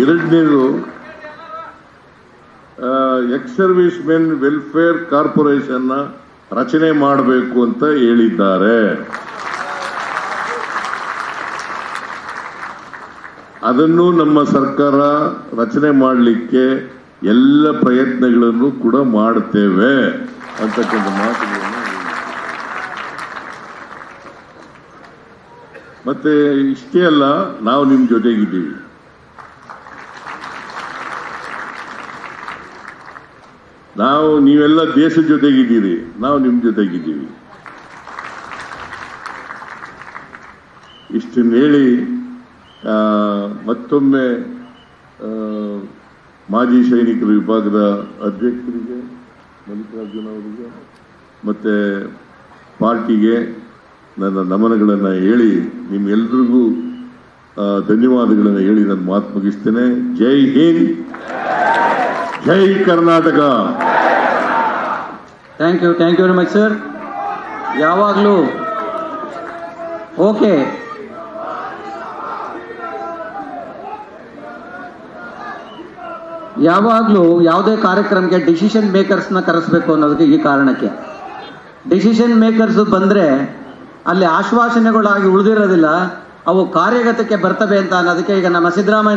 ಎರಡನೇದು, ex service men welfare corporation ರಚನೆ ಮಾಡಬೇಕು ಅಂತ ಹೇಳಿದ್ದಾರೆ. ಅದನ್ನು ನಮ್ಮ ಸರ್ಕಾರ ರಚನೆ ಮಾಡಲಿಕ್ಕೆ ಎಲ್ಲ ಪ್ರಯತ್ನಗಳನ್ನು ಕೂಡ ಮಾಡುತ್ತೇವೆ ಅಂತಕ್ಕಂಥ ಮಾತುಗಳನ್ನು. ಮತ್ತೆ ಇಷ್ಟೇ ಅಲ್ಲ, ನಾವು ನಿಮ್ಮ ಜೊತೆಗಿದ್ದೀವಿ. ನೀವೆಲ್ಲ ದೇಶದ ಜೊತೆಗಿದ್ದೀರಿ, ನಾವು ನಿಮ್ಮ ಜೊತೆಗಿದ್ದೀವಿ. ಇಷ್ಟನ್ನು ಹೇಳಿ ಮತ್ತೊಮ್ಮೆ ಮಾಜಿ ಸೈನಿಕರ ವಿಭಾಗದ ಅಧ್ಯಕ್ಷರಿಗೆ ಮಲ್ಲಿಕಾರ್ಜುನ ಅವರಿಗೆ ಮತ್ತು ಪಾರ್ಟಿಗೆ ನನ್ನ ನಮನಗಳನ್ನು ಹೇಳಿ ನಿಮ್ಗೆಲ್ರಿಗೂ ಧನ್ಯವಾದಗಳನ್ನು ಹೇಳಿ ನಾನು ಮಾತು ಮುಗಿಸ್ತೇನೆ. ಜೈ ಹಿಂದ್, ಜೈ Karnataka. Thank you very much sir. ಯಾವಾಗಲೂ ಓಕೆ, ಯಾವಾಗಲೂ ಯಾವುದೇ ಕಾರ್ಯಕ್ರಮಕ್ಕೆ ಡಿಸಿಷನ್ ಮೇಕರ್ಸ್ನ ಕರೆಸಬೇಕು ಅನ್ನೋದಕ್ಕೆ ಈ ಕಾರಣಕ್ಕೆ. ಡಿಸಿಷನ್ ಮೇಕರ್ಸ್ ಬಂದರೆ ಅಲ್ಲಿ ಆಶ್ವಾಸನೆಗಳಾಗಿ ಉಳಿದಿರೋದಿಲ್ಲ, ಅವು ಕಾರ್ಯಗತಕ್ಕೆ ಬರ್ತವೆ ಅಂತ ಅನ್ನೋದಕ್ಕೆ ಈಗ ನಮ್ಮ ಸಿದ್ದರಾಮಯ್ಯ